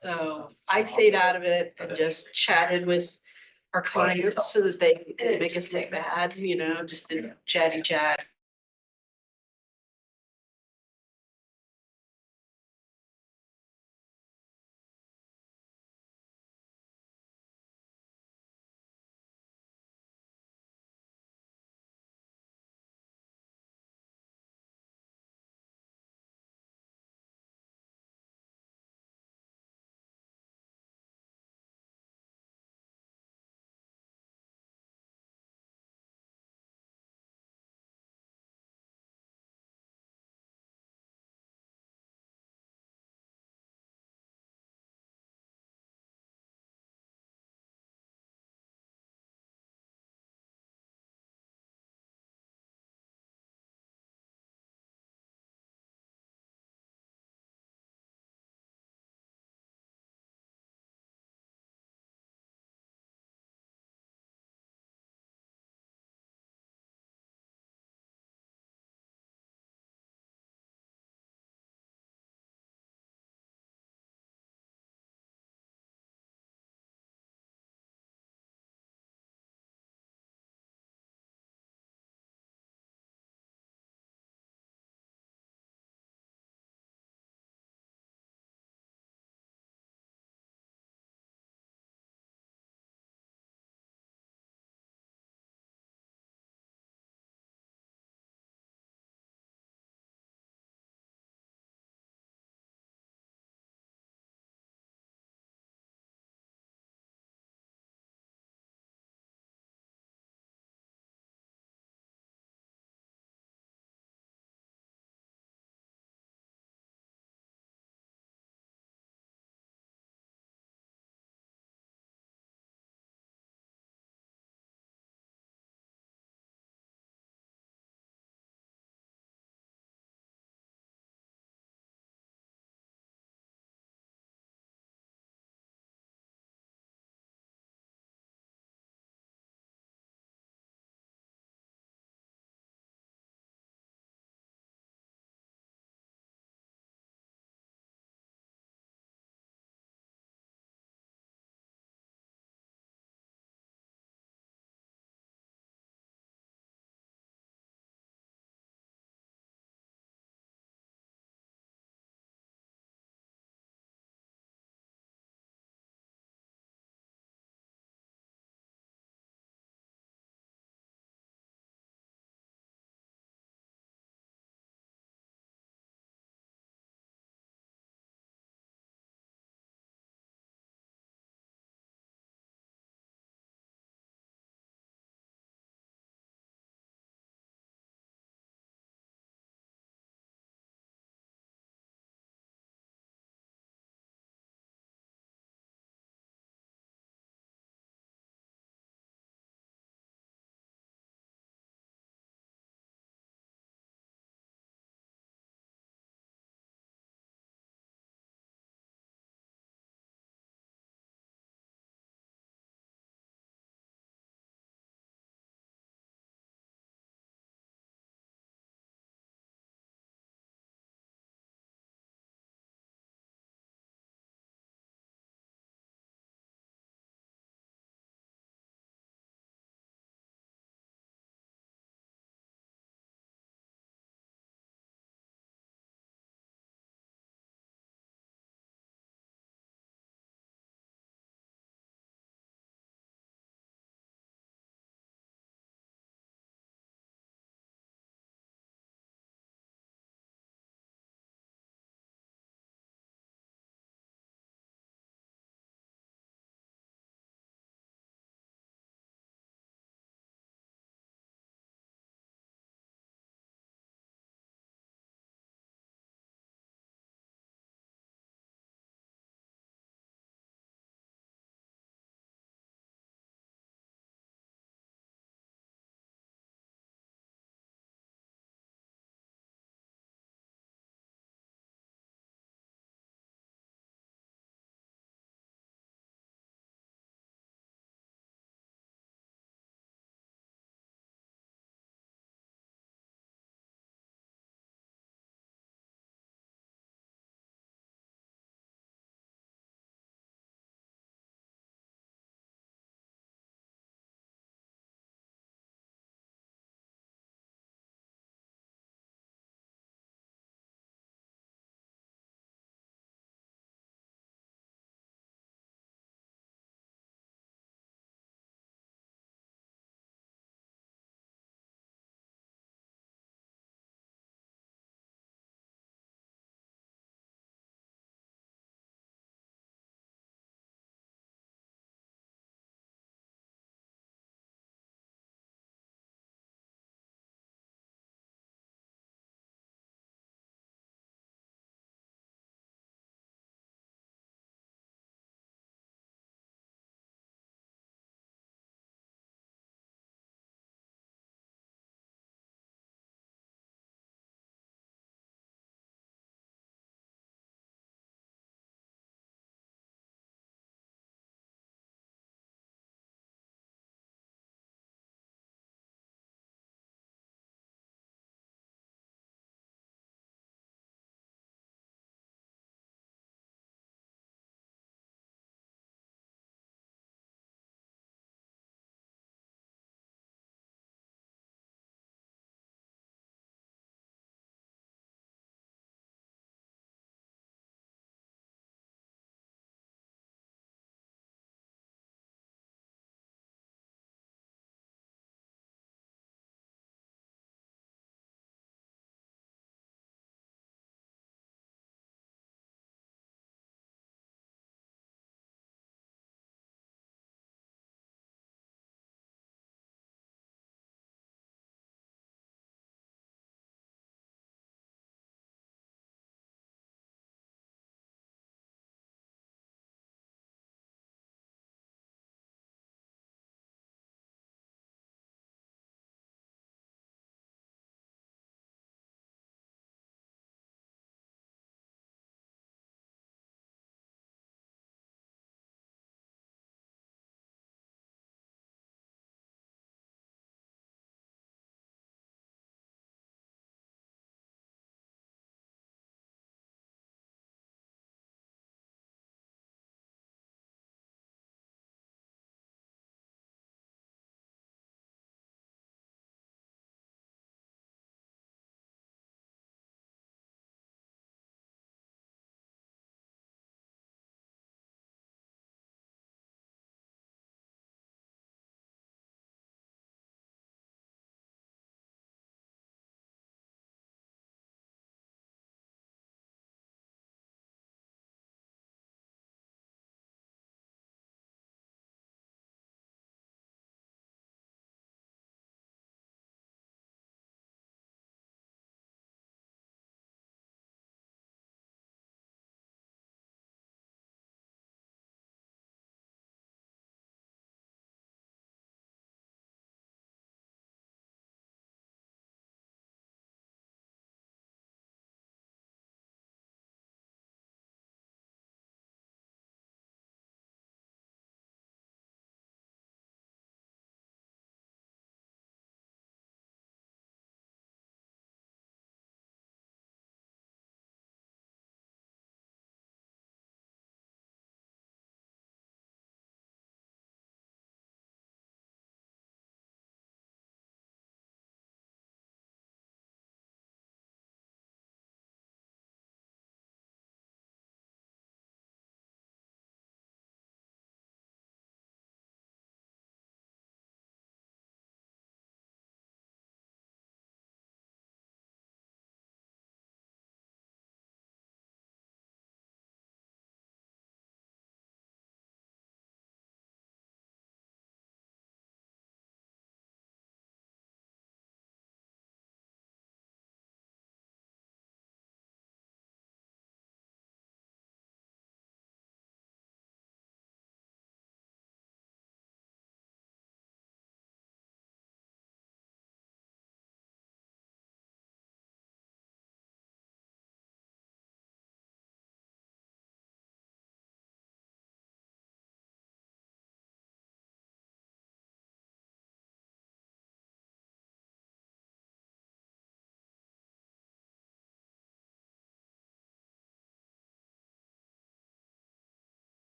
So I stayed out of it and just chatted with our clients so that they didn't make us look bad, just did chatty chat.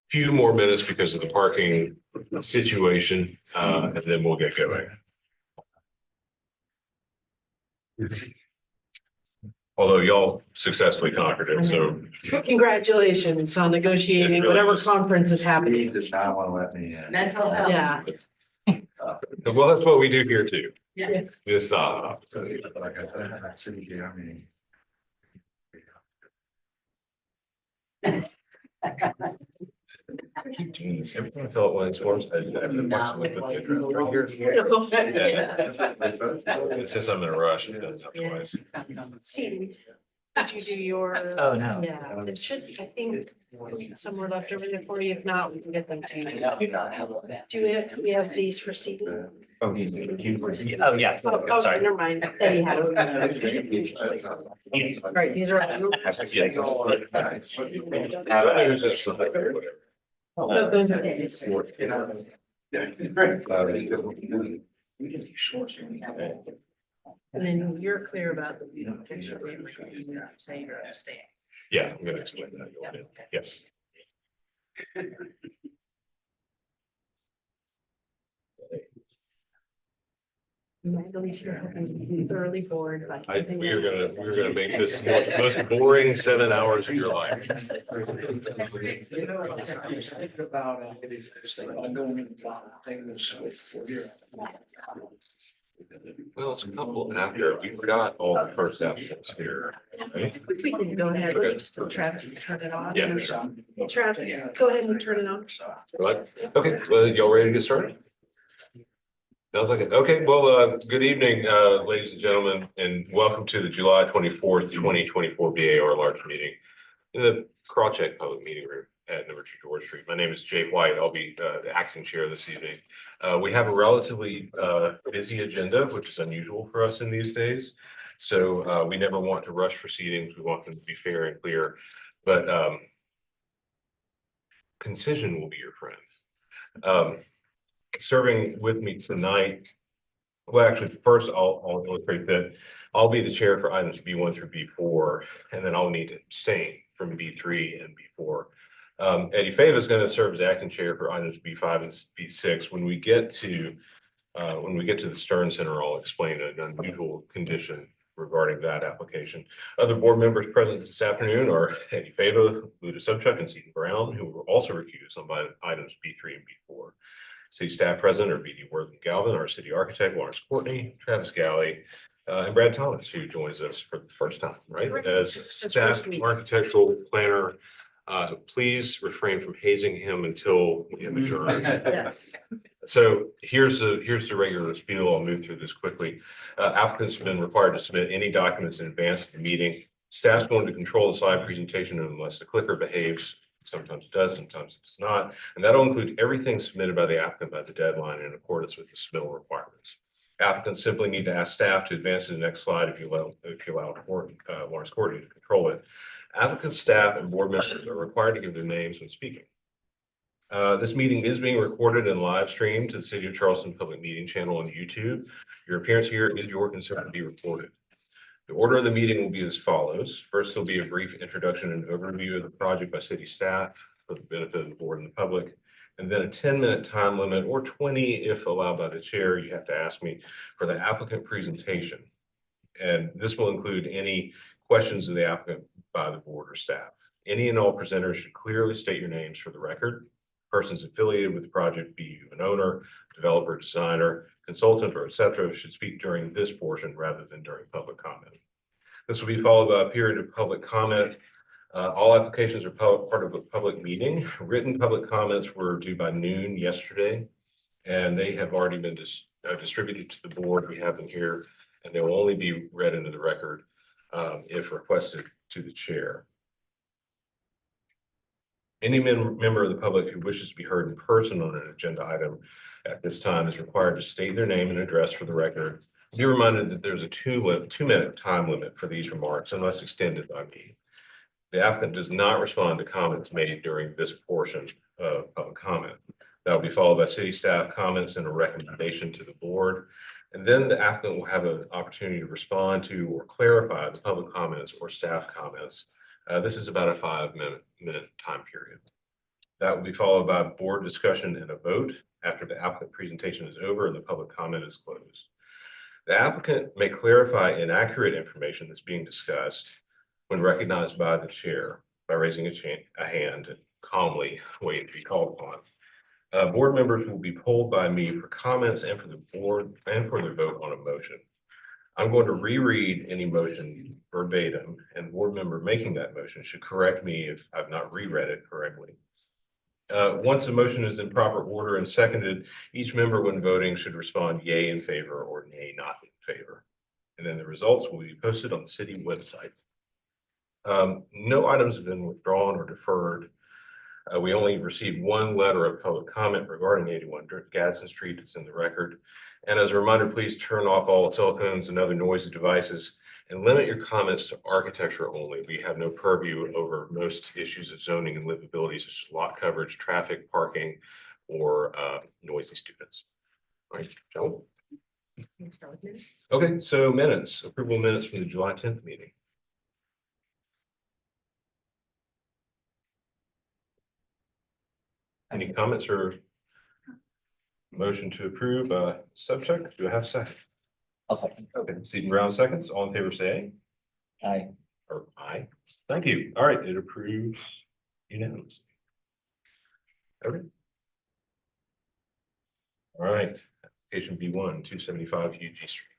few more minutes because of the parking situation, and then we'll get going. Although y'all successfully conquered it, so. Congratulations on negotiating Really whatever is. conference is happening. Does not want to let me in. Mental health. Yeah. Well, that's what we do here too. Yes. This, So, like I said, I city jail meeting. I keep doing this. Every time I fill out one of these forms, I have to watch someone put the address right here. And since I'm in a rush, it does that twice. See, did you do your? Oh, no. Yeah, it should, I think, somewhere left over there for you. If not, we can get them to you. Do we have these for CD? Oh, yeah. Oh, Sorry. never mind. Then you have it. Right, these are. Who's this? Whatever. No, those are days. And then you're clear about the picture waiver, you say you're staying. Yeah, I'm gonna explain that. Yeah. Maggie's here, thoroughly bored, but. We're gonna make this the most boring 7 hours of your life. You know, I'm thinking about I'm going in things for you. Well, it's a couple after. We forgot all the first applicants here. Right? We can go ahead, let me just tell Travis to turn it off. Yeah. Hey, Travis, go ahead and turn it on. Right. Okay, well, y'all ready to get started? Sounds like it. Okay, well, good evening, ladies and gentlemen, and welcome to the July 24th, 2024 BAR large meeting in the Crawcheck Public Meeting Room at number 2 George Street. My name is Jay White. I'll be the acting chair this evening. We have a relatively busy agenda, which is unusual for us in these days. So we never want to rush proceedings. We want them to be fair and clear, but concision will be your friend. Serving with me tonight, well, actually, first I'll illustrate that I'll be the chair for items B1 through B4, and then I'll need to abstain from B3 and B4. Eddie Fava is going to serve as acting chair for items B5 and B6. When we get to the Stern Center, I'll explain an unusual condition regarding that application. Other board members present this afternoon are Eddie Fava, Luda Subchuck, and Seton Brown, who were also recused on items B3 and B4. City staff president are B.D. Worthing Galvin, our city architect, Lawrence Courtney, Travis Galley, and Brad Thomas, who joins us for the first time, right? As staff architectural planner, please refrain from hazing him until we have adjourned. Yes. So here's the regular spiel. I'll move through this quickly. Applicants have been required to submit any documents in advance of the meeting. Staff's going to control the slide presentation unless the clicker behaves. Sometimes it does, sometimes it does not. And that'll include everything submitted by the applicant by the deadline in accordance with the submittal requirements. Applicants simply need to ask staff to advance to the next slide if you allow Lawrence Courtney to control it. Applicant staff and board members are required to give their names when speaking. This meeting is being recorded and live streamed to the City of Charleston Public Meeting channel on YouTube. Your appearance here is your consent to be recorded. The order of the meeting will be as follows. First, there'll be a brief introduction and overview of the project by city staff for the benefit of the board and the public, and then a 10-minute time limit, or 20 if allowed by the chair. You have to ask me for the applicant presentation. And this will include any questions of the applicant by the board or staff. Any and all presenters should clearly state your names for the record. Persons affiliated with the project, be you an owner, developer, designer, consultant, or etc., should speak during this portion rather than during public comment. This will be followed by a period of public comment. All applications are part of a public meeting. Written public comments were due by noon yesterday, and they have already been distributed to the board. We have them here, and they will only be read into the record if requested to the chair. Any member of the public who wishes to be heard in person on an agenda item at this time is required to state their name and address for the record. Be reminded that there's a 2-minute time limit for these remarks unless extended by me. The applicant does not respond to comments made during this portion of public comment. That will be followed by city staff comments and a recommendation to the board. And then the applicant will have an opportunity to respond to or clarify the public comments or staff comments. This is about a 5-minute time period. That will be followed by board discussion and a vote after the applicant presentation is over and the public comment is closed. The applicant may clarify inaccurate information that's being discussed when recognized by the chair by raising a hand and calmly waiting to be called upon. Board members will be polled by me for comments and for the board and for the vote on a motion. I'm going to reread any motion verbatim, and the board member making that motion should correct me if I've not reread it correctly. Once a motion is in proper order and seconded, each member when voting should respond yay in favor or nay not in favor. And then the results will be posted on the city website. No items have been withdrawn or deferred. We only received one letter of public comment regarding 81 Gadsden Street. It's in the record. And as a reminder, please turn off all cell phones and other noisy devices and limit your comments to architecture only. We have no purview over most issues of zoning and livability, such as lot coverage, traffic, parking, or noisy students. All right, Joe? Okay, so minutes, approval minutes from the July 10th meeting. Any comments or motion to approve subject? Do I have a second? I'll second. Okay, Stephen Brown seconds. All in favor, say Aye. aye. Or aye. Thank you. All right, it approves unanimously. Okay. All right, application B1, 275 UG Street.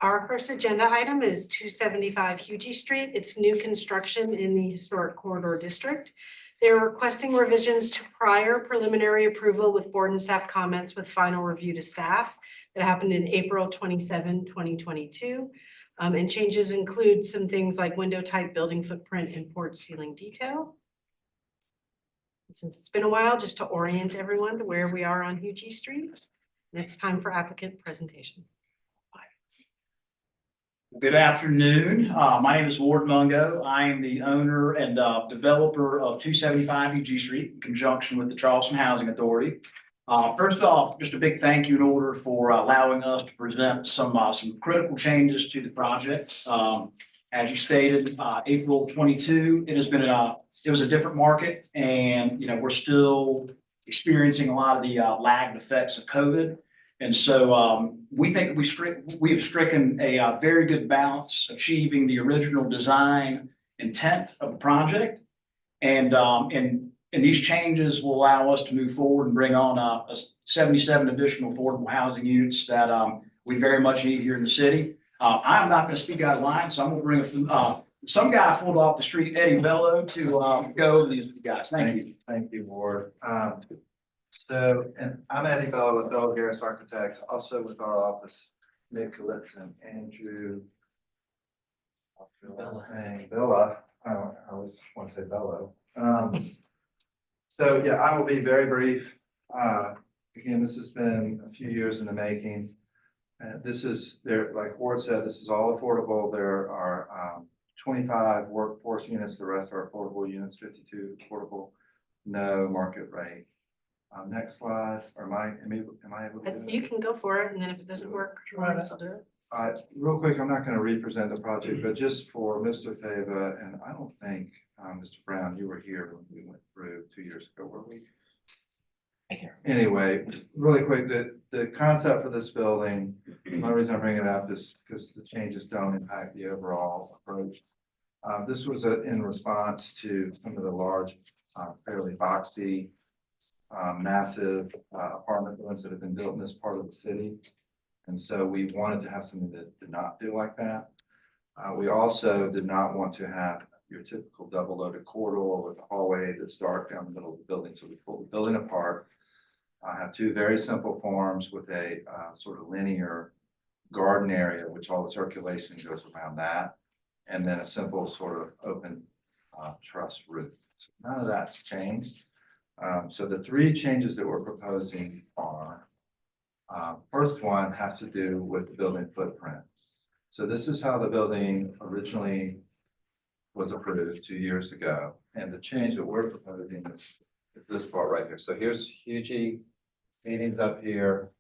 Our first agenda item is 275 Hugie Street. It's new construction in the Historic Corridor District. They're requesting revisions to prior preliminary approval with board and staff comments with final review to staff that happened in April 27, 2022. And changes include some things like window type, building footprint, and porch ceiling detail. And since it's been a while, just to orient everyone to where we are on Hugie Street. And it's time for applicant presentation. Good afternoon. My name is Ward Mungo. I am the owner and developer of 275 UG Street in conjunction with the Charleston Housing Authority. First off, just a big thank you in order for allowing us to present some critical changes to the project. As you stated, April 22, it has been it was a different market, and we're still experiencing a lot of the lagged effects of COVID. And so we think we have stricken a very good balance, achieving the original design intent of the project. And these changes will allow us to move forward and bring on 77 additional affordable housing units that we very much need here in the city. I'm not going to speak out of line, so I'm going to bring some guy pulled off the street, Eddie Bello, to go over these with you guys. Thank you. Thank you, Ward. And I'm Eddie Bella with Bella Garris Architects, also with our office, Nick Kalitzen, Andrew. Bella. I always want to say Bello. So yeah, I will be very brief. Again, this has been a few years in the making. This is there, like Ward said, this is all affordable. There are 25 workforce units. The rest are affordable units, 52 affordable, no market rate. Next slide, or am I able to do it? You can go for it, and then if it doesn't work, Lawrence will do it. Real quick, I'm not going to represent the project, but just for Mr. Fava, and I don't think, Mr. Brown, you were here when we went through 2 years ago, were we? Anyway, really quick, the concept for this building, the only reason I bring it up is because the changes don't impact the overall approach. This was in response to some of the large, fairly boxy, massive apartment buildings that have been built in this part of the city. And so we wanted to have something that did not do like that. We also did not want to have your typical double loaded corridor with a hallway that's dark down the middle of the building. So we pulled the building apart. I have two very simple forms with a sort of linear garden area, which all the circulation goes around that. And then a simple sort of open truss roof. So none of that's changed. So the three changes that we're proposing are, first one has to do with the building footprint. So this is how the building originally was approved 2 years ago. And the change that we're proposing is this part right here. So here's Hugie meetings up here.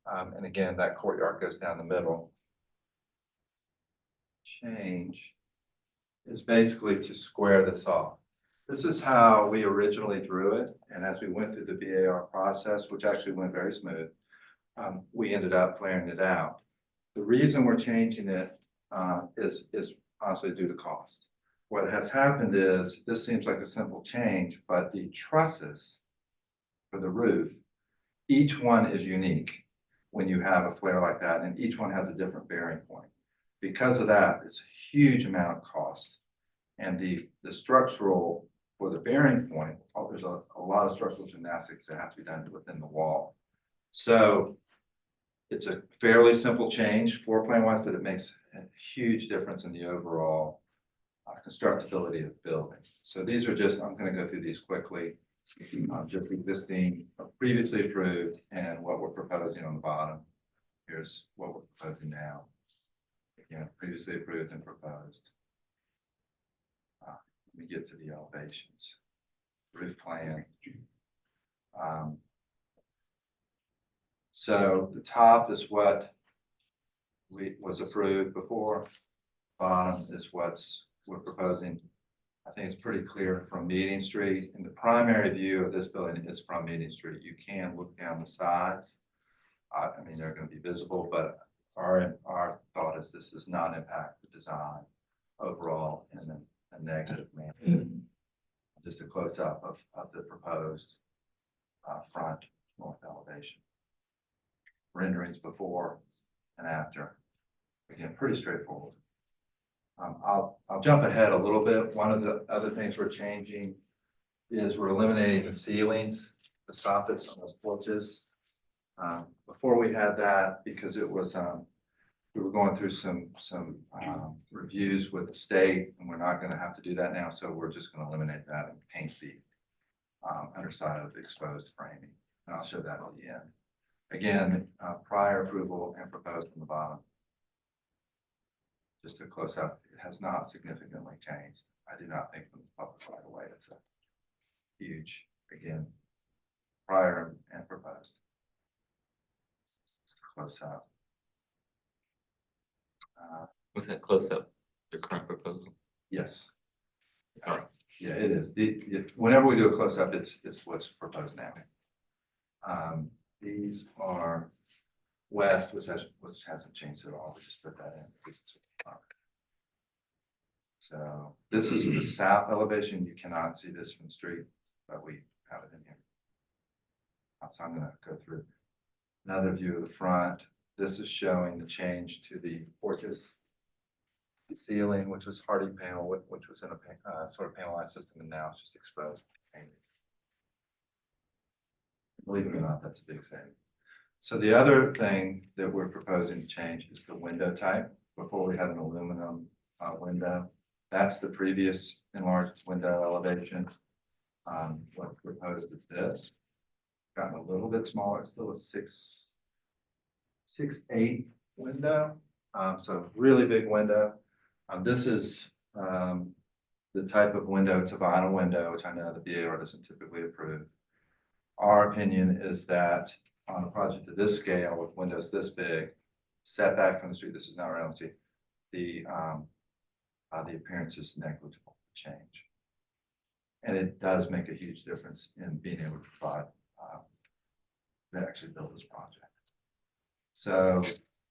And again, that courtyard goes down the middle. Change is basically to square this off. This is how we originally drew it, and as we went through the BAR process, which actually went very smooth, we ended up flaring it out. The reason we're changing it is honestly due to cost. What has happened is, this seems like a simple change, but the trusses for the roof, each one is unique when you have a flare like that, and each one has a different bearing point. Because of that, it's a huge amount of cost. And the structural for the bearing point, there's a lot of structural gymnastics that have to be done within the wall. So it's a fairly simple change floor plan wise, but it makes a huge difference in the overall constructability of the building. So these are just, I'm going to go through these quickly. Just existing, previously approved, and what we're proposing on the bottom. Here's what we're proposing now. Again, previously approved and proposed. Let me get to the elevations. Roof plan. So the top is what was approved before. Bottom is we're proposing. I think it's pretty clear from Meeting Street, and the primary view of this building is from Meeting Street. You can look down the sides. I mean, they're going to be visible, but our thought is this does not impact the design overall in a negative manner. Just a close up of the proposed front north elevation. Renderings before and after. Again, pretty straightforward. I'll jump ahead a little bit. One of the other things we're changing is we're eliminating the ceilings, the soffits on those porches. Before we had that, because it was, we were going through some reviews with the state, and we're not going to have to do that now. So we're just going to eliminate that and paint the underside of the exposed framing. And I'll show that at the end. Again, prior approval and proposed from the bottom. Just a close up, it has not significantly changed. I do not think from the public right away, it's a huge, again, prior and proposed. Just a close up. Was that close up, the current proposal? Yes. Sorry. Yeah, it is. Whenever we do a close up, it's what's proposed now. These are west, which hasn't changed at all. We just put that in. So this is the south elevation. You cannot see this from the street, but we have it in here. So I'm going to go through another view of the front. This is showing the change to the porches. The ceiling, which was hardy panel, which was in a sort of panelized system, and now it's just exposed painted. Believe it or not, that's a big saving. So the other thing that we're proposing to change is the window type. Before we had an aluminum window. That's the previous enlarged window elevation. What proposed is this. Gotten a little bit smaller. It's still a 6'8" window. So really big window. This is the type of window. It's a vinyl window, which I know the BAR doesn't typically approve. Our opinion is that on a project of this scale with windows this big, setback from the street, this is not around the street, the appearance is negligible change. And it does make a huge difference in being able to provide, to actually build this project. So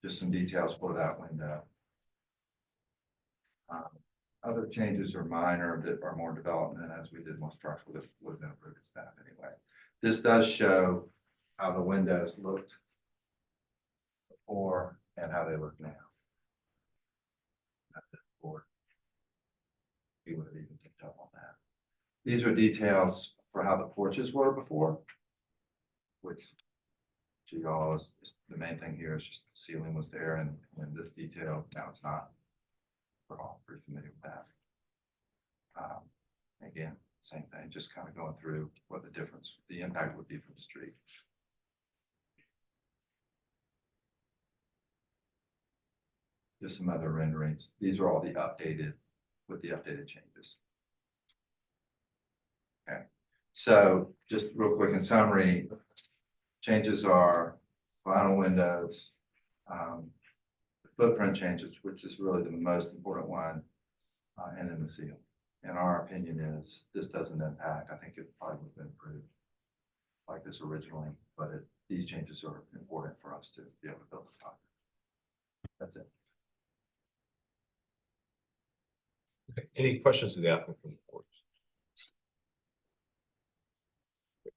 just some details for that window. Other changes are minor that are more development as we did more structural. This would have been approved as staff anyway. This does show how the windows looked before and how they look now. Before. We would have even picked up on that. These are details for how the porches were before, which to y'all is the main thing here is just the ceiling was there and this detail, now it's not. We're all pretty familiar with that. Again, same thing, just kind of going through what the difference, the impact would be from the street. Just some other renderings. These are all the updated, with the updated changes. Okay, so just real quick in summary, changes are vinyl windows, footprint changes, which is really the most important one, and then the seal. And our opinion is this doesn't impact, I think it probably would have been approved like this originally, but these changes are important for us to be able to build this project. That's it. Okay. Any questions of the applicant from the board?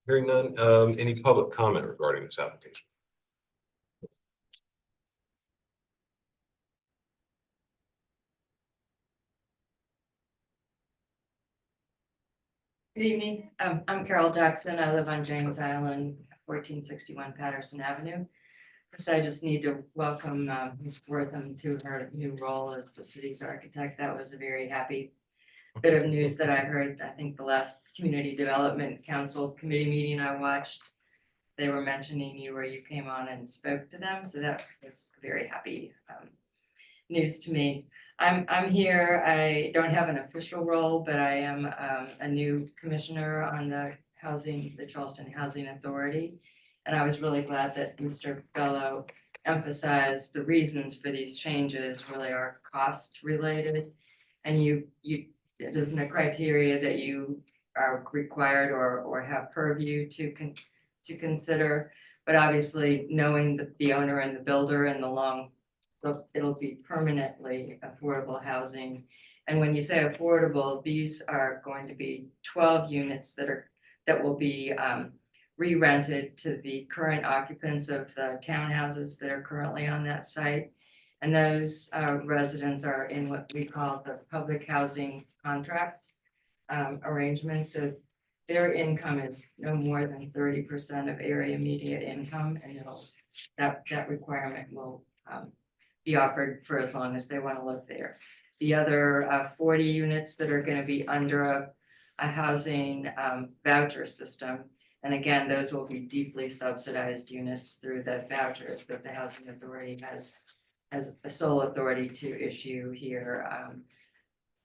Hearing none, any public comment regarding this application? Good evening. I'm Carol Jackson. I live on James Island, 1461 Patterson Avenue. First, I just need to welcome Ms. Wortham to her new role as the city's architect. That was a very happy bit of news that I heard. I think the last Community Development Council committee meeting I watched, they were mentioning you where you came on and spoke to them. So that was very happy news to me. I'm here. I don't have an official role, but I am a new commissioner on the Charleston Housing Authority. And I was really glad that Mr. Bello emphasized the reasons for these changes really are cost related. And it isn't a criteria that you are required or have purview to consider. But obviously knowing the owner and the builder and it'll be permanently affordable housing. And when you say affordable, these are going to be 12 units that will be re-rented to the current occupants of the townhouses that are currently on that site. And those residents are in what we call the public housing contract arrangement. So their income is no more than 30% of area median income, and that requirement will be offered for as long as they want to live there. The other 40 units that are going to be under a housing voucher system. And again, those will be deeply subsidized units through the vouchers that the Housing Authority has a sole authority to issue here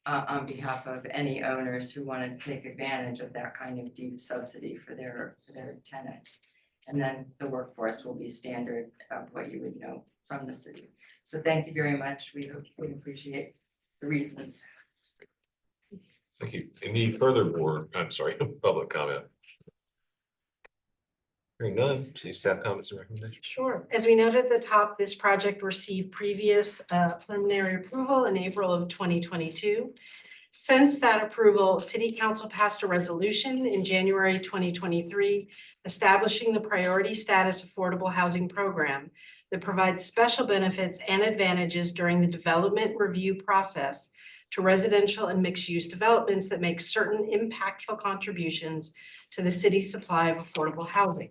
on behalf of any owners who want to take advantage of that kind of deep subsidy for their tenants. And then the workforce will be standard of what you would know from the city. So thank you very much. We appreciate the reasons. Thank you. Any further public comment? Hearing none, please staff comments and recommendations. Sure. As we noted at the top, this project received previous preliminary approval in April of 2022. Since that approval, City Council passed a resolution in January 2023 establishing the priority status affordable housing program that provides special benefits and advantages during the development review process to residential and mixed-use developments that make certain impactful contributions to the city's supply of affordable housing.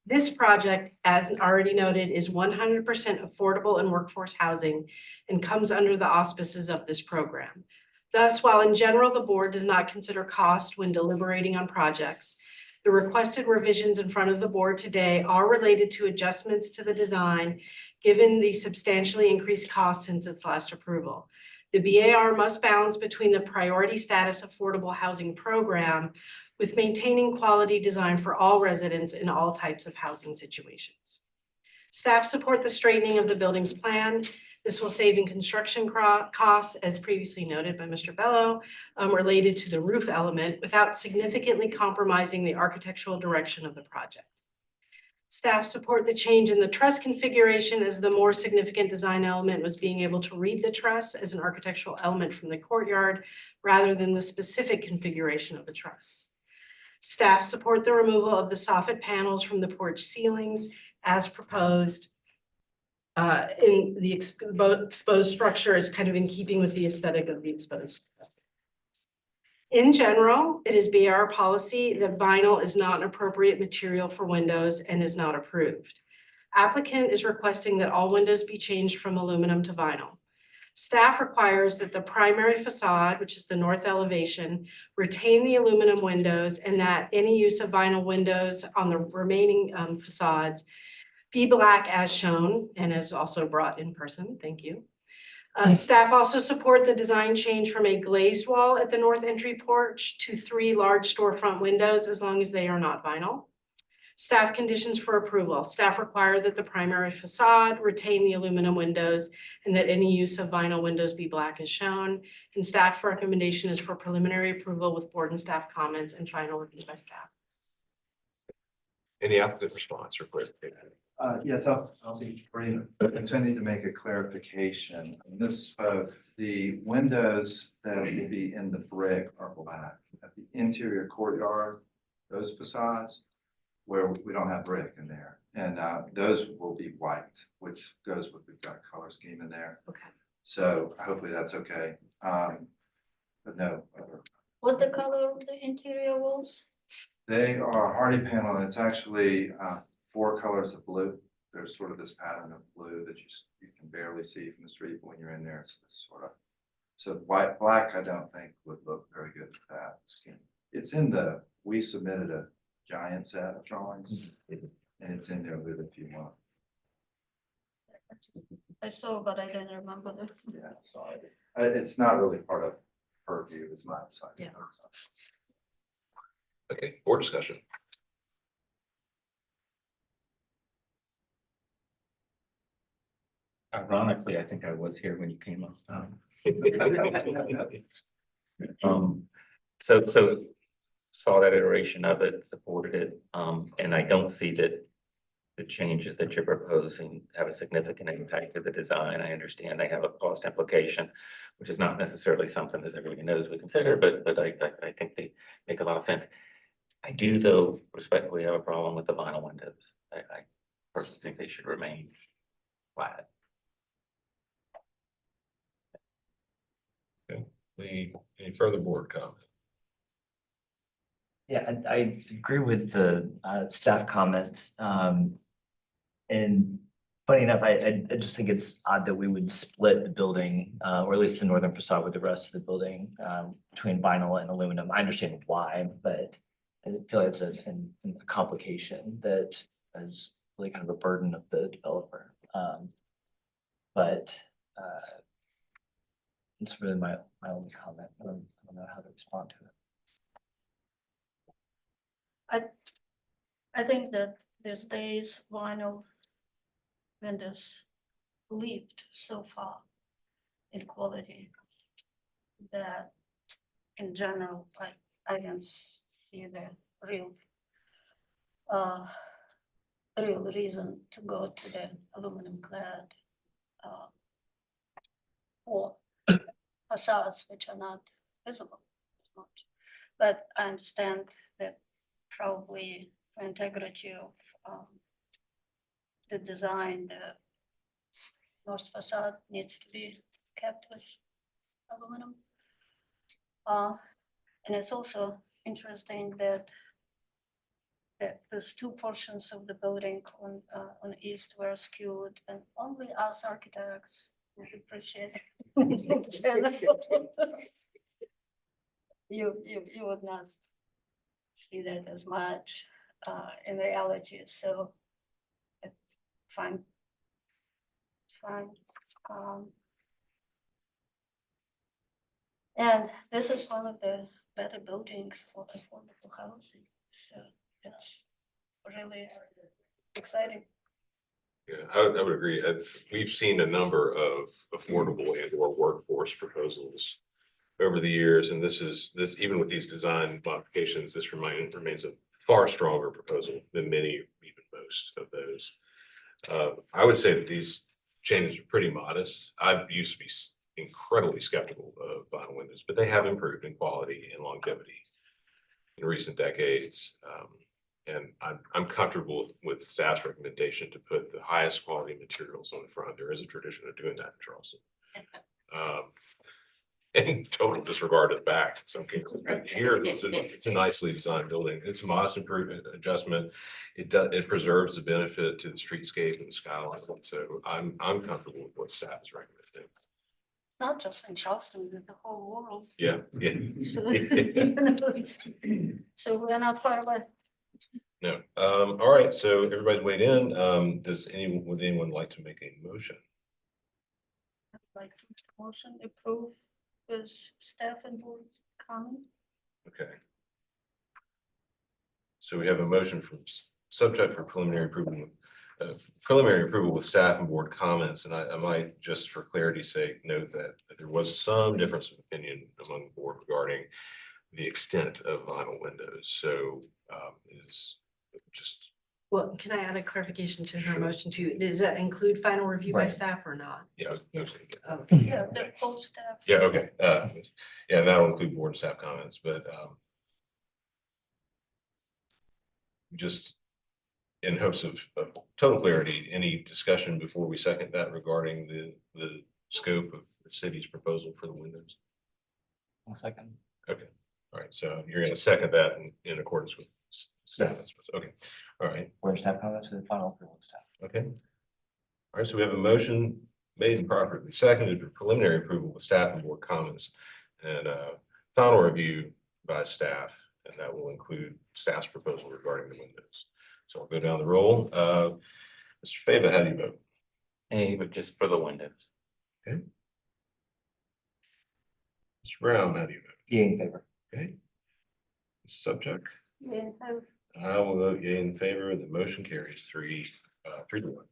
This project, as already noted, is 100% affordable and workforce housing and comes under the auspices of this program. Thus, while in general the board does not consider cost when deliberating on projects, the requested revisions in front of the board today are related to adjustments to the design given the substantially increased cost since its last approval. The BAR must balance between the priority status affordable housing program with maintaining quality design for all residents in all types of housing situations. Staff support the straightening of the building's plan. This will save in construction costs, as previously noted by Mr. Bello, related to the roof element without significantly compromising the architectural direction of the project. Staff support the change in the truss configuration, as the more significant design element was being able to read the truss as an architectural element from the courtyard rather than the specific configuration of the truss. Staff support the removal of the soffit panels from the porch ceilings as proposed in the exposed structure is kind of in keeping with the aesthetic of the exposed. In general, it is BAR policy that vinyl is not an appropriate material for windows and is not approved. Applicant is requesting that all windows be changed from aluminum to vinyl. Staff requires that the primary facade, which is the north elevation, retain the aluminum windows and that any use of vinyl windows on the remaining facades be black as shown and as also brought in person. Thank you. Staff also support the design change from a glazed wall at the north entry porch to 3 large storefront windows as long as they are not vinyl. Staff conditions for approval. Staff require that the primary facade retain the aluminum windows and that any use of vinyl windows be black as shown. And staff recommendation is for preliminary approval with board and staff comments and final review by staff. Any applicant response or clarification? Yes, I'll be brief. Intending to make a clarification. The windows that will be in the brick are black. At the interior courtyard, those facades where we don't have brick in there. And those will be white, which goes with, we've got a color scheme in there. Okay. So hopefully that's okay. But no, What the color of the interior walls? they are hardy panel, and it's actually 4 colors of blue. There's sort of this pattern of blue that you can barely see from the street, but when you're in there, it's this sort of. So white, black, I don't think would look very good with that scheme. It's in we submitted a giant set of drawings, and it's in there with if you want. I saw, but I didn't remember the. Yeah, sorry. It's not really part of purview as much. So Yeah. Okay, board discussion. Ironically, I think I was here when you came last time. So saw that iteration of it, supported it, and I don't see that the changes that you're proposing have a significant impact to the design. I understand they have a cost implication, which is not necessarily something as everybody knows we consider, but I think they make a lot of sense. I do, though, respectfully have a problem with the vinyl windows. I personally think they should remain flat. Any further board comment? Yeah, I agree with the staff comments. And funny enough, I just think it's odd that we would split the building, or at least the northern facade with the rest of the building, between vinyl and aluminum. I understand why, but I feel like it's a complication that is really kind of a burden of the developer. But it's really my only comment. I don't know how to respond to it. I think that these days vinyl windows lived so far in quality that in general, I don't see the real reason to go to the aluminum clad or facades which are not visible as much. But I understand that probably for integrity of the design, the north facade needs to be kept with aluminum. And it's also interesting that there's 2 portions of the building on east were skewed, and only us architects would appreciate you would not see that as much in reality, so it's fine. It's fine. And this is one of the better buildings for affordable housing, so it's really exciting. Yeah, I would agree. We've seen a number of affordable and or workforce proposals over the years, and this even with these design modifications, this remains a far stronger proposal than many, even most of those. I would say that these changes are pretty modest. I used to be incredibly skeptical of vinyl windows, but they have improved in quality and longevity in recent decades. And I'm comfortable with staff's recommendation to put the highest quality materials on the front. There is a tradition of doing that in Charleston. In total disregard of the back in some cases. But here, it's a nicely designed building. It's a modest improvement, adjustment. It preserves the benefit to the streetscape and the skyline. So I'm comfortable with what staff is recommending. Not just in Charleston, but the whole world. Yeah, yeah. So we're not far away. No. All right. So everybody's weighed in. Would anyone like to make a motion? Like motion approve with staff and board comment. Okay. So we have a motion from subject for preliminary approval with staff and board comments. And I might, just for clarity's sake, note that there was some difference of opinion among the board regarding the extent of vinyl windows. So is just, Well, can I add a clarification to her Sure. motion too? Does that include final review by Right. staff or not? yeah, I was gonna get that. Okay. Yeah, the whole staff. Yeah, okay. Yeah, and that'll include board and staff comments, but just in hopes of total clarity, any discussion before we second that regarding the scope of the city's proposal for the windows? One second. Okay, all right, so you're gonna second that in accordance with staff. Yes. Okay, all right, Where staff comments and final approval of staff. okay. All right, so we have a motion made and properly seconded for preliminary approval with staff and board comments and final review by staff, and that will include staff's proposal regarding the windows. So I'll go down the roll. Mr. Fava, how do you vote? A, but just for the windows. Mr. Brown, how do you vote? Yay in favor. Okay. Subject, Yeah, I will vote yea in favor. The motion carries 3-1.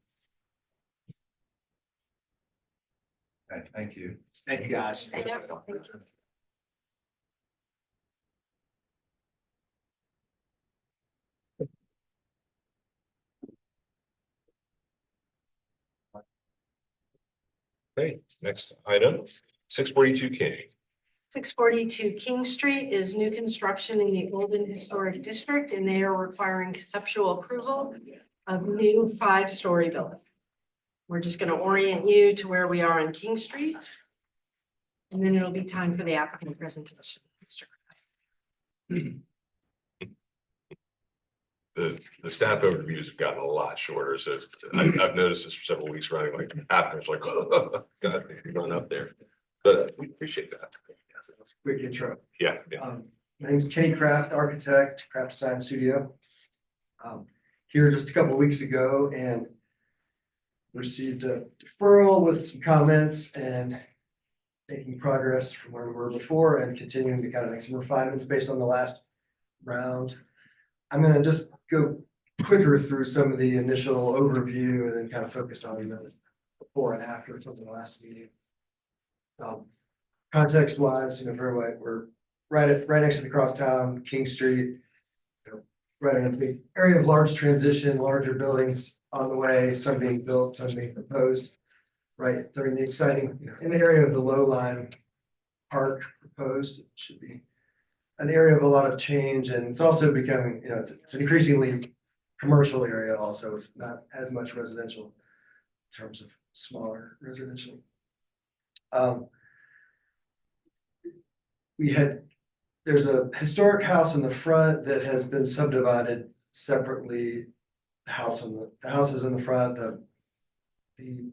Okay, thank you. Thank you, guys. Thank you. Okay, next item, 642 King. 642 King Street is new construction in the Olden Historic District, and they are requiring conceptual approval of new 5-story building. We're just going to orient you to where we are on King Street. And then it'll be time for the applicant presentation. Mr. The staff overviews have gotten a lot shorter, so I've noticed this for several weeks running, like applicants like, oh, God, you're going up there. But we appreciate that. Yes, that was a quick intro. Yeah, yeah. My name is Kenny Kraft, architect, Craft Design Studio. Here just a couple of weeks ago and received a deferral with some comments and making progress from where we were before and continuing to kind of make some refinements based on the last round. I'm gonna just go quicker through some of the initial overview and then kind of focus on the before and after from the last meeting. Context wise, very right, we're right next to the crosstown, King Street. Right in a big area of large transition, larger buildings on the way, some being built, some being proposed. Right during the exciting, in the area of the low line park proposed, it should be an area of a lot of change, and it's also becoming, it's an increasingly commercial area also with not as much residential in terms of smaller residential. There's a historic house in the front that has been subdivided separately. The house is in the front, the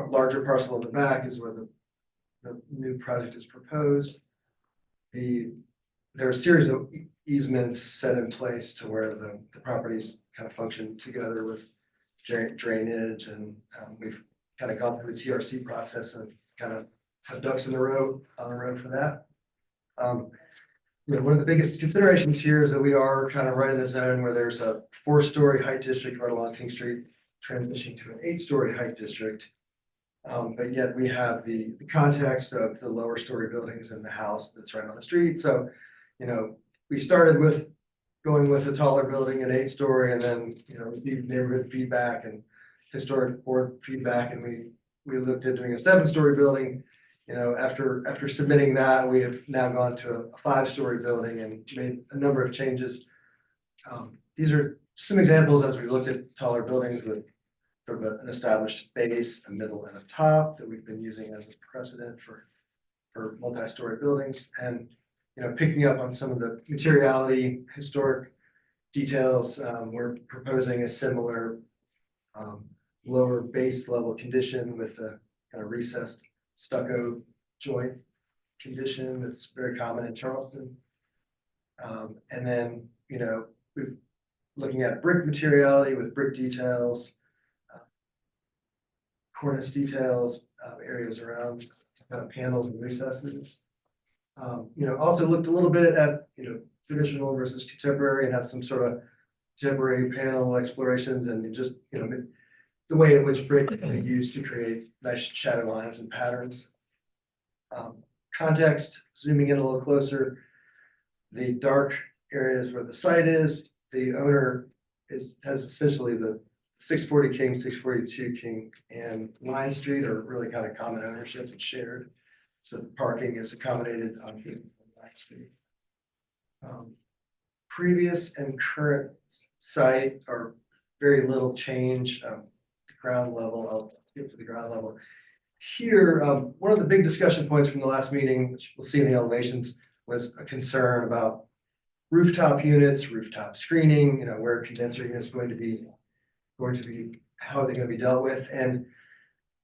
larger parcel in the back is where the new project is proposed. There are a series of easements set in place to where the properties kind of function together with drainage, and we've kind of gone through the TRC process and kind of have ducks in the row for that. One of the biggest considerations here is that we are kind of right in the zone where there's a 4-story height district right along King Street, transitioning to an 8-story height district. But yet we have the context of the lower story buildings and the house that's right on the street. So, we started with going with a taller building, an 8-story, and then, received neighborhood feedback and historic board feedback, and we looked at doing a 7-story building. After submitting that, we have now gone to a 5-story building and made a number of changes. These are some examples as we looked at taller buildings with sort of an established base, a middle, and a top that we've been using as a precedent for multi-story buildings, and picking up on some of the materiality, historic details. We're proposing a similar lower base level condition with a kind of recessed stucco joint condition that's very common in Charleston. And then, we're looking at brick materiality with brick details, cornice details, areas around kind of panels and recesses. Also looked a little bit at, traditional versus contemporary and have some sort of temporary panel explorations and just, the way in which brick can be used to create nice shadow lines and patterns. Context, zooming in a little closer, the dark areas where the site is, the owner has essentially the 640 King, 642 King, and Line Street are really kind of common ownership and shared. So the parking is accommodated on Line Street. Previous and current site are very little change. The ground level, I'll skip to the ground level. Here, one of the big discussion points from the last meeting, which we'll see in the elevations, was a concern about rooftop units, rooftop screening, where condenser units going to be, how are they going to be dealt with? And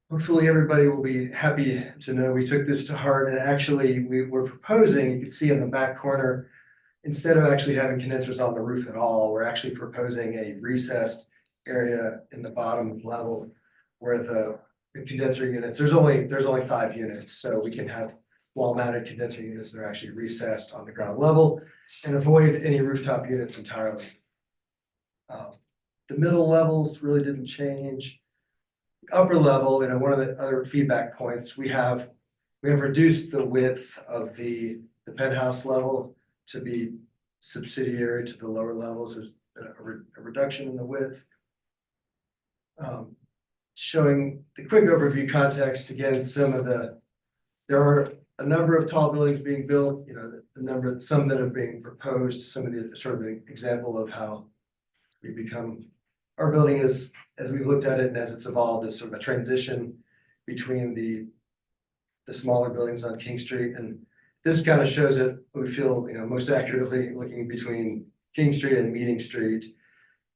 hopefully everybody will be happy to know we took this to heart, and actually we were proposing, you can see in the back corner, instead of actually having condensers on the roof at all, we're actually proposing a recessed area in the bottom level where the condenser units, there's only 5 units, so we can have wall-mounted condenser units that are actually recessed on the ground level and avoid any rooftop units entirely. The middle levels really didn't change. Upper level, one of the other feedback points, we have reduced the width of the penthouse level to be subsidiary to the lower levels. There's a reduction in the width. Showing the quick overview context, again, there are a number of tall buildings being built, some that are being proposed, some of the sort of an example of how our building is, as we've looked at it and as it's evolved, is sort of a transition between the smaller buildings on King Street. And this kind of shows it, we feel, most accurately looking between King Street and Meeting Street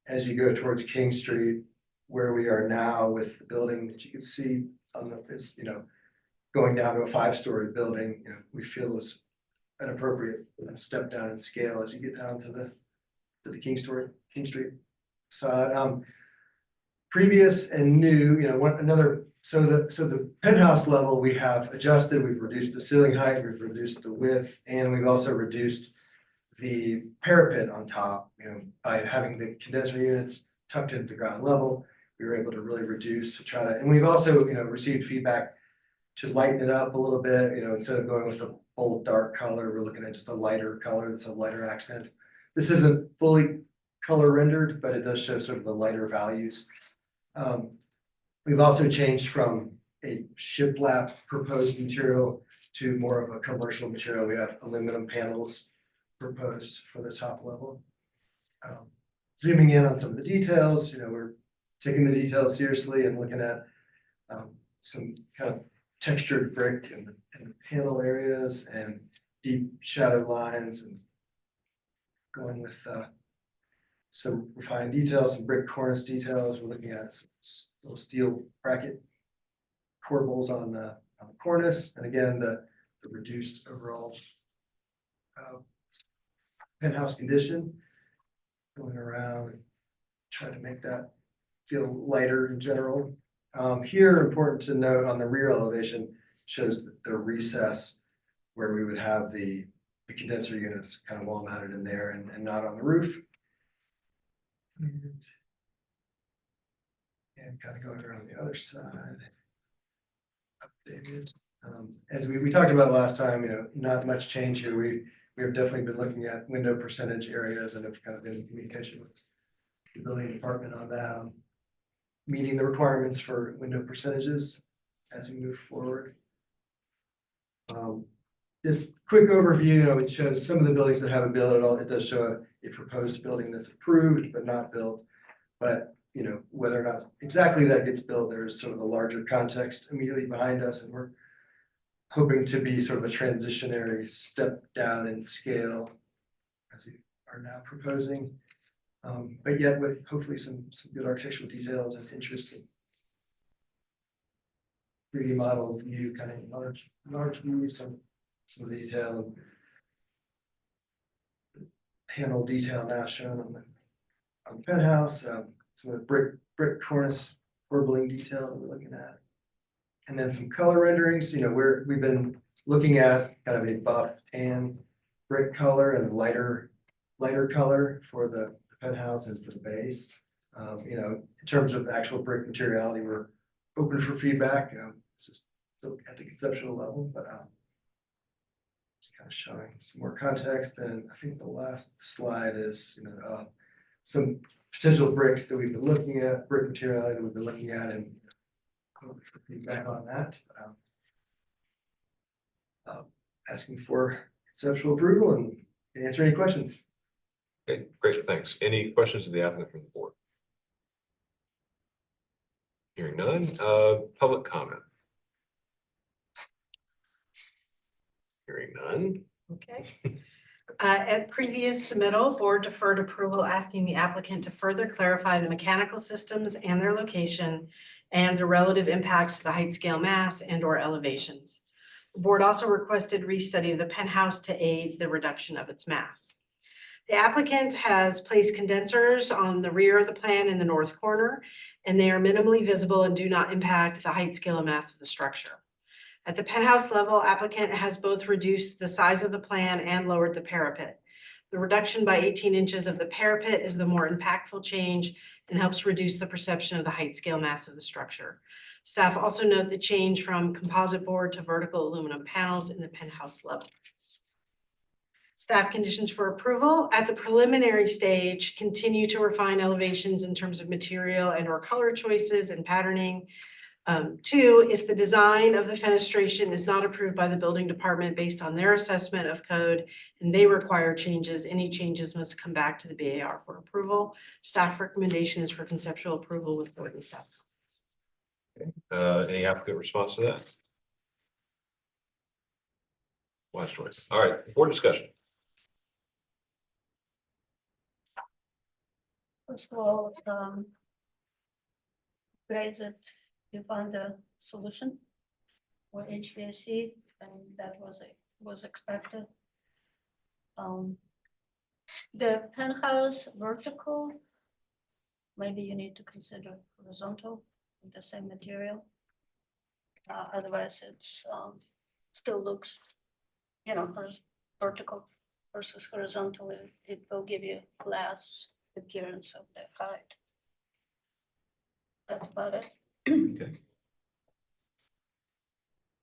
as you go towards King Street, where we are now with the building that you can see on this, going down to a 5-story building, we feel is an appropriate step down in scale as you get down to the King Street side. Previous and new, so the penthouse level we have adjusted, we've reduced the ceiling height, we've reduced the width, and we've also reduced the parapet on top, by having the condenser units tucked into the ground level. We were able to really reduce and we've also, received feedback to lighten it up a little bit, instead of going with a bold dark color, we're looking at just a lighter color that's a lighter accent. This isn't fully color rendered, but it does show sort of the lighter values. We've also changed from a shiplap proposed material to more of a commercial material. We have aluminum panels proposed for the top level. Zooming in on some of the details, we're taking the details seriously and looking at some kind of textured brick in the panel areas and deep shadow lines, and going with some refined details, some brick cornice details. We're looking at some little steel bracket corbels on the cornice, and again the reduced overall penthouse condition. Going around and trying to make that feel lighter in general. Here, important to note on the rear elevation shows the recess where we would have the condenser units kind of wall mounted in there and not on the roof. And kind of going around the other side. Updated. As we talked about last time, not much change here. We have definitely been looking at window percentage areas and have kind of been in communication with the building department on that, meeting the requirements for window percentages as we move forward. This quick overview, it shows some of the buildings that haven't built at all. It does show a proposed building that's approved but not built. But whether or not exactly that gets built, there's sort of a larger context immediately behind us, and we're hoping to be sort of a transitionary step down in scale as we are now proposing. But yet with hopefully some good architectural details and interest in 3D model view, kind of large view, some of the detail, panel detail now shown on the penthouse, some of the brick cornice corbelling detail that we're looking at, and then some color renderings. We've been looking at kind of a buff tan brick color and lighter color for the penthouse and for the base. You know, in terms of actual brick materiality, we're open for feedback. It's just still at the conceptual level, but just kind of showing some more context. And I think the last slide is, you know, some potential bricks that we've been looking at, brick materiality that we've been looking at, and open for feedback on that. Asking for conceptual approval and answer any questions. Okay, great, thanks. Any questions of the applicant from the board? Hearing none, public comment. Hearing none. Okay. At previous submittal, board deferred approval asking the applicant to further clarify the mechanical systems and their location and the relative impacts to the height scale mass and or elevations. The board also requested restudy of the penthouse to aid the reduction of its mass. The applicant has placed condensers on the rear of the plan in the north corner, and they are minimally visible and do not impact the height scale and mass of the structure. At the penthouse level, applicant has both reduced the size of the plan and lowered the parapet. The reduction by 18 inches of the parapet is the more impactful change and helps reduce the perception of the height scale mass of the structure. Staff also note the change from composite board to vertical aluminum panels in the penthouse level. Staff conditions for approval at the preliminary stage continue to refine elevations in terms of material and or color choices and patterning. Two, if the design of the fenestration is not approved by the building department based on their assessment of code and they require changes, any changes must come back to the BAR for approval. Staff recommendation is for conceptual approval with board and staff. Any applicant response to that? Last choice. All right, board discussion. First of all, great that you found a solution for HVAC, and that was expected. The penthouse vertical, maybe you need to consider horizontal with the same material. Otherwise, it's still looks, you know, vertical versus horizontal. It will give you less appearance of the height. That's about it. Okay.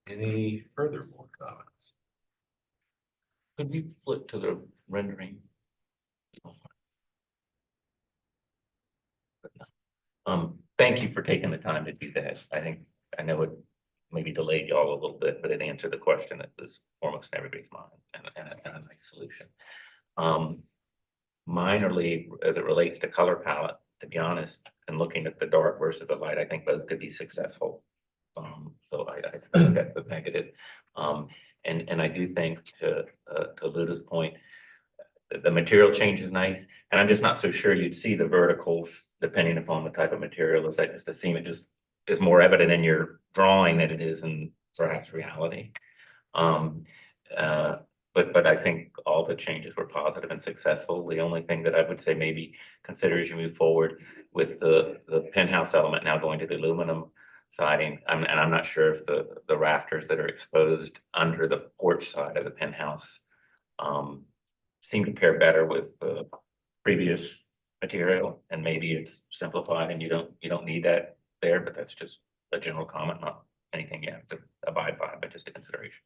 Any further board comments? Could we flip to the rendering? Thank you for taking the time to do that. I know it maybe delayed y'all a little bit, but it answered the question that was foremost in everybody's mind and a nice solution. Minorly, as it relates to color palette, to be honest, and looking at the dark versus the light, I think both could be successful. So I think that's the negative. And I do think to Luda's point, the material change is nice, and I'm just not so sure you'd see the verticals depending upon the type of material. Is that just a seam? It just is more evident in your drawing than it is in perhaps reality. But I think all the changes were positive and successful. The only thing that I would say maybe consider as you move forward with the penthouse element now going to the aluminum siding, and I'm not sure if the rafters that are exposed under the porch side of the penthouse seem to pair better with the previous material, and maybe it's simplified and you don't need that there, but that's just a general comment, not anything you have to abide by, but just a consideration.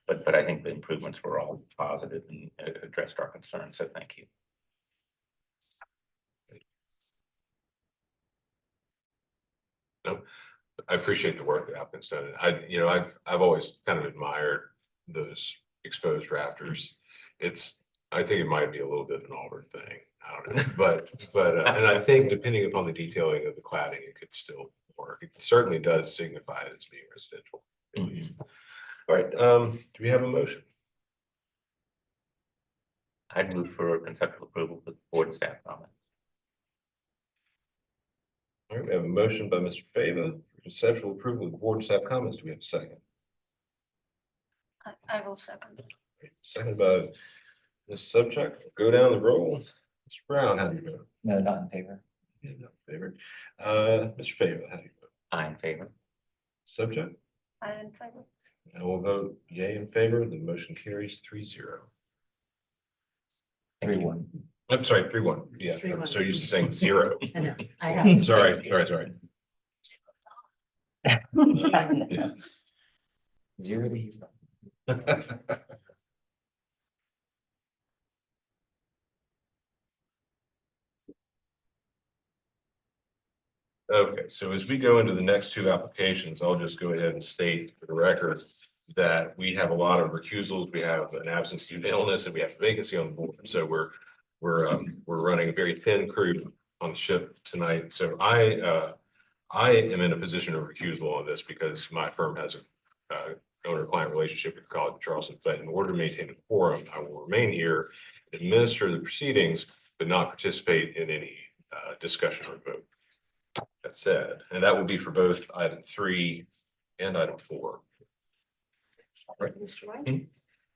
But I think the improvements were all positive and addressed our concerns, so thank you. No, I appreciate the work the applicant's done. I've always kind of admired those exposed rafters. I think it might be a little bit of an Auburn thing. I don't know, but and I think depending upon the detailing of the cladding, it could still work. It certainly does signify it as being residential. At least. All right, do we have a motion? I'd move for conceptual approval with board and staff comment. All right, we have a motion by Mr. Fava for conceptual approval with board and staff comments. Do we have a second? I will second. Second by Ms. Subject. Go down the roll. Mr. Brown, how do you vote? No, not in favor. Yeah, not in favor. Mr. Fava, how do you vote? Aye in favor. Subject? I in favor. I will vote yay in favor. The motion carries 3-0. 3-1. I'm sorry, 3-1. Yeah, 3-1. I'm so used to saying 0. I know, I know. Sorry. Zero to hero. Okay, so as we go into the next two applications, I'll just go ahead and state for the record that we have a lot of recusals, we have an absence due to illness, and we have vacancy on the board. So we're running a very thin crew on the ship tonight. So I am in a position of recusal on this because my firm has a owner-client relationship with the College of Charleston. But in order to maintain a quorum, I will remain here, administer the proceedings, but not participate in any discussion or vote. That said, and that will be for both item 3 and item 4. Mr. White.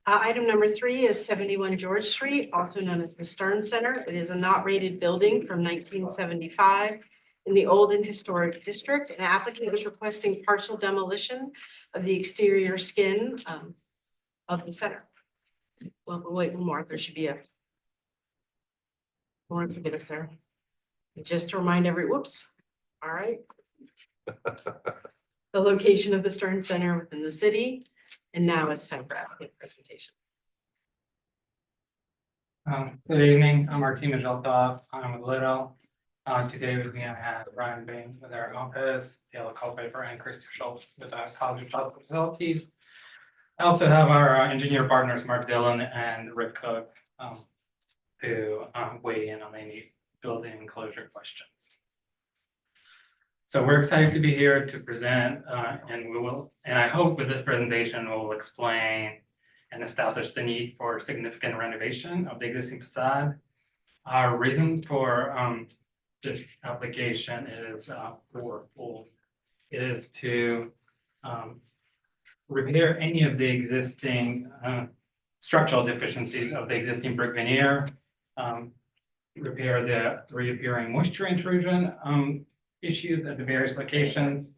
Item number 3 is 71 George Street, also known as the Stern Center. It is a not rated building from 1975 in the Old and Historic District. An applicant is requesting partial demolition of the exterior skin of the center. Well, we'll wait one more. There should be a Lawrence will get us there. And just to remind whoops. All right. The location of the Stern Center within the city. And now it's time for applicant presentation. Good evening, I'm Martin Majaltov, I'm with Little. Today with me I have Ryan Bain with our office, Taylor Culpepper and Christy Schultz with our College of Charleston facilities. I also have our engineer partners, Mark Dillon and Rick Cook, who weigh in on any building enclosure questions. So we're excited to be here to present, and I hope with this presentation, we'll explain and establish the need for significant renovation of the existing facade. Our reason for this application is fourfold. It is to repair any of the existing structural deficiencies of the existing brick veneer, repair the reappearing moisture intrusion issues at the various locations,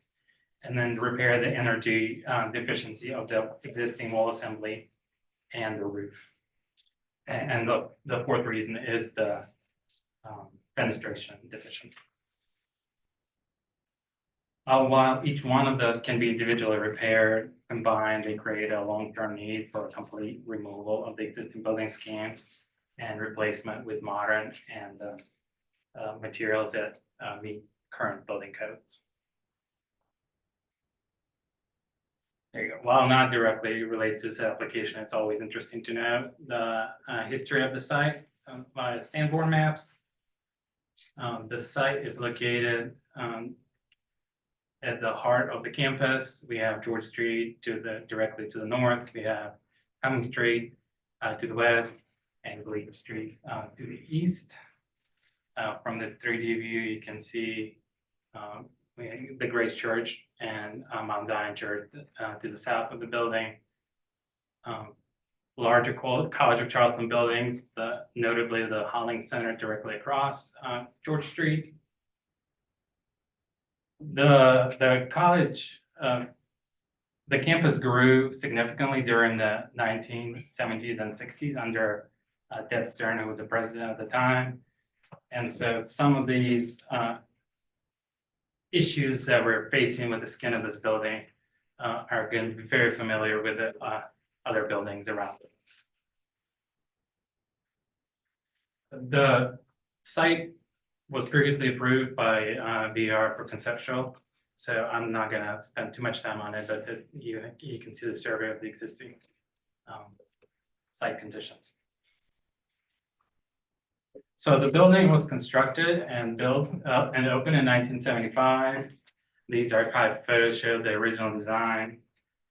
and then repair the energy deficiency of the existing wall assembly and the roof. And the fourth reason is the fenestration deficiencies. While each one of those can be individually repaired, combined, they create a long-term need for a complete removal of the existing building scheme and replacement with modern and materials that meet current building codes. There you go. While not directly related to this application, it's always interesting to know the history of the site via Sanborn maps. The site is located at the heart of the campus. We have George Street directly to the north. We have Cumming Street to the west, and Bleecker Street to the east. From the 3D view, you can see the Grace Church and Mount Zion Church to the south of the building. Larger College of Charleston buildings, notably the Hollings Center directly across George Street. The college, the campus grew significantly during the 1970s and 60s under Ted Stern, who was the president at the time. And so some of these issues that we're facing with the skin of this building are going to be very familiar with the other buildings around us. The site was previously approved by BR for conceptual, so I'm not going to spend too much time on it, but you can see the survey of the existing site conditions. So the building was constructed and built and opened in 1975. These archive photos show the original design.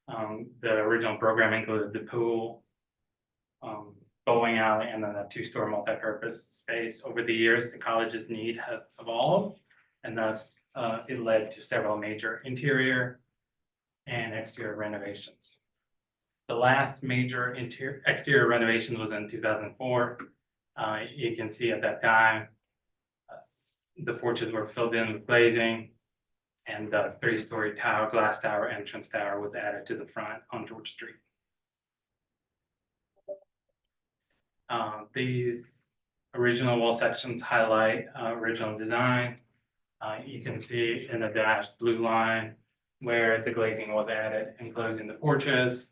The original program included the pool, bowling alley, and then a 2-story multi-purpose space. Over the years, the college's need have evolved, and thus it led to several major interior and exterior renovations. The last major exterior renovation was in 2004. You can see at that time, the porches were filled in with glazing, and the 3-story tower, glass tower, entrance tower was added to the front on George Street. These original wall sections highlight original design. You can see in the dashed blue line where the glazing was added, enclosing the porches.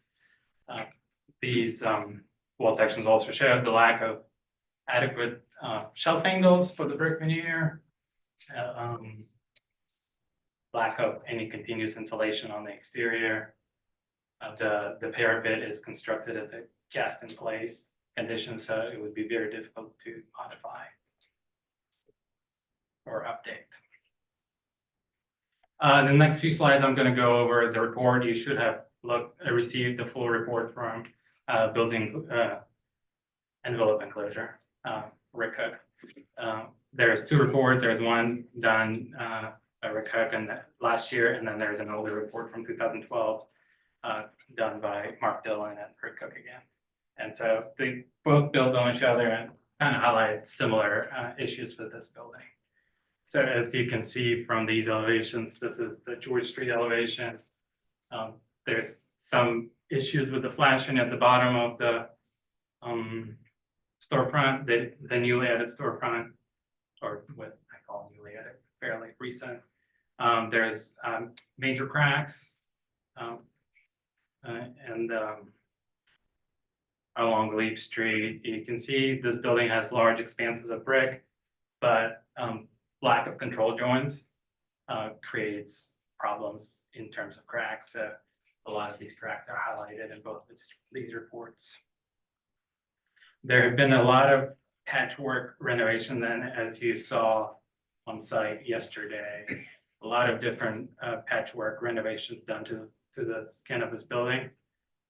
These wall sections also show the lack of adequate shelf angles for the brick veneer. Lack of any continuous insulation on the exterior. The parapet is constructed as a cast in place condition, so it would be very difficult to modify or update. The next few slides, I'm going to go over the report. You should have received the full report from building envelope enclosure, Rick Cook. There's two reports. There's one done by Rick Cook last year, and then there's an older report from 2012 done by Mark Dillon and Rick Cook again. And so they both build on each other and kind of highlight similar issues with this building. So as you can see from these elevations, this is the George Street elevation. There's some issues with the flashing at the bottom of the storefront, the newly added storefront, or what I call newly added, fairly recent. There's major cracks and along Leap Street. You can see this building has large expanses of brick, but lack of control joints creates problems in terms of cracks. So a lot of these cracks are highlighted in both these reports. There have been a lot of patchwork renovation then, as you saw on site yesterday. A lot of different patchwork renovations done to the skin of this building.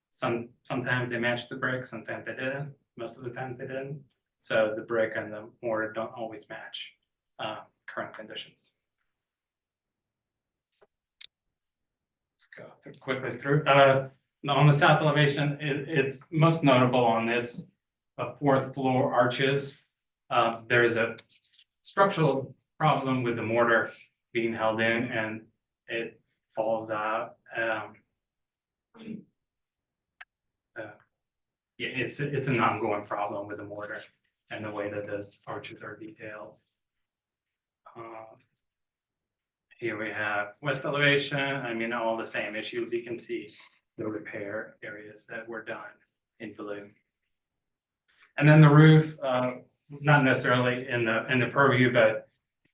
Sometimes they matched the brick, sometimes they didn't. Most of the times they didn't. So the brick and the mortar don't always match current conditions. Let's go quickly through. On the south elevation, it's most notable on this fourth floor arches. There is a structural problem with the mortar being held in and it falls out. Yeah, it's an ongoing problem with the mortar and the way that those arches are detailed. Here we have west elevation. I mean, all the same issues. You can see the repair areas that were done in blue. And then the roof, not necessarily in the purview, but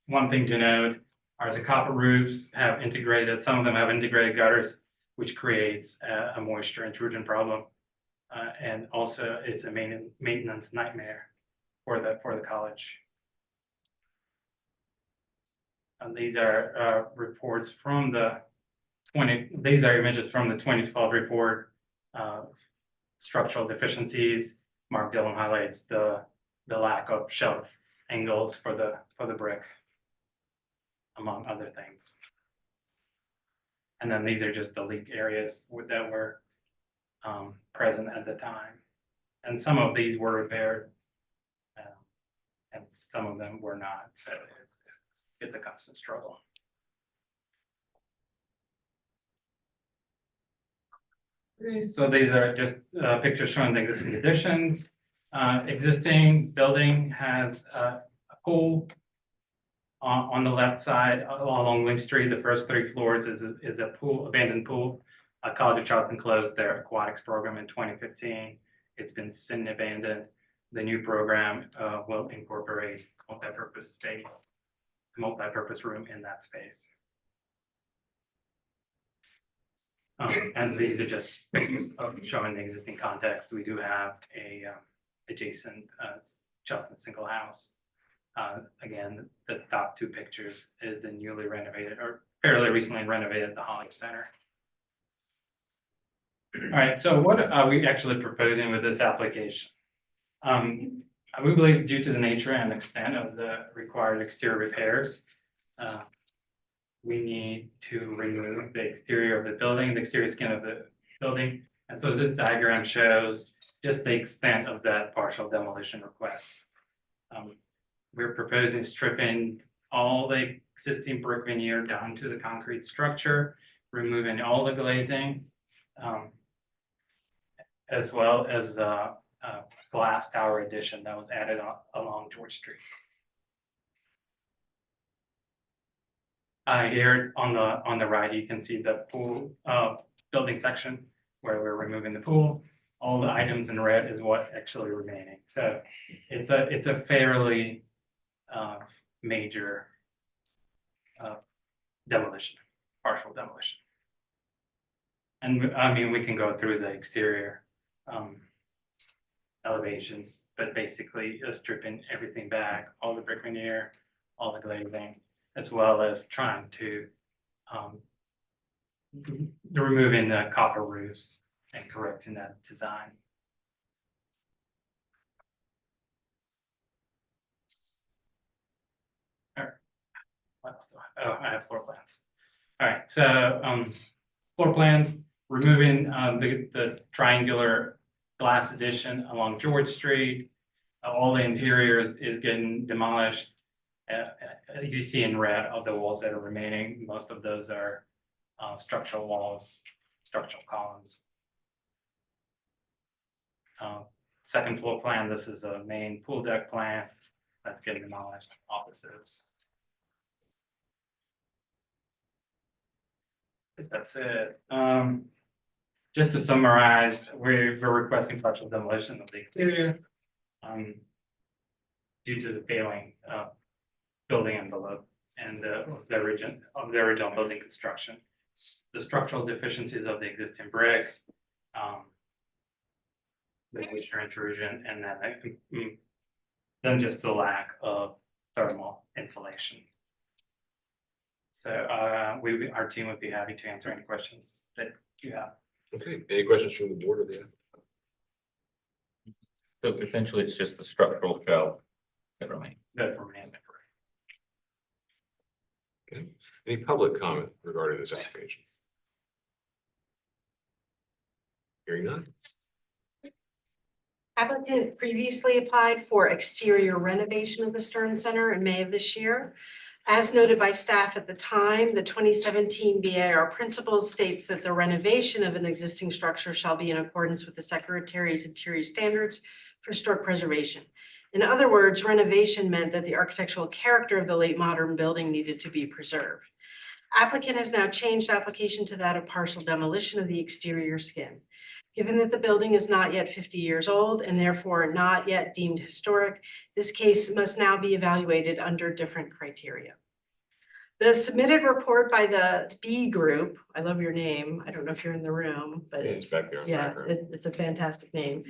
one thing to note are the copper roofs have integrated, some of them have integrated gutters, which creates a moisture intrusion problem. And also it's a maintenance nightmare for the college. And these are reports from these are images from the 2012 report, structural deficiencies. Mark Dillon highlights the lack of shelf angles for the brick, among other things. And then these are just the leak areas that were present at the time. And some of these were repaired and some of them were not. So it's a constant struggle. So these are just pictures showing the existing additions. Existing building has a pool on the left side along Link Street. The first 3 floors is a pool, abandoned pool. College of Charleston closed their aquatics program in 2015. It's been since abandoned. The new program will incorporate multi-purpose room in that space. And these are just pictures of showing the existing context. We do have a adjacent Charleston single house. Again, the top 2 pictures is the newly renovated or fairly recently renovated the Holly Center. All right, so what are we actually proposing with this application? We believe due to the nature and extent of the required exterior repairs, we need to remove the exterior of the building, the exterior skin of the building. And so this diagram shows just the extent of that partial demolition request. We're proposing stripping all the existing brick veneer down to the concrete structure, removing all the glazing, as well as glass tower addition that was added along George Street. Here on the right, you can see the pool, building section where we're removing the pool. All the items in red is what actually remaining. So it's a fairly, major, demolition, partial demolition. And I mean, we can go through the exterior, elevations, but basically stripping everything back, all the brick veneer, all the glazing, as well as trying to removing the copper roofs and correcting that design. All right. What else do I? Oh, I have floor plans. All right, so floor plans, removing the triangular glass addition along George Street. All the interior is getting demolished. You see in red of the walls that are remaining, most of those are structural walls, structural columns. Second floor plan, this is a main pool deck plan that's getting demolished, offices. I think that's it. Just to summarize, we're requesting partial demolition of the exterior due to the failing building envelope and the original building construction, the structural deficiencies of the existing brick, the moisture intrusion, and then just the lack of thermal insulation. So our team would be happy to answer any questions that you have. Okay, any questions from the board or the? So essentially, it's just the structural shell that remains. That remain. Okay, any public comment regarding this application? Hearing none. Applicant previously applied for exterior renovation of the Stern Center in May of this year. As noted by staff at the time, the 2017 BAR principles states that the renovation of an existing structure shall be in accordance with the Secretary's interior standards for historic preservation. In other words, renovation meant that the architectural character of the late modern building needed to be preserved. Applicant has now changed application to that of partial demolition of the exterior skin. Given that the building is not yet 50 years old and therefore not yet deemed historic, this case must now be evaluated under different criteria. The submitted report by the B Group, I love your name, I don't know if you're in the room, but It's back there. yeah, it's a fantastic name.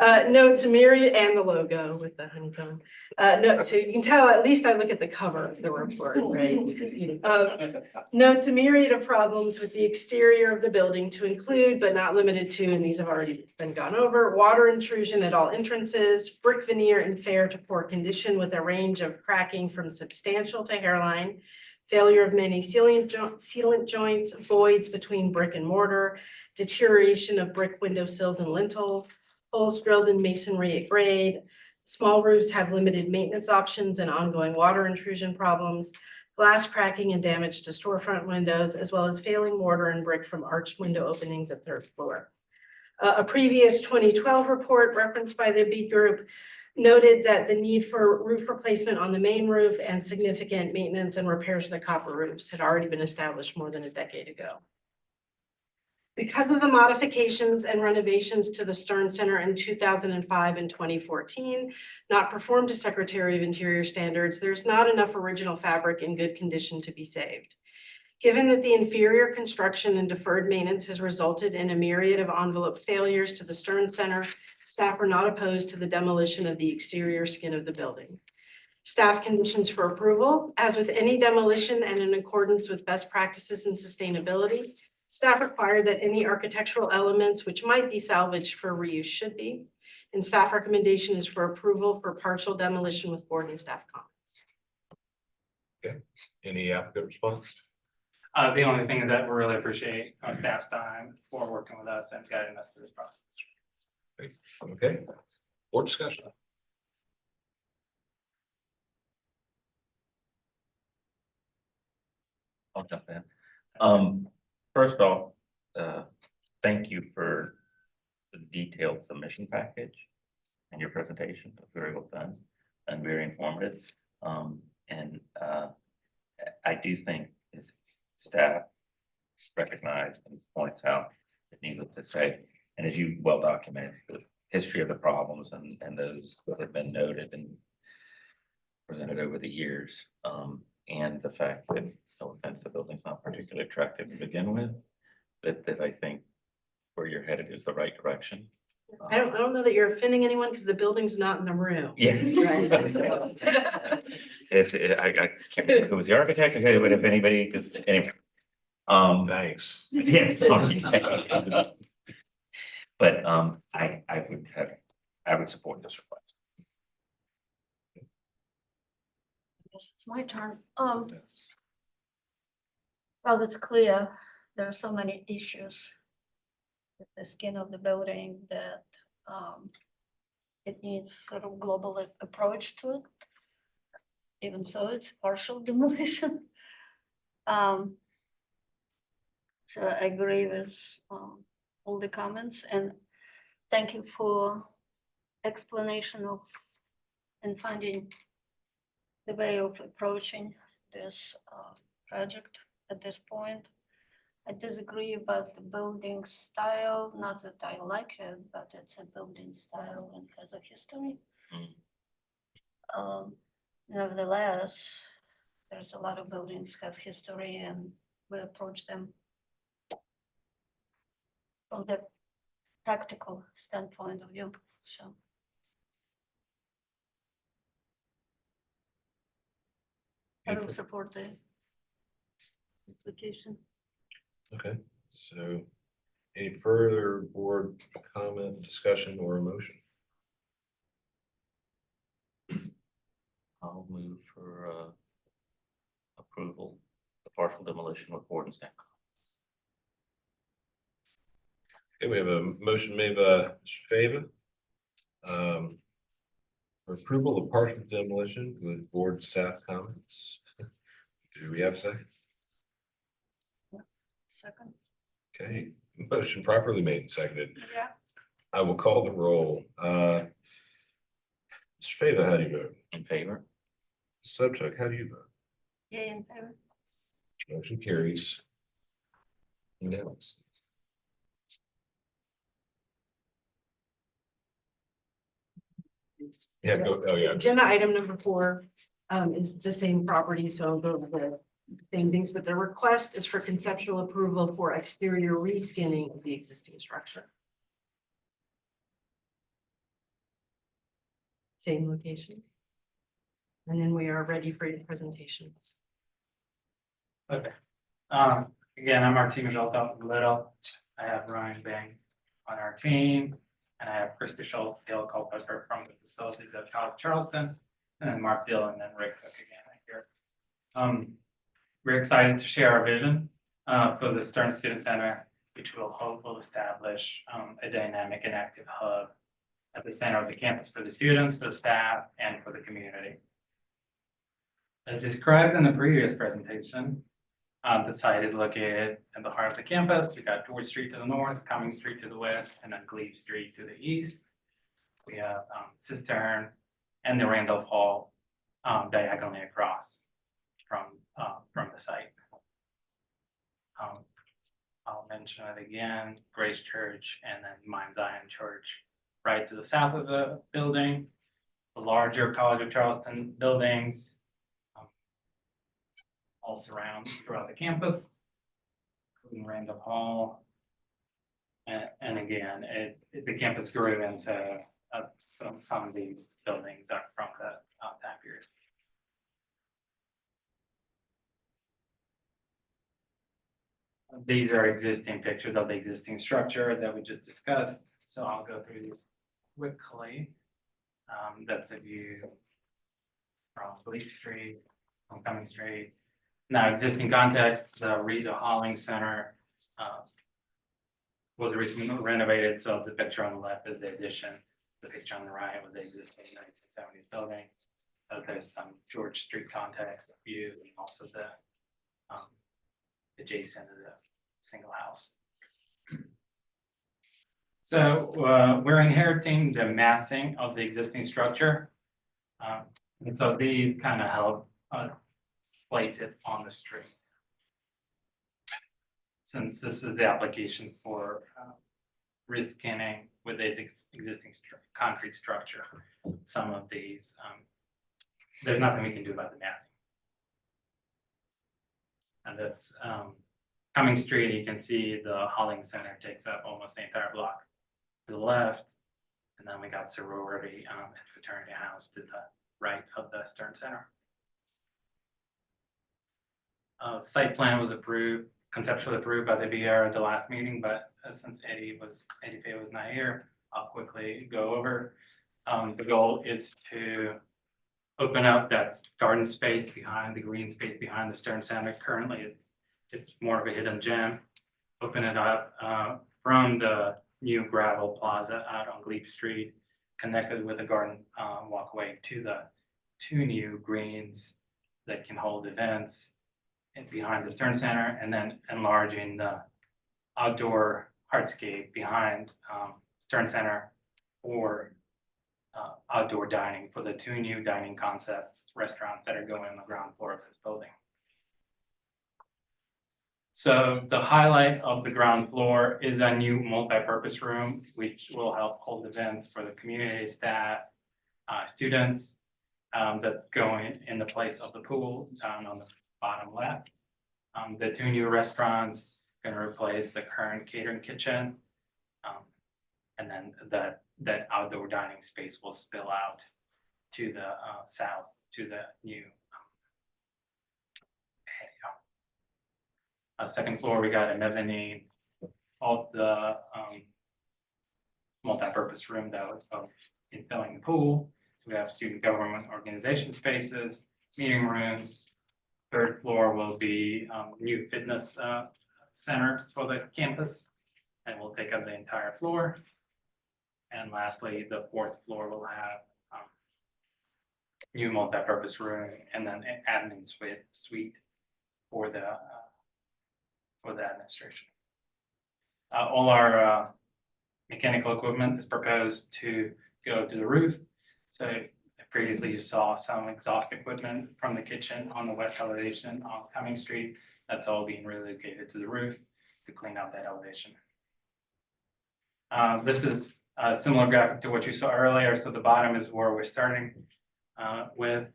Notes a myriad and the logo with the honeycomb. No, so you can tell, at least I look at the cover of the report, right? Notes a myriad of problems with the exterior of the building to include, but not limited to, and these have already been gone over, water intrusion at all entrances, brick veneer in fair to poor condition with a range of cracking from substantial to hairline, failure of many sealant joints, voids between brick and mortar, deterioration of brick window sills and lintels, holes drilled in masonry at grade. Small roofs have limited maintenance options and ongoing water intrusion problems, glass cracking and damage to storefront windows, as well as failing mortar and brick from arched window openings at third floor. A previous 2012 report referenced by the B Group noted that the need for roof replacement on the main roof and significant maintenance and repairs to the copper roofs had already been established more than a decade ago. Because of the modifications and renovations to the Stern Center in 2005 and 2014, not performed to Secretary of Interior standards, there's not enough original fabric in good condition to be saved. Given that the inferior construction and deferred maintenance has resulted in a myriad of envelope failures to the Stern Center, staff are not opposed to the demolition of the exterior skin of the building. Staff conditions for approval, as with any demolition and in accordance with best practices and sustainability, staff require that any architectural elements which might be salvaged for reuse should be, and staff recommendation is for approval for partial demolition with board and staff comments. Okay, any applicant response? The only thing is that we really appreciate staff's time for working with us and guiding us through this process. Okay, board discussion. I'll jump in. First off, thank you for the detailed submission package. in your presentation. It was very well done and very informative. And I do think as staff recognized and points out, it needless to say, and as you well documented, the history of the problems and those that have been noted and presented over the years, and the fact that, no offense, the building's not particularly attractive to begin with, that I think where you're headed is the right direction. I don't know that you're offending anyone because the building's not in the room. Yeah. Right. If, I can't remember who was the architect, okay, but if anybody, because anyway. Thanks. Yeah, sorry. But, I would support this request. Yes, it's my turn. Well, it's clear there are so many issues with the skin of the building that it needs sort of global approach to it. Even so, it's partial demolition. So I agree with all the comments, and thank you for explanation of and finding the way of approaching this project at this point. I disagree about the building style, not that I like it, but it's a building style and has a history. Nevertheless, there's a lot of buildings have history and we approach them from the practical standpoint of view, so. I will support the application. Okay, so any further board comment, discussion, or emotion? I'll move for approval, the partial demolition with board and staff. Okay, we have a motion made by Mr. Fava. For approval of partial demolition with board staff comments. Do we have a second? Second. Okay, motion properly made and seconded. Yeah. I will call the roll. Mr. Fava, how do you vote? In favor? Subject, how do you vote? Yay in favor. Motion carries. Unanimous. Yeah, go, oh, yeah. Agenda item number 4 is the same property, so I'll go over the same things, but the request is for conceptual approval for exterior reskinning of the existing structure. Same location. And then we are ready for your presentation. Okay. Again, I'm our team of Little. I have Ryan Bang on our team, and I have Krista Schultz, Gail Culpepper from the facilities of Charleston, and then Mark Dillon and Rick Cook again here. We're excited to share our vision for the Stern Student Center, which will establish a dynamic and active hub at the center of the campus for the students, for the staff, and for the community. As described in the previous presentation, the site is located in the heart of the campus. We got George Street to the north, Cummings Street to the west, and then Glebe Street to the east. We have Cistern and the Randolph Hall diagonally across from the site. I'll mention it again, Grace Church and then Mount Zion Church right to the south of the building. The larger College of Charleston buildings all surround throughout the campus, including Randolph Hall. And again, the campus grew into some of these buildings are from that time period. These are existing pictures of the existing structure that we just discussed, so I'll go through these quickly. That's a view from Glebe Street, from Cummings Street. Now, existing context, the Rita Halling Center was recently renovated, so the picture on the left is the addition. The picture on the right was the existing 1970s building. There's some George Street context view, and also the adjacent to the single house. So we're inheriting the massing of the existing structure. And so these kind of help place it on the street. Since this is the application for reskinning with the existing concrete structure, some of these, there's nothing we can do about the massing. And that's Cumming Street, you can see the Hauling Center takes up almost the entire block to the left. And then we got sorority and fraternity house to the right of the Stern Center. Site plan was approved, conceptually approved by the BR at the last meeting, but since Eddie Fay was not here, I'll quickly go over. The goal is to open up that garden space behind the green space behind the Stern Center. Currently, it's more of a hidden gem. Open it up from the new gravel plaza out on Glebe Street, connected with a garden walkway to the two new greens that can hold events and behind the Stern Center, and then enlarging the outdoor hardscape behind Stern Center for outdoor dining for the two new dining concepts, restaurants that are going on the ground floor of this building. So the highlight of the ground floor is a new multi-purpose room, which will help hold events for the community, staff, students. That's going in the place of the pool down on the bottom left. The two new restaurants going to replace the current catering kitchen. And then that outdoor dining space will spill out to the south to the new patio. Second floor, we got a mezzanine of the multi-purpose room that was infilling the pool. We have student government organization spaces, meeting rooms. Third floor will be new fitness center for the campus, and we'll take up the entire floor. And lastly, the fourth floor will have new multi-purpose room and then an admin suite for the administration. All our mechanical equipment is proposed to go to the roof. So previously you saw some exhaust equipment from the kitchen on the west elevation on Cumming Street. That's all being relocated to the roof to clean out that elevation. This is a similar graphic to what you saw earlier. So the bottom is where we're starting with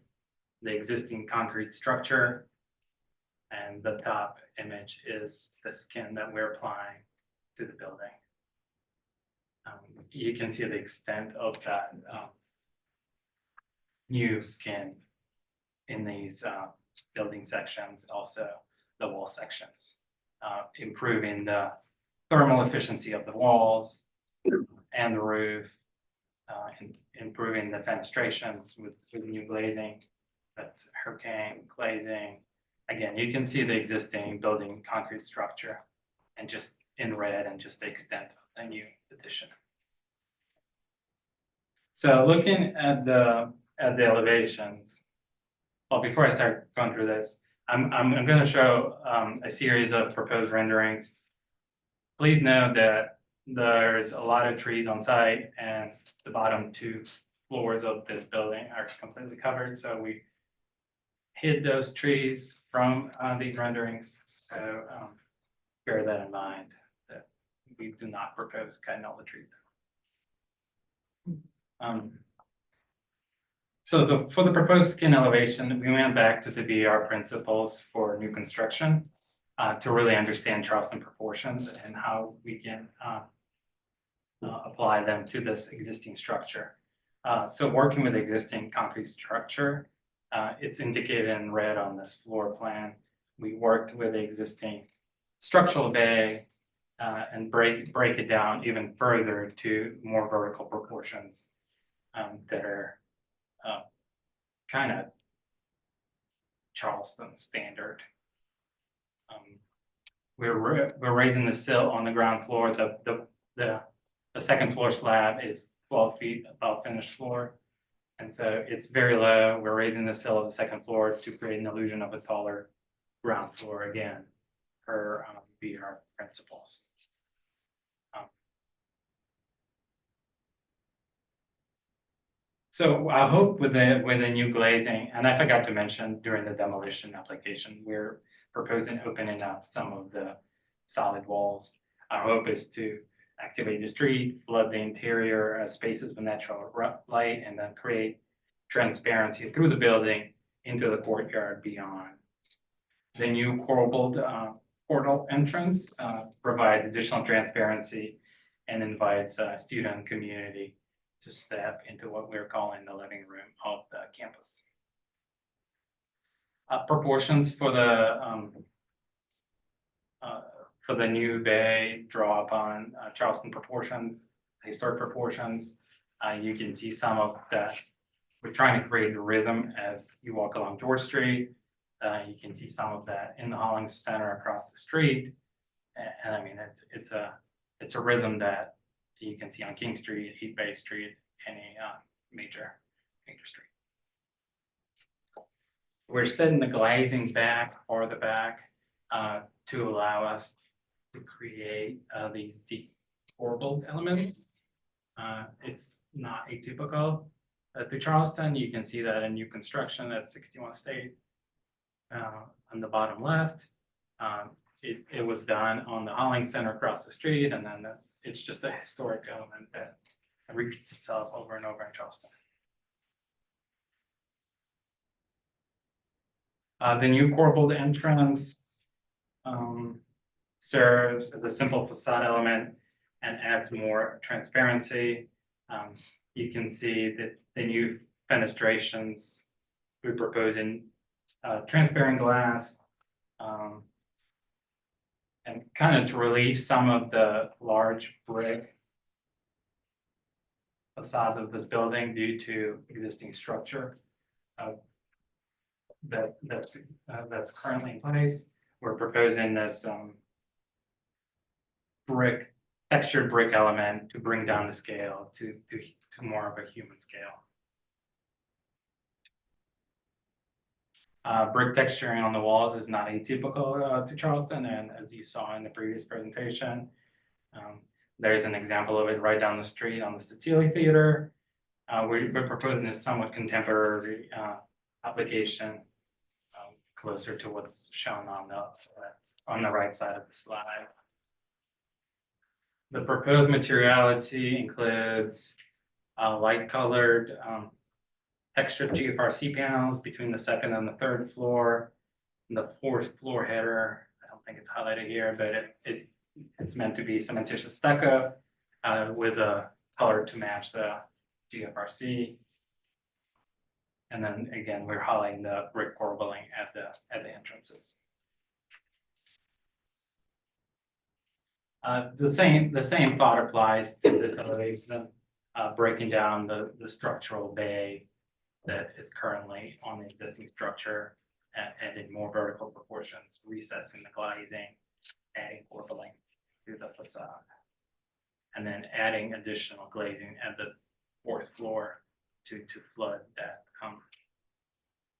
the existing concrete structure. And the top image is the skin that we're applying to the building. You can see the extent of that new skin in these building sections, also the wall sections, improving the thermal efficiency of the walls and the roof, improving the fenestrations with new glazing. That's hurricane glazing. Again, you can see the existing building concrete structure and just in red and just the extent of the new addition. So looking at the elevations, well, before I start going through this, I'm going to show a series of proposed renderings. Please know that there's a lot of trees on site, and the bottom two floors of this building are completely covered. So we hid those trees from these renderings. So bear that in mind, that we do not propose cutting all the trees down. So for the proposed skin elevation, we went back to the BR principles for new construction to really understand Charleston proportions and how we can apply them to this existing structure. So working with existing concrete structure, it's indicated in red on this floor plan. We worked with the existing structural bay and break it down even further to more vertical proportions that are kind of Charleston standard. We're raising the sill on the ground floor. The second floor slab is 12 feet above finished floor. And so it's very low. We're raising the sill of the second floor to create an illusion of a taller ground floor again, per BR principles. So I hope with the new glazing, and I forgot to mention during the demolition application, we're proposing opening up some of the solid walls. Our hope is to activate the street, flood the interior spaces with natural light, and then create transparency through the building into the courtyard beyond. The new corbelled portal entrance provides additional transparency and invites student and community to step into what we're calling the living room of the campus. Proportions for the new bay draw upon Charleston proportions, historic proportions. You can see some of that. We're trying to create the rhythm as you walk along George Street. You can see some of that in the Hollings Center across the street. And I mean, it's a rhythm that you can see on King Street, East Bay Street, any major street. We're setting the glazing back or the back to allow us to create these deep corbelled elements. It's not atypical to Charleston. You can see that in new construction at 61 State on the bottom left. It was done on the Hollings Center across the street, and then it's just a historic element that repeats itself over and over in Charleston. The new corbelled entrance serves as a simple facade element and adds more transparency. You can see that the new fenestrations we propose in transparent glass, and kind of to relieve some of the large brick facade of this building due to existing structure that's currently in place. We're proposing this textured brick element to bring down the scale to more of a human scale. Brick texturing on the walls is not atypical to Charleston, and as you saw in the previous presentation, there's an example of it right down the street on the Cecilia Theater. We're proposing a somewhat contemporary application closer to what's shown on the right side of the slide. The proposed materiality includes light colored textured GFRC panels between the second and the third floor. And the fourth floor header, I don't think it's highlighted here, but it's meant to be cementitious stucco with a color to match the GFRC. And then again, we're highlighting the brick corbelling at the entrances. The same thought applies to this elevation, breaking down the structural bay that is currently on the existing structure and in more vertical proportions, recessing the glazing, adding corbelling to the facade, and then adding additional glazing at the fourth floor to flood that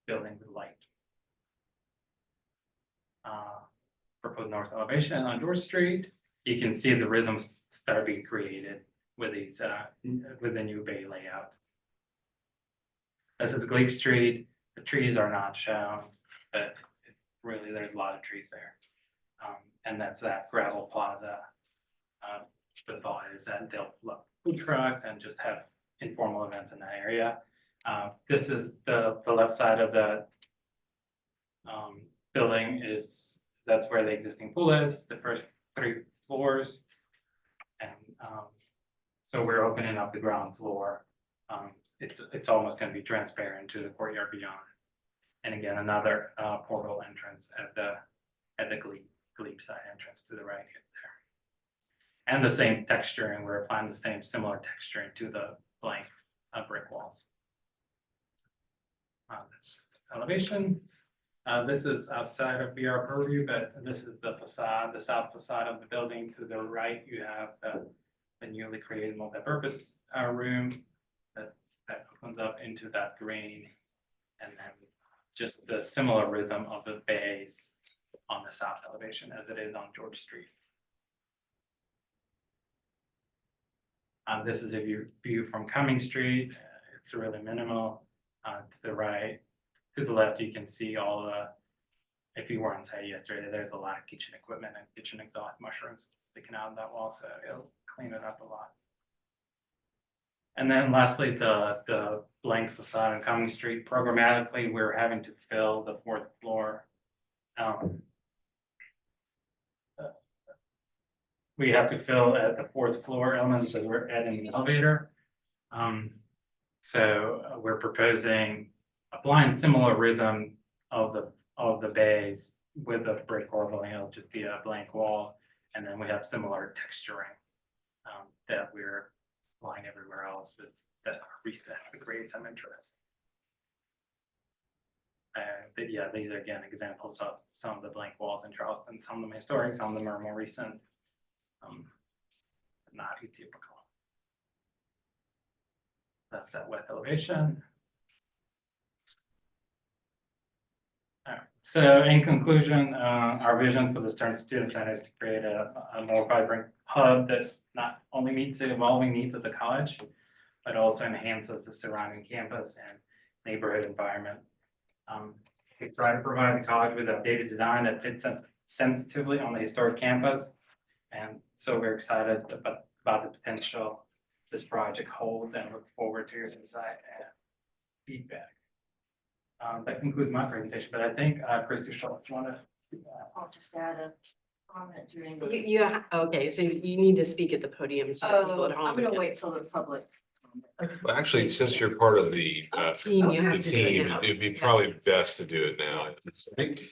building with light. Proposed north elevation on George Street. You can see the rhythms start being created with these with the new bay layout. This is Glebe Street. The trees are not shown, but really there's a lot of trees there. And that's that gravel plaza. The thought is that they'll flood food trucks and just have informal events in that area. This is the left side of the building that's where the existing pool is, the first 3 floors. And so we're opening up the ground floor. It's almost going to be transparent to the courtyard beyond. And again, another portal entrance at the Glebe side entrance to the right there. And the same texturing, we're applying the same similar texturing to the blank brick walls. That's just the elevation. This is outside of BR purview, but this is the facade, the south facade of the building. To the right, you have the newly created multi-purpose room that opens up into that green, and then just the similar rhythm of the bays on the south elevation as it is on George Street. This is a view from Cumming Street. It's really minimal. To the right, to the left, you can see all the, if you were on site yesterday, there's a lot of kitchen equipment and kitchen exhaust mushrooms sticking out of that wall, so it'll clean it up a lot. And then lastly, the blank facade on Cumming Street, programmatically, we're having to fill the fourth floor. We have to fill at the fourth floor element because we're adding an elevator. So we're proposing applying similar rhythm of the bays with a brick wall going, it'll just be a blank wall. And then we have similar texturing that we're applying everywhere else with that reset to create some interest. But yeah, these are again examples of some of the blank walls in Charleston. Some of them historic, some of them are more recent. Not atypical. That's that west elevation. All right. So in conclusion, our vision for the Student Center is to create a more vibrant hub that not only meets the evolving needs of the college, but also enhances the surrounding campus and neighborhood environment. We try to provide the college with updated design that fits sensitively on the historic campus. And so we're excited about the potential this project holds and look forward to your insight and feedback. That concludes my presentation, but I think Christy Schultz, you want to? I'll just add a comment during Okay, so you need to speak at the podium. So that people at home I'm gonna can- wait till the public. Well, actually, since you're part of the Team, you have the to do it team, now. it'd be probably best to do it now.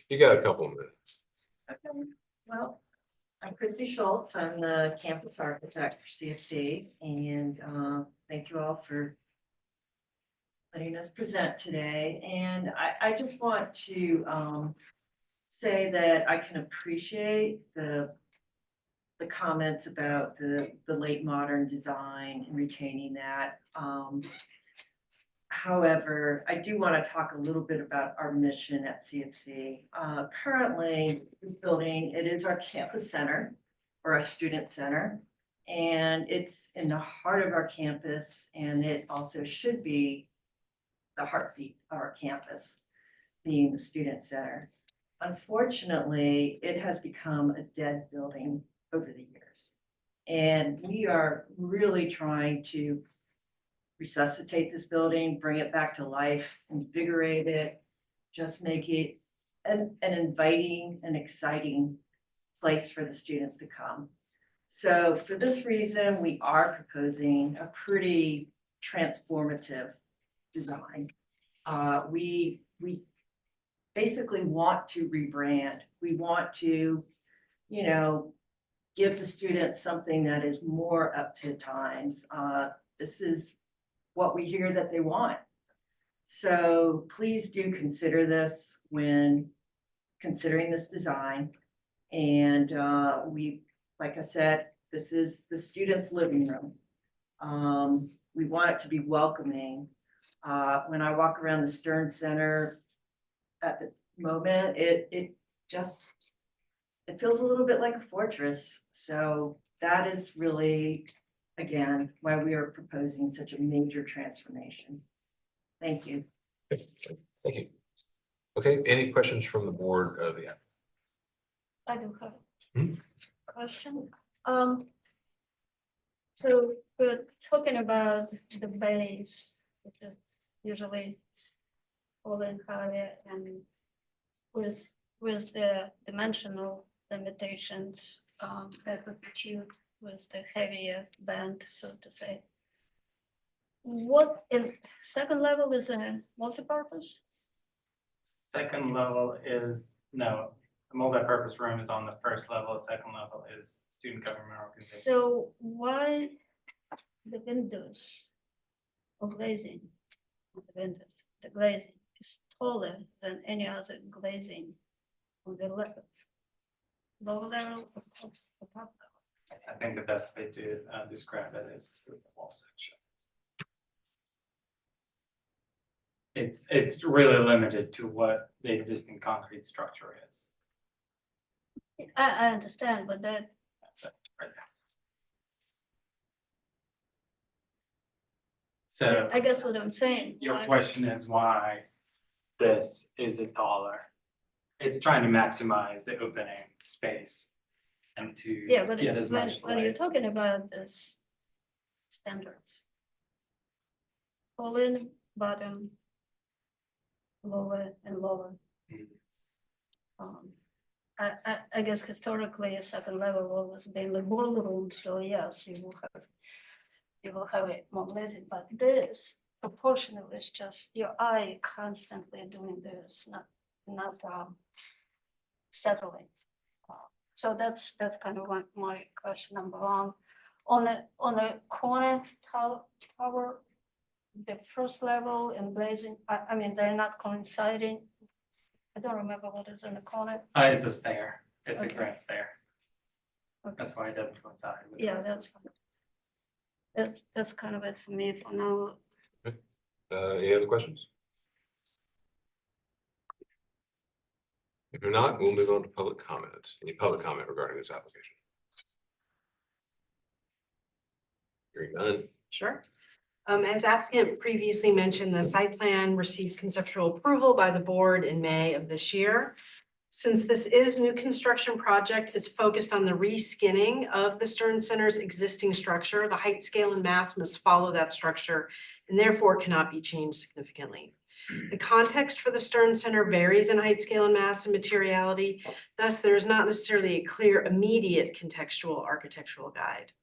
You got a couple of minutes. Okay, well, I'm Christy Schultz. I'm the campus architect for CFC, and thank you all for letting us present today. And I just want to say that I can appreciate the comments about the late modern design and retaining that. However, I do want to talk a little bit about our mission at CFC. Currently, this building, it is our campus center or our student center, and it's in the heart of our campus, and it also should be the heartbeat of our campus, being the student center. Unfortunately, it has become a dead building over the years, and we are really trying to resuscitate this building, bring it back to life, invigorate it, just make it an inviting and exciting place for the students to come. So for this reason, we are proposing a pretty transformative design. We basically want to rebrand. We want to, give the students something that is more up to times. This is what we hear that they want. So please do consider this when considering this design. And like I said, this is the students' living room. We want it to be welcoming. When I walk around the Stern Center at the moment, it feels a little bit like a fortress. So that is really, again, why we are proposing such a major transformation. Thank you. Thank you. Okay, any questions from the board of the? I do have Hmm? a question. So we're talking about the bays, which is usually falling higher and with the dimensional limitations that we achieved with the heavier band, so to say. What in second level is a multi-purpose? Second level is, no, the multi-purpose room is on the first level, second level is student government organization. So why the windows or glazing on the windows, the glazing is taller than any other glazing on the level, lower level or top level? I think the best way to describe it is through the wall section. It's really limited to what the existing concrete structure is. I understand, but that Right there. So I guess what I'm saying. your why- question is why this is a taller. It's trying to maximize the opening space and to Yeah, but get as when, much when you're light. talking about this standards. All in, bottom, lower and lower. Mhm. I guess historically, a second level always been the ballroom, so yes, you will have it more blazing, but this proportionally is just your eye constantly doing this, not settling. So that's kind of like my question number one. On the corner tower, the first level and blazing, I mean, they're not coinciding. I don't remember what is in the corner. It's a stair. It's a Okay. grand stair. Okay. That's why it doesn't coincide with. the Yeah, rest. that's fine. That's kind of it for me for now. Any other questions? If you're not, we'll move on to public comment. Any public comment regarding this application? Hearing none. Sure. As applicant previously mentioned, the site plan received conceptual approval by the board in May of this year. Since this is new construction project, it's focused on the reskinning of the Stern Center's existing structure. The height, scale, and mass must follow that structure and therefore cannot be changed significantly. The context for the Stern Center varies in height, scale, and mass and materiality. Thus, there is not necessarily a clear, immediate contextual architectural guide.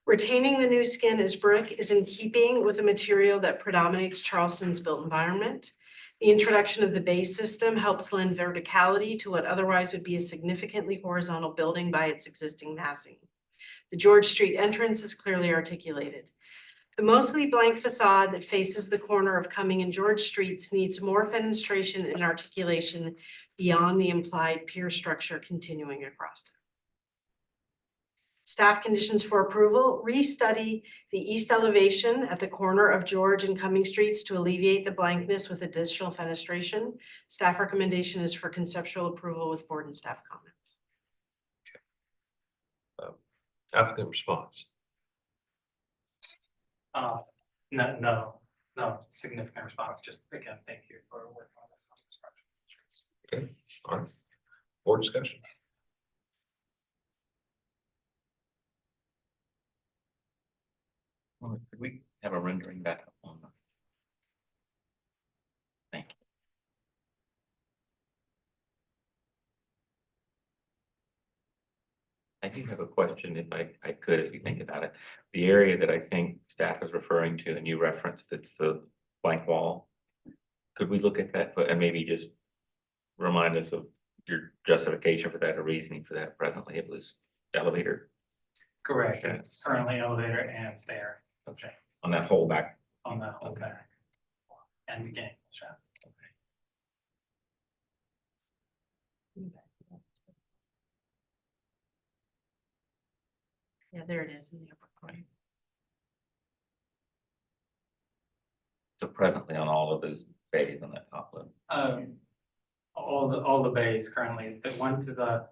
Retaining the new skin as brick is in keeping with a material that predominates Charleston's built environment. The introduction of the base system helps lend verticality to what otherwise would be a significantly horizontal building by its existing massing. The George Street entrance is clearly articulated. The mostly blank facade that faces the corner of Cumming and George Streets needs more fenestration and articulation beyond the implied pier structure continuing across it. Staff conditions for approval, restudy the east elevation at the corner of George and Cumming Streets to alleviate the blankness with additional fenestration. Staff recommendation is for conceptual approval with board and staff comments. Applicant response. No significant response. Just again, thank you for working on this project. Okay, all right. Board discussion. Could we have a rendering back up on? Thank you. I do have a question, if I could, if you think about it. The area that I think staff is referring to, and you referenced, it's the blank wall. Could we look at that, and maybe just remind us of your justification for that or reasoning for that? Presently, it was elevator. Correct. Okay. It's currently elevator and stair. Okay. On that whole back. On the whole Okay. back. And beginning shaft. Yeah, there it is in the upper corner. So presently on all of those bays on that top level. All the bays currently, the one to the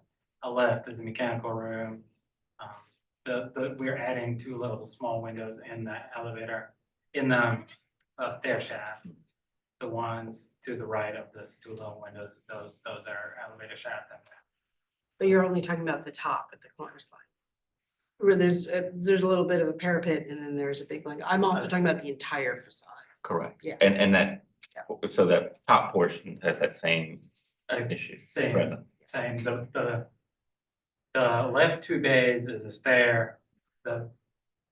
left is a mechanical room. We're adding two little small windows in the elevator, in the stair shaft. The ones to the right of those two little windows, those are elevator shaft. But you're only talking about the top at the corner slide. Where there's a little bit of a parapet and then there's a big blank. I'm also talking about the entire facade. Correct. Yeah. And that, so that top portion has that same issue. Same, present. same, the left two bays is a stair, the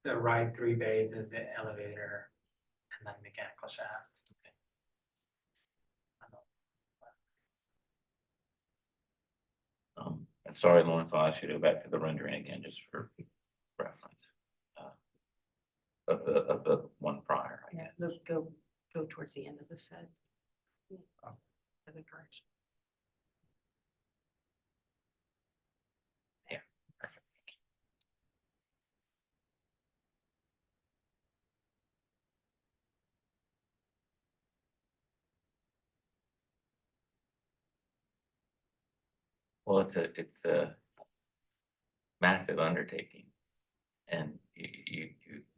right three bays is the elevator, and then mechanical shaft. And sorry, Lawrence, I'll ask you to go back to the rendering again, just for reference. Of the one prior, I guess. Look, go towards the end of the set. Other direction. Yeah, perfect. Well, it's a massive undertaking. And you've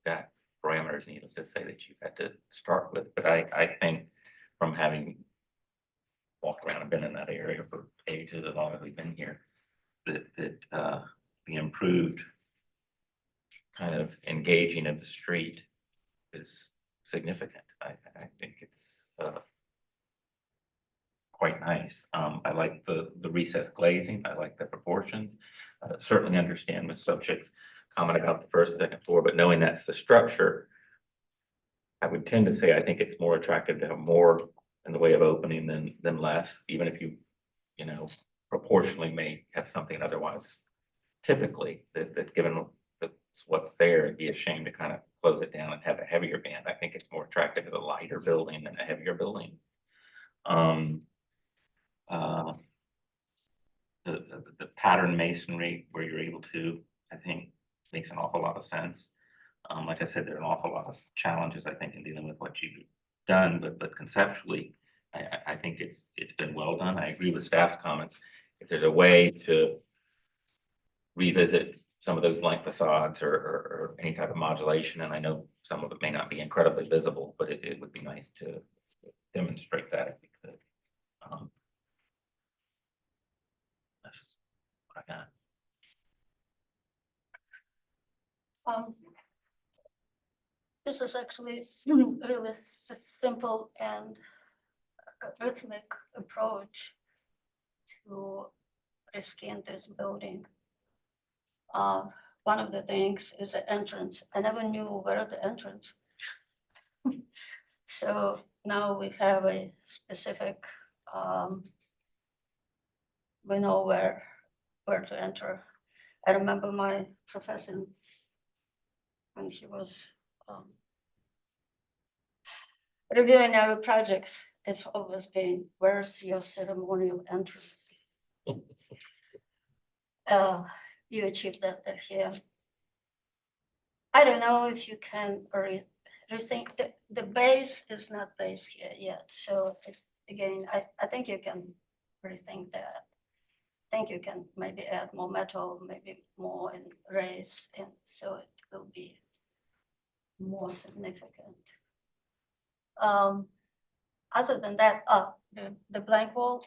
got parameters, needless to say, that you had to start with, but I think from having walked around and been in that area for ages, as long as we've been here, that the improved kind of engaging of the street is significant. I think it's quite nice. I like the recessed glazing. I like the proportions. Certainly understand Ms. Sopchick's comment about the first and second floor, but knowing that's the structure, I would tend to say I think it's more attractive to have more in the way of opening than less, even if you know, proportionally may have something otherwise. Typically, that given that's what's there, it'd be a shame to kind of close it down and have a heavier band. I think it's more attractive as a lighter building than a heavier building. The pattern masonry where you're able to, I think, makes an awful lot of sense. Like I said, there are an awful lot of challenges, I think, in dealing with what you've done, but conceptually, I think it's been well done. I agree with staff's comments. If there's a way to revisit some of those blank facades or any type of modulation, and I know some of it may not be incredibly visible, but it would be nice to demonstrate that if we could. That's what I got. This is actually really simple and rhythmic approach to reskin this building. One of the things is the entrance. I never knew where the entrance. So now we have a specific, we know where to enter. I remember my professor when he was reviewing our projects, it's always been, where's your ceremonial entrance? You achieved that here. I don't know if you can rethink, the base is not based here yet. So again, I think you can rethink that. I think you can maybe add more metal, maybe more in race, and so it will be more significant. Other than that, the blank wall,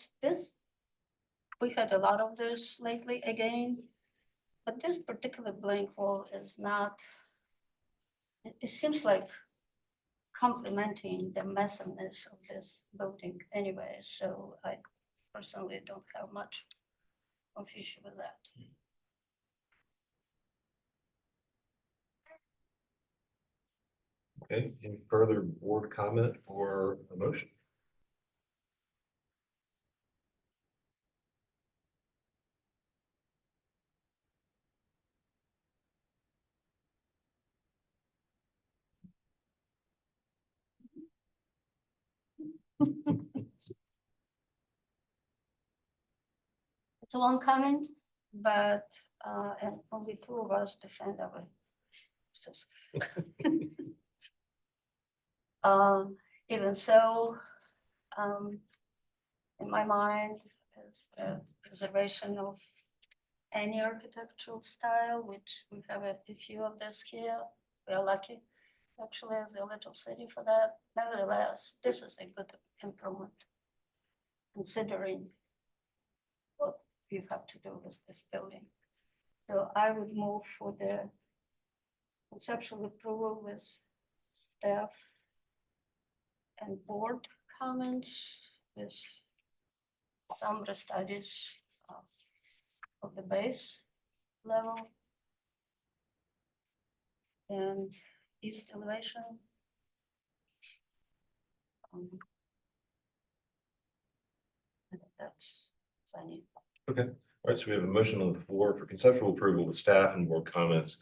we had a lot of this lately again, but this particular blank wall is not, it seems like complementing the messiness of this building anyway, so I personally don't have much of issue with that. Okay, any further board comment or a motion? It's a long comment, but and only two of us defend our even so, in my mind, is the preservation of any architectural style, which we have a few of this here. We are lucky, actually, as a little city for that. Nevertheless, this is a good improvement, considering what you have to do with this building. So I would move for the conceptual approval with staff and board comments, with some restudies of the base level and east elevation. That's I need. Okay, all right, so we have a motion on the floor for conceptual approval with staff and board comments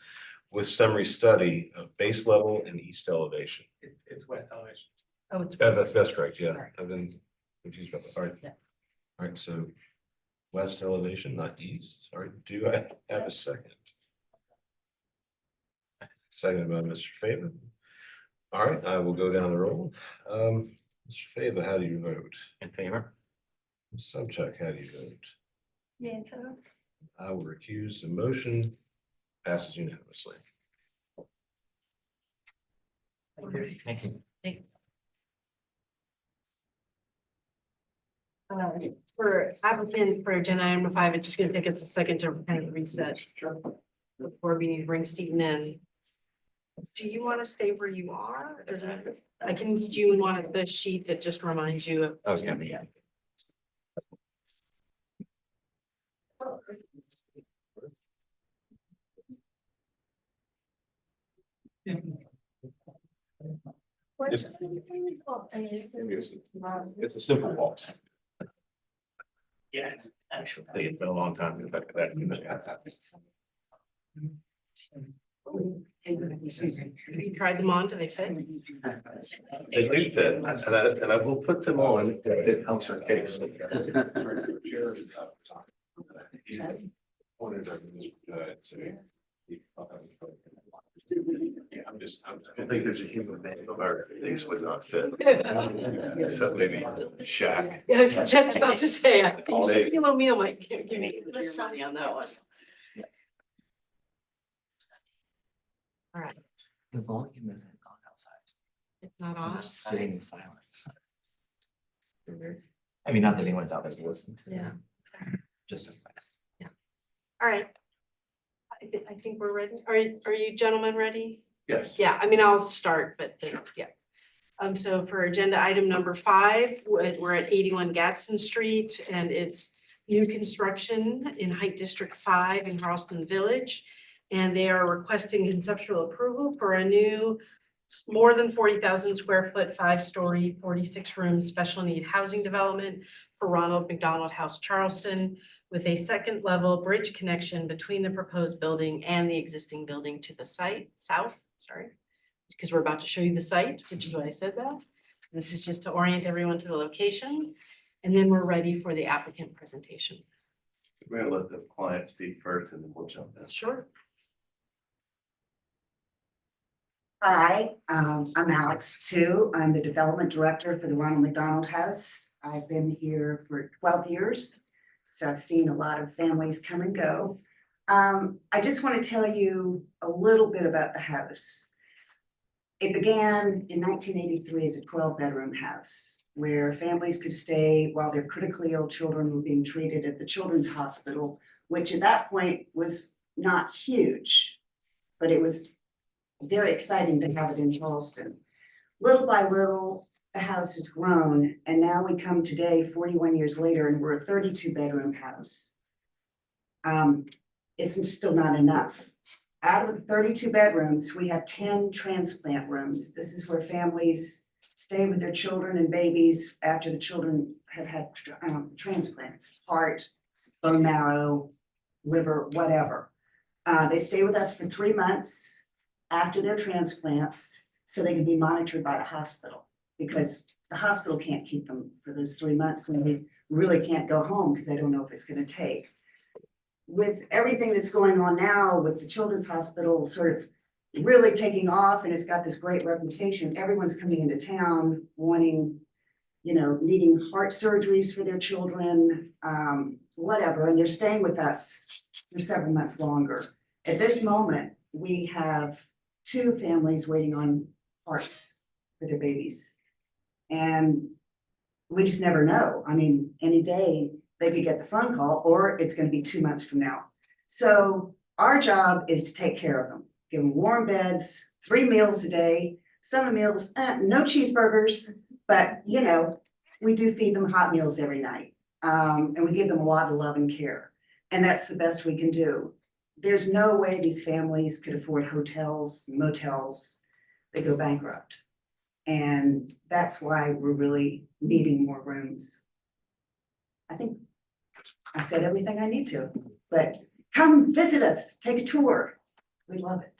with summary study of base level and east elevation. It's west elevation. Oh, it's. Yeah, that's correct, yeah. Sorry. I've been confused about that. All right. Yeah. All right, so west elevation, not east. All right, do I have a second? Second by Mr. Fava. All right, I will go down the roll. Mr. Fava, how do you vote? In favor? Ms. Sopcich, how do you vote? Yeah, in favor. I will recuse the motion. Passes unanimously. Thank you. For applicant for agenda item number 5, it's just gonna take us a second to kind of reset. Before we need to bring Seaton in. Do you want to stay where you are? I can need you in one of the sheet that just reminds you of. I was gonna be. It's a simple wall. Yeah, actually. It's been a long time since I've had that. Have you tried them on? Do they fit? They do fit, and I will put them on if it helps our case. I think there's a human being where these would not fit. So maybe Shaq. I was just about to say, I think Maybe. Shaquille O'Neal might give me your money on that one. All right, The volume isn't on outside. it's not It's on. just sitting in silence. I mean, not that anyone's out there to listen to. Yeah. Just. All right. I think we're ready. Are you gentlemen ready? Yes. Yeah, I mean, I'll start, but Sure. yeah. So for agenda item number 5, we're at 81 Gadsden Street and it's new construction in Height District 5 in Charleston Village. And they are requesting conceptual approval for a new more than 40,000 square foot, 5-story, 46-room special need housing development for Ronald McDonald House Charleston with a second level bridge connection between the proposed building and the existing building to the south, because we're about to show you the site, which is why I said that. This is just to orient everyone to the location. And then we're ready for the applicant presentation. We're gonna let the client speak first and then we'll jump in. Sure. Hi, I'm Alex Tu. I'm the development director for the Ronald McDonald House. I've been here for 12 years, so I've seen a lot of families come and go. I just want to tell you a little bit about the house. It began in 1983 as a 12-bedroom house where families could stay while their critically ill children were being treated at the Children's Hospital, which at that point was not huge, but it was very exciting to have it in Charleston. Little by little, the house has grown, and now we come today, 41 years later, and we're a 32-bedroom house. It's still not enough. Out of the 32 bedrooms, we have 10 transplant rooms. This is where families stay with their children and babies after the children have had transplants, heart, bone marrow, liver, whatever. They stay with us for 3 months after their transplants so they can be monitored by the hospital, because the hospital can't keep them for those 3 months and they really can't go home because they don't know if it's going to take. With everything that's going on now with the Children's Hospital sort of really taking off and it's got this great reputation, everyone's coming into town wanting, needing heart surgeries for their children, whatever, and they're staying with us for 7 months longer. At this moment, we have 2 families waiting on hearts for their babies. And we just never know. I mean, any day they could get the phone call or it's going to be 2 months from now. So our job is to take care of them, give them warm beds, 3 meals a day. Some of the meals, no cheeseburgers, but we do feed them hot meals every night. And we give them a lot of love and care. And that's the best we can do. There's no way these families could afford hotels, motels, they go bankrupt. And that's why we're really needing more rooms. I think I said everything I need to, but come visit us, take a tour. We'd love it.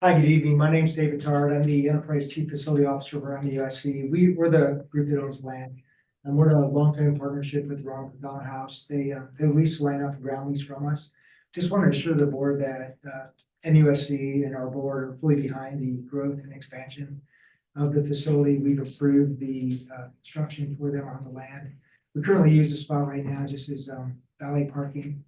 Hi, good evening. My name's David Tard. I'm the Enterprise Chief Facility Officer around the UIC. We're the group that owns land. And we're in a long-term partnership with the Ronald McDonald House. They lease the land off a ground lease from us. Just want to assure the board that NUSC and our board are fully behind the growth and expansion of the facility. We've approved the construction for them on the land. We currently use the spot right now just as valet parking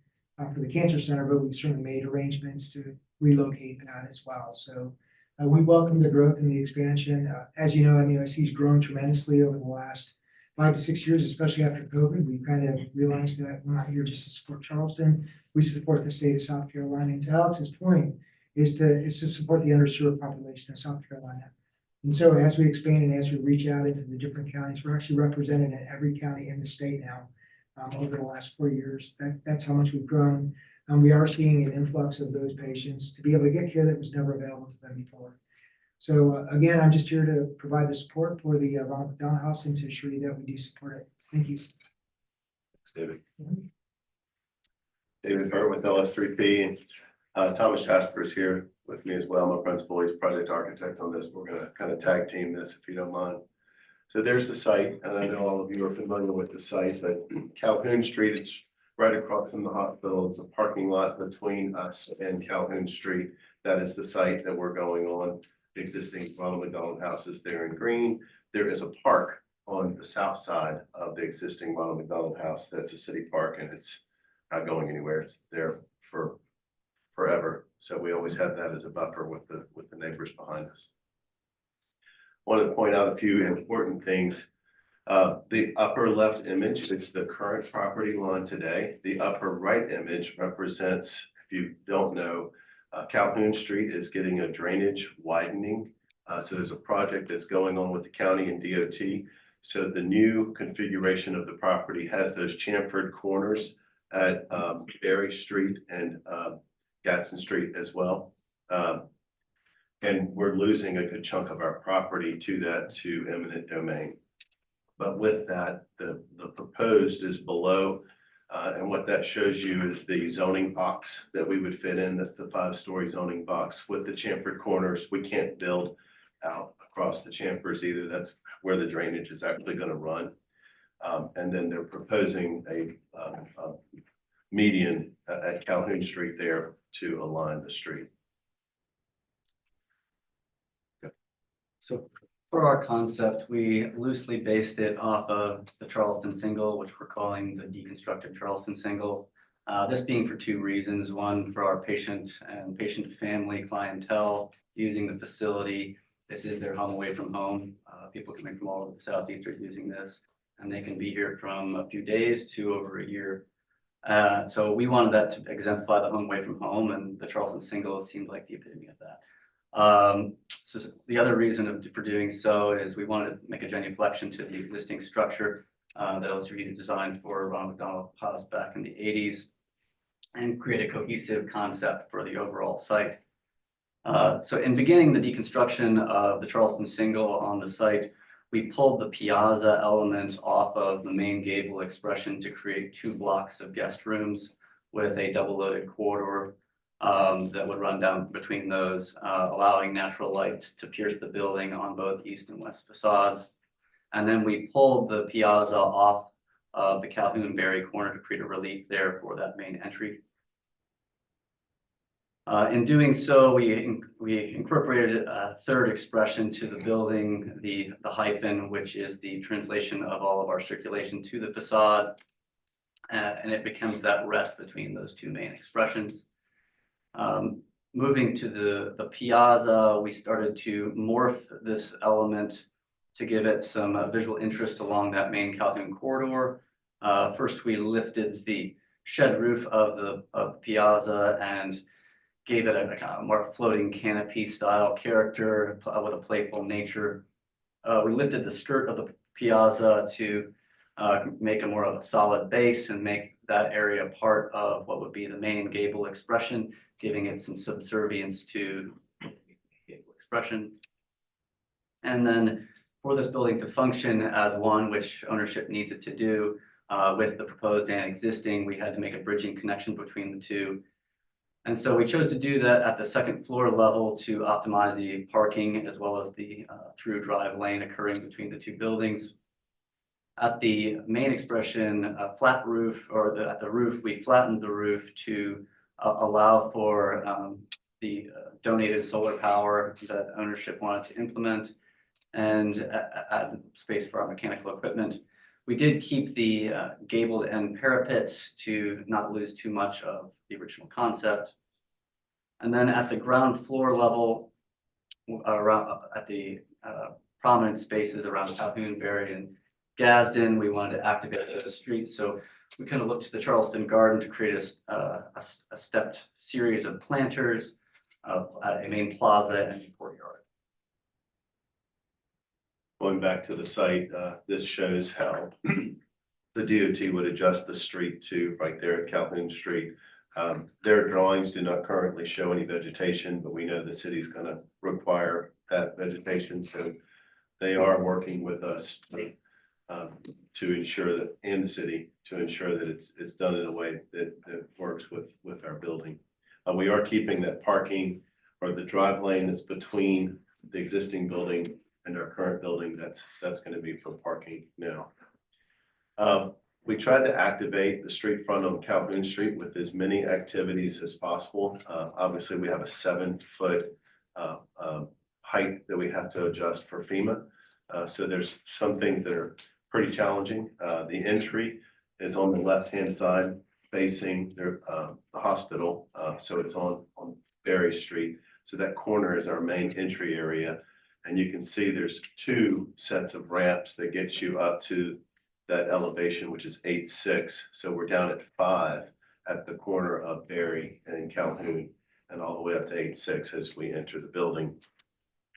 for the cancer center, but we've certainly made arrangements to relocate that as well. So We welcome the growth and the expansion. As you know, MUSC has grown tremendously over the last 5 to 6 years, especially after COVID. We kind of realized that we're not here just to support Charleston. We support the state of South Carolina. And to Alex's point, is to support the underserved population of South Carolina. And so as we expand and as we reach out into the different counties, we're actually represented in every county in the state now. Over the last 4 years, that's how much we've grown. We are seeing an influx of those patients to be able to get care that was never available to them before. So again, I'm just here to provide the support for the Ronald McDonald House and to assure you that we do support it. Thank you. Thanks, David. David Burt with LS3P, and Thomas Jasper is here with me as well. My principal, he's project architect on this. We're gonna kind of tag team this if you don't mind. So there's the site, and I know all of you are familiar with the site, but Calhoun Street, it's right across from the hospital. It's a parking lot between us and Calhoun Street. That is the site that we're going on. The existing Ronald McDonald House is there in green. There is a park on the south side of the existing Ronald McDonald House. That's a city park, and it's not going anywhere. It's there for forever. So we always have that as a buffer with the neighbors behind us. Wanted to point out a few important things. The upper left image is the current property line today. The upper right image represents, if you don't know, Calhoun Street is getting a drainage widening. So there's a project that's going on with the county and DOT. So the new configuration of the property has those chamfered corners at Berry Street and Gadsden Street as well. And we're losing a good chunk of our property to eminent domain. But with that, the proposed is below, and what that shows you is the zoning box that we would fit in. That's the 5-story zoning box with the chamfered corners. We can't build out across the chamfers either. That's where the drainage is actually going to run. And then they're proposing a median at Calhoun Street there to align the street. So for our concept, we loosely based it off of the Charleston single, which we're calling the deconstructed Charleston single. This being for 2 reasons. One, for our patient and patient family clientele using the facility. This is their home away from home. People coming from all over the Southeast are using this, and they can be here from a few days to over a year. So we wanted that to exemplify the home away from home, and the Charleston single seemed like the epitome of that. So the other reason for doing so is we wanted to make a genuflection to the existing structure that was redesigned for Ronald McDonald House back in the 80s and create a cohesive concept for the overall site. So in beginning the deconstruction of the Charleston single on the site, we pulled the piazza element off of the main gable expression to create 2 blocks of guest rooms with a double loaded corridor that would run down between those, allowing natural light to pierce the building on both east and west facades. And then we pulled the piazza off of the Calhoun Berry corner to create a relief there for that main entry. In doing so, we incorporated a 3rd expression to the building, the hyphen, which is the translation of all of our circulation to the facade. And it becomes that rest between those 2 main expressions. Moving to the piazza, we started to morph this element to give it some visual interest along that main Calhoun corridor. First, we lifted the shed roof of the piazza and gave it a kind of more floating canopy style character with a playful nature. We lifted the skirt of the piazza to make a more of a solid base and make that area part of what would be the main gable expression, giving it some subservience to gable expression. And then for this building to function as one, which ownership needs it to do with the proposed and existing, we had to make a bridging connection between the 2. And so we chose to do that at the 2nd floor level to optimize the parking as well as the through drive lane occurring between the 2 buildings. At the main expression, flat roof, or at the roof, we flattened the roof to allow for the donated solar power that ownership wanted to implement and add space for our mechanical equipment. We did keep the gabled end parapets to not lose too much of the original concept. And then at the ground floor level, around at the prominent spaces around Calhoun, Berry, and Gadsden. We wanted to activate those streets, so we kind of looked to the Charleston Garden to create a stepped series of planters, a main plaza and a courtyard. Going back to the site, this shows how the DOT would adjust the street to right there at Calhoun Street. Their drawings do not currently show any vegetation, but we know the city's gonna require that vegetation, so they are working with us to ensure that, and the city, to ensure that it's done in a way that works with our building. We are keeping that parking or the drive lane that's between the existing building and our current building, that's gonna be for parking now. We tried to activate the street front on Calhoun Street with as many activities as possible. Obviously, we have a 7-foot height that we have to adjust for FEMA. So there's some things that are pretty challenging. The entry is on the left-hand side facing the hospital. So it's on Berry Street. So that corner is our main entry area. And you can see there's 2 sets of ramps that get you up to that elevation, which is 8.6. So we're down at 5 at the corner of Berry and Calhoun, and all the way up to 8.6 as we enter the building.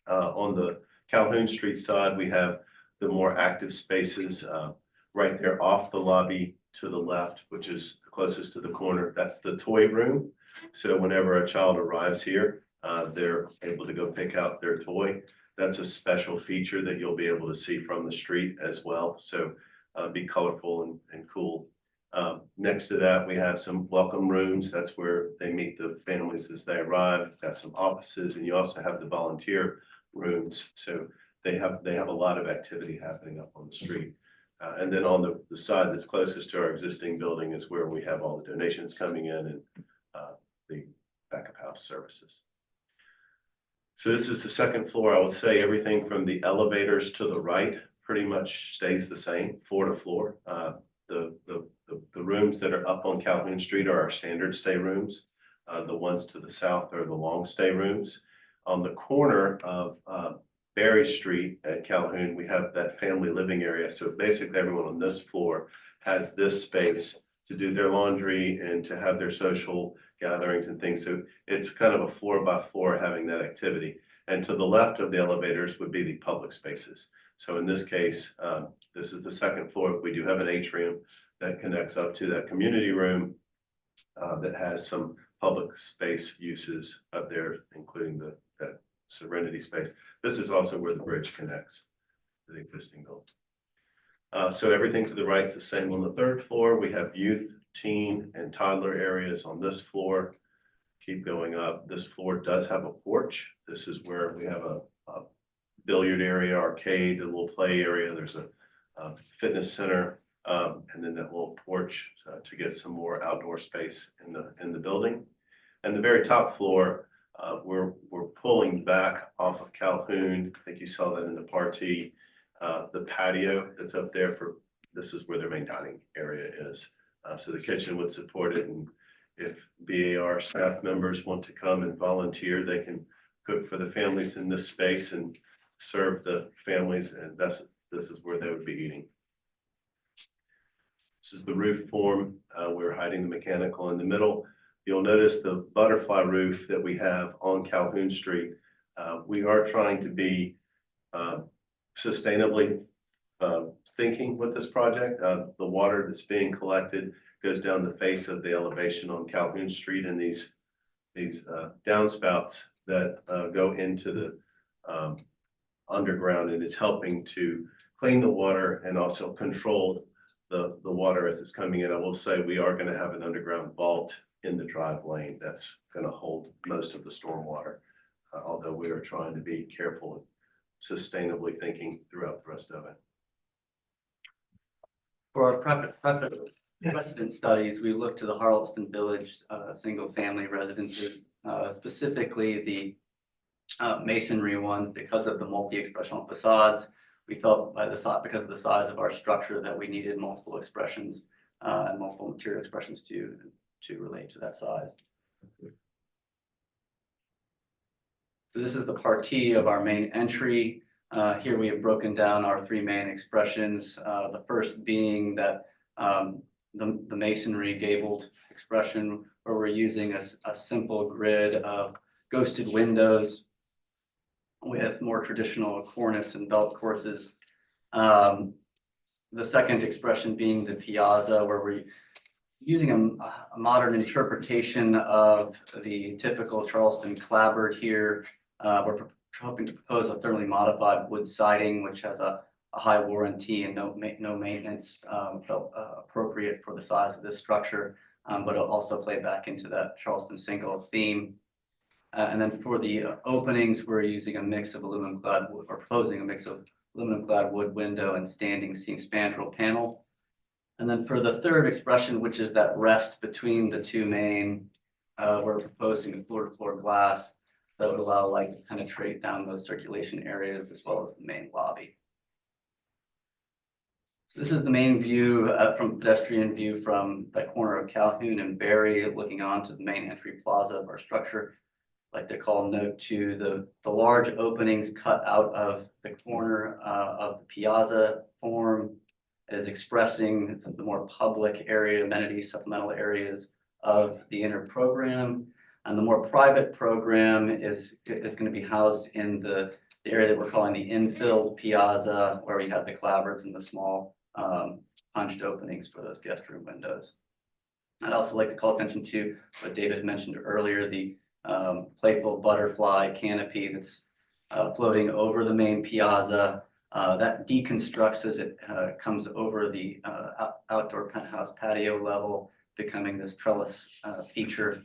On the Calhoun Street side, we have the more active spaces right there off the lobby to the left, which is closest to the corner. That's the toy room. So whenever a child arrives here, they're able to go pick out their toy. That's a special feature that you'll be able to see from the street as well. So be colorful and cool. Next to that, we have some welcome rooms. That's where they meet the families as they arrive. Got some offices, and you also have the volunteer rooms. So they have a lot of activity happening up on the street. And then on the side that's closest to our existing building is where we have all the donations coming in and the back of house services. So this is the second floor. I would say everything from the elevators to the right pretty much stays the same, floor to floor. The rooms that are up on Calhoun Street are our standard stay rooms. The ones to the south are the long stay rooms. On the corner of Berry Street at Calhoun, we have that family living area. So basically everyone on this floor has this space to do their laundry and to have their social gatherings and things. So it's kind of a floor by floor having that activity. And to the left of the elevators would be the public spaces. So in this case, this is the second floor. We do have an atrium that connects up to that community room that has some public space uses up there, including that Serenity space. This is also where the bridge connects to the existing building. So everything to the right is the same on the third floor. We have youth, teen, and toddler areas on this floor. Keep going up. This floor does have a porch. This is where we have a billiard area, arcade, a little play area. There's a fitness center, and then that little porch to get some more outdoor space in the building. And the very top floor, we're pulling back off of Calhoun. I think you saw that in the party. The patio that's up there this is where their main dining area is. So the kitchen would support it, and if BAR staff members want to come and volunteer, they can cook for the families in this space and serve the families, and this is where they would be eating. This is the roof form. We're hiding the mechanical in the middle. You'll notice the butterfly roof that we have on Calhoun Street. We are trying to be sustainably thinking with this project. The water that's being collected goes down the face of the elevation on Calhoun Street, and these downspouts that go into the underground, and is helping to clean the water and also control the water as it's coming in. I will say we are going to have an underground vault in the drive lane that's going to hold most of the storm water, although we are trying to be careful and sustainably thinking throughout the rest of it. For our precedent studies, we looked to the Charleston Village single family residences, specifically the masonry ones, because of the multi-expressional facades. We felt because of the size of our structure that we needed multiple expressions and multiple material expressions to relate to that size. So this is the partee of our main entry. Here we have broken down our three main expressions. The first being that the masonry gabled expression, where we're using a simple grid of ghosted windows with more traditional cornice and belt courses. The second expression being the piazza, where we're using a modern interpretation of the typical Charleston clapboard here. We're hoping to propose a thermally modified wood siding, which has a high warranty and no maintenance, felt appropriate for the size of this structure, but it'll also play back into that Charleston single theme. And then for the openings, we're using a mix of aluminum clad wood, or proposing a mix of aluminum clad wood window and standing seam spandrel panel. And then for the third expression, which is that rest between the two main, we're proposing a floor-to-floor glass that would allow light to penetrate down those circulation areas as well as the main lobby. So this is the main view from pedestrian view from that corner of Calhoun and Berry, looking onto the main entry plaza of our structure. I'd like to call note to the large openings cut out of the corner of the piazza form is expressing the more public area, amenities, supplemental areas of the inner program. And the more private program is going to be housed in the area that we're calling the infilled piazza, where we have the clapboards and the small punched openings for those guest room windows. I'd also like to call attention to what David mentioned earlier, the playful butterfly canopy that's floating over the main piazza. That deconstructs as it comes over the outdoor penthouse patio level, becoming this trellis feature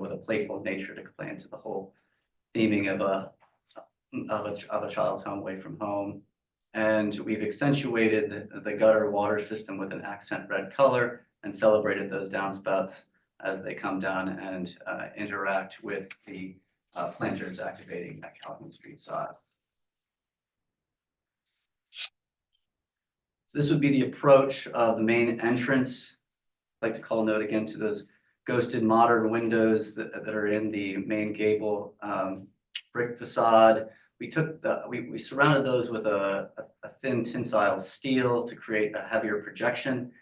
with a playful nature to play into the whole theming of a child's home away from home. And we've accentuated the gutter water system with an accent red color and celebrated those downspouts as they come down and interact with the planters activating that Calhoun Street side. So this would be the approach of the main entrance. I'd like to call note again to those ghosted modern windows that are in the main gable brick facade. We surrounded those with a thin tensile steel to create a heavier projection.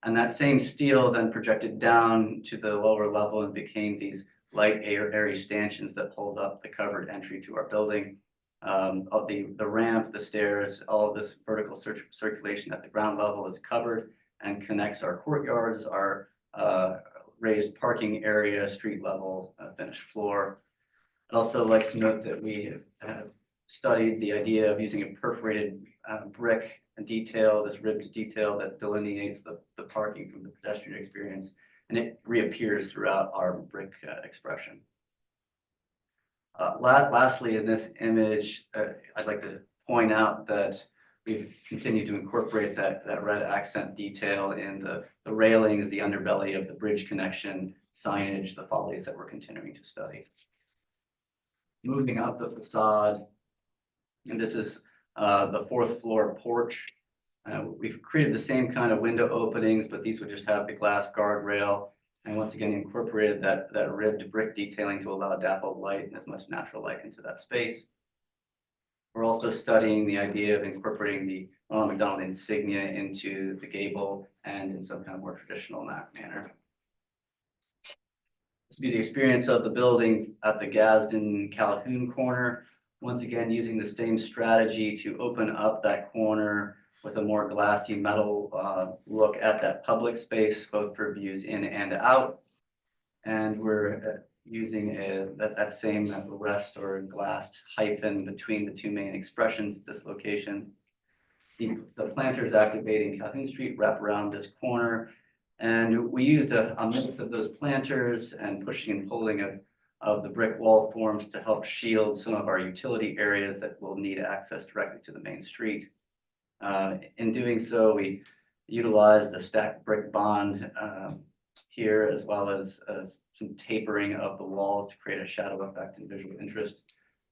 And that same steel then projected down to the lower level and became these light airy stanchions that hold up the covered entry to our building. Of the ramp, the stairs, all of this vertical circulation at the ground level is covered and connects our courtyards, our raised parking area, street level, finished floor. I'd also like to note that we have studied the idea of using a perforated brick detail, this ribbed detail that delineates the parking from the pedestrian experience, and it reappears throughout our brick expression. Lastly, in this image, I'd like to point out that we've continued to incorporate that red accent detail in the railings, the underbelly of the bridge connection, signage, the follies that we're continuing to study. Moving up the facade, and this is the fourth floor porch. We've created the same kind of window openings, but these would just have the glass guardrail. And once again, incorporated that ribbed brick detailing to allow dappled light and as much natural light into that space. We're also studying the idea of incorporating the Ronald McDonald insignia into the gable and in some kind of more traditional manner. This would be the experience of the building at the Gadsden Calhoun corner. Once again, using the same strategy to open up that corner with a more glassy metal look at that public space, both for views in and out. And we're using that same rest or glassed hyphen between the two main expressions at this location. The planters activating Calhoun Street wrap around this corner. And we used a mix of those planters and pushing and pulling of the brick wall forms to help shield some of our utility areas that will need access directly to the main street. In doing so, we utilized the stacked brick bond here, as well as some tapering of the walls to create a shadow effect and visual interest.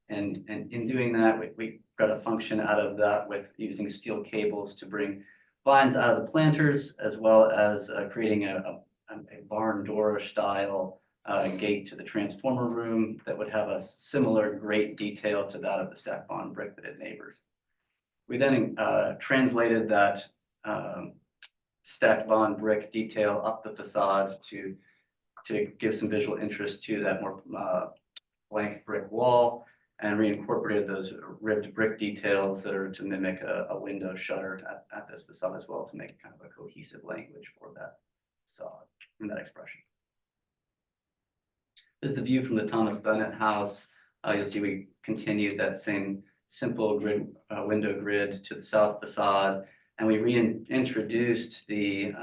And in doing that, we got a function out of that with using steel cables to bring vines out of the planters, as well as creating a barn door style gate to the transformer room that would have a similar great detail to that of the stacked bond brick that it neighbors. We then translated that stacked bond brick detail up the facade to give some visual interest to that more blank brick wall, and reincorporated those ribbed brick details that are to mimic a window shutter at this facade as well, to make kind of a cohesive language for that facade and that expression. This is the view from the Thomas Bennett house. You'll see we continued that same simple grid, window grid to the south facade, and we reintroduced the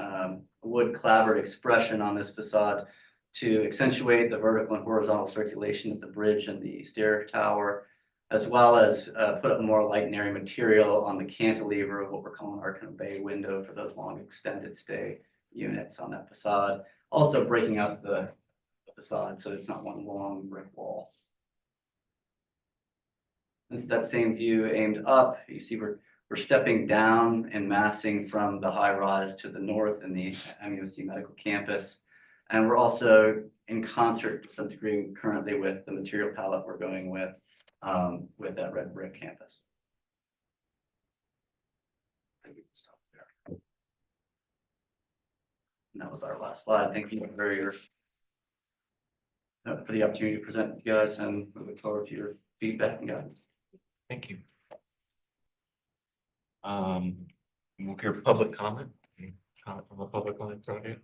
wood clapboard expression on this facade to accentuate the vertical and horizontal circulation of the bridge and the stair tower, as well as put up more light and airy material on the cantilever of what we're calling our kind of bay window for those long extended stay units on that facade. Also breaking up the facade so it's not one long brick wall. This is that same view aimed up. You see we're stepping down and massing from the high rise to the north in the MUSC Medical Campus. And we're also in concert to some degree currently with the material palette we're going with that red brick campus. I think we can stop there. And that was our last slide. Thank you for the opportunity to present to you guys, and we look forward to your feedback and guidance. Thank you. We'll hear public comment. Any comment from the public on the project?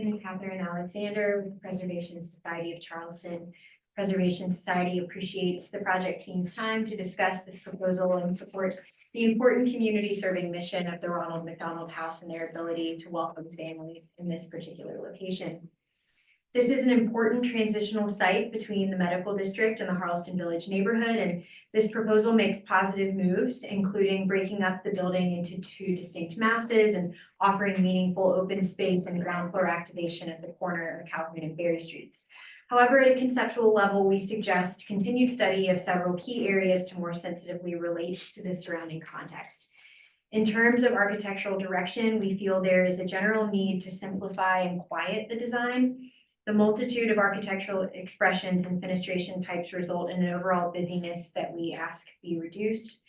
I'm Catherine Alexander with the Preservation Society of Charleston. Preservation Society appreciates the project team's time to discuss this proposal and supports the important community serving mission of the Ronald McDonald House and their ability to welcome families in this particular location. This is an important transitional site between the medical district and the Charleston Village neighborhood, and this proposal makes positive moves, including breaking up the building into two distinct masses and offering meaningful open space and ground floor activation at the corner of Calhoun and Berry Streets. However, at a conceptual level, we suggest continued study of several key areas to more sensitively relate to the surrounding context. In terms of architectural direction, we feel there is a general need to simplify and quiet the design. The multitude of architectural expressions and fenestration types result in an overall busyness that we ask be reduced.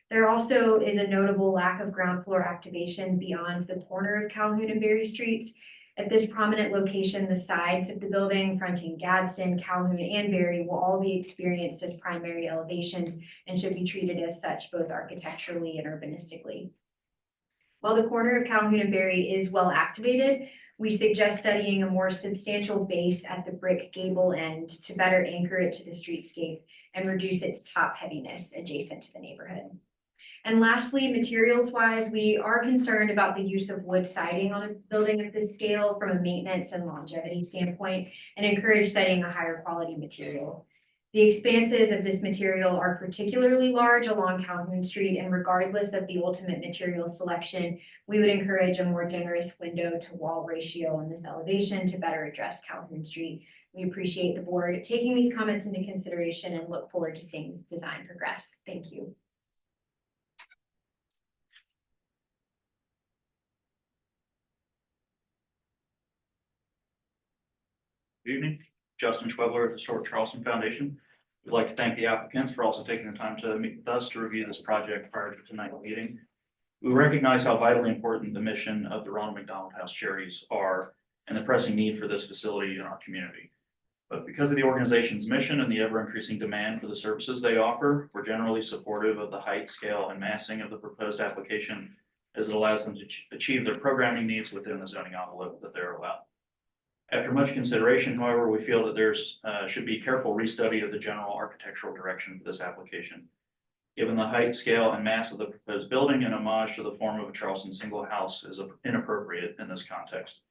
There also is a notable lack of ground floor activation beyond the corner of Calhoun and Berry Streets. At this prominent location, the sides of the building fronting Gadsden, Calhoun, and Berry will all be experienced as primary elevations and should be treated as such both architecturally and urbanistically. While the corner of Calhoun and Berry is well activated, we suggest studying a more substantial base at the brick gable end to better anchor it to the streetscape and reduce its top heaviness adjacent to the neighborhood. And lastly, materials-wise, we are concerned about the use of wood siding on a building of this scale from a maintenance and longevity standpoint, and encourage studying a higher quality material. The expanses of this material are particularly large along Calhoun Street, and regardless of the ultimate material selection, we would encourage a more generous window to wall ratio on this elevation to better address Calhoun Street. We appreciate the board taking these comments into consideration and look forward to seeing this design progress. Thank you. Good evening, Justin Schwebler at the Historic Charleston Foundation. We'd like to thank the applicants for also taking the time to meet with us to review this project prior to tonight's meeting. We recognize how vitally important the mission of the Ronald McDonald House Charities are and the pressing need for this facility in our community. But because of the organization's mission and the ever-increasing demand for the services they offer, we're generally supportive of the height, scale, and massing of the proposed application, as it allows them to achieve their programming needs within the zoning envelope that they're allowed. After much consideration, however, we feel that there's should be careful restudy of the general architectural direction for this application. Given the height, scale, and mass of the proposed building, an homage to the form of a Charleston single house is inappropriate in this context.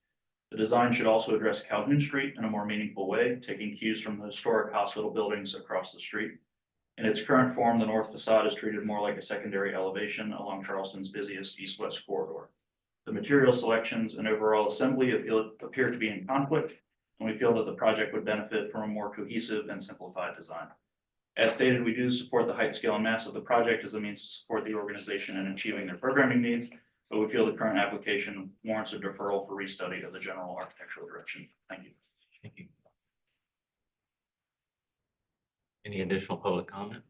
The design should also address Calhoun Street in a more meaningful way, taking cues from the historic hospital buildings across the street. In its current form, the north facade is treated more like a secondary elevation along Charleston's busiest east-west corridor. The material selections and overall assembly appear to be in conflict, and we feel that the project would benefit from a more cohesive and simplified design. As stated, we do support the height, scale, and mass of the project as a means to support the organization in achieving their programming needs, but we feel the current application warrants a deferral for restudy of the general architectural direction. Thank you. Thank you. Any additional public comment?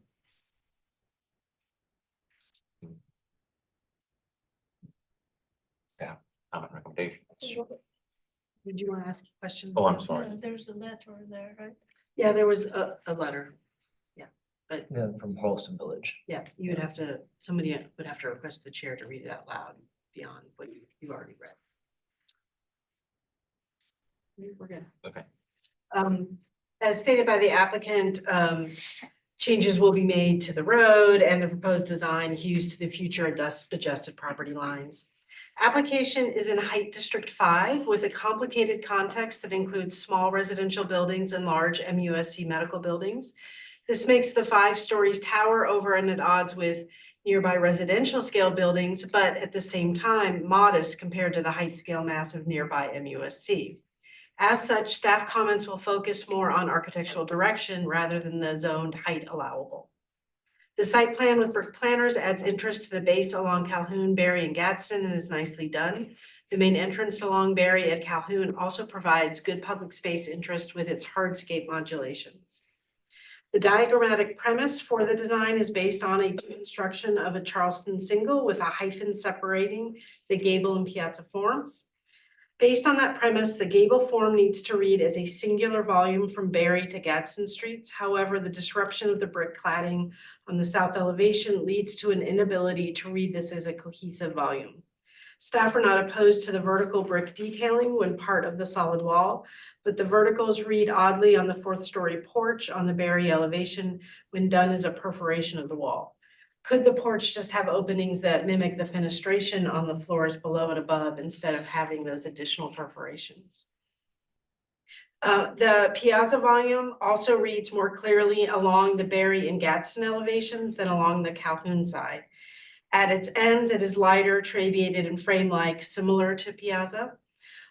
Yeah, comment recommendation. Did you want to ask a question? Oh, I'm sorry. There's a letter there, right? Yeah, there was a letter. Yeah, from Charleston Village. Yeah, you would have to, somebody would have to request the chair to read it out loud beyond what you've already read. We're good. Okay. As stated by the applicant, changes will be made to the road and the proposed design hues to the future adjusted property lines. Application is in Height District 5 with a complicated context that includes small residential buildings and large MUSC medical buildings. This makes the 5 stories tower over and at odds with nearby residential scale buildings, but at the same time modest compared to the height scale mass of nearby MUSC. As such, staff comments will focus more on architectural direction rather than the zoned height allowable. The site plan with brick planters adds interest to the base along Calhoun, Berry, and Gadsden and is nicely done. The main entrance along Berry at Calhoun also provides good public space interest with its hardscape modulations. The diagrammatic premise for the design is based on a construction of a Charleston single with a hyphen separating the gable and piazza forms. Based on that premise, the gable form needs to read as a singular volume from Berry to Gadsden Streets. However, the disruption of the brick cladding on the south elevation leads to an inability to read this as a cohesive volume. Staff are not opposed to the vertical brick detailing when part of the solid wall, but the verticals read oddly on the 4th story porch on the Berry elevation when done as a perforation of the wall. Could the porch just have openings that mimic the fenestration on the floors below and above instead of having those additional perforations? The piazza volume also reads more clearly along the Berry and Gadsden elevations than along the Calhoun side. At its ends, it is lighter, trabeated, and frame-like, similar to piazza.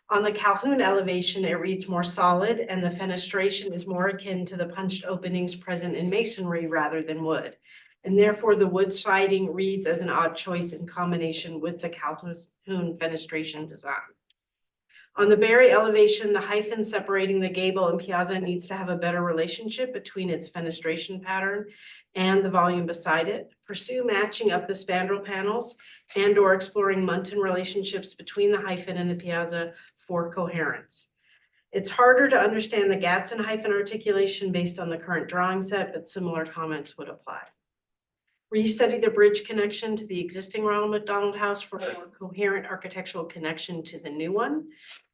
On the Calhoun elevation, it reads more solid, and the fenestration is more akin to the punched openings present in masonry rather than wood. And therefore, the wood siding reads as an odd choice in combination with the Calhoun fenestration design. On the Berry elevation, the hyphen separating the gable and piazza needs to have a better relationship between its fenestration pattern and the volume beside it. Pursue matching up the spandrel panels and or exploring Muntin relationships between the hyphen and the piazza for coherence. It's harder to understand the Gadsden hyphen articulation based on the current drawing set, but similar comments would apply. Restudy the bridge connection to the existing Ronald McDonald House for more coherent architectural connection to the new one,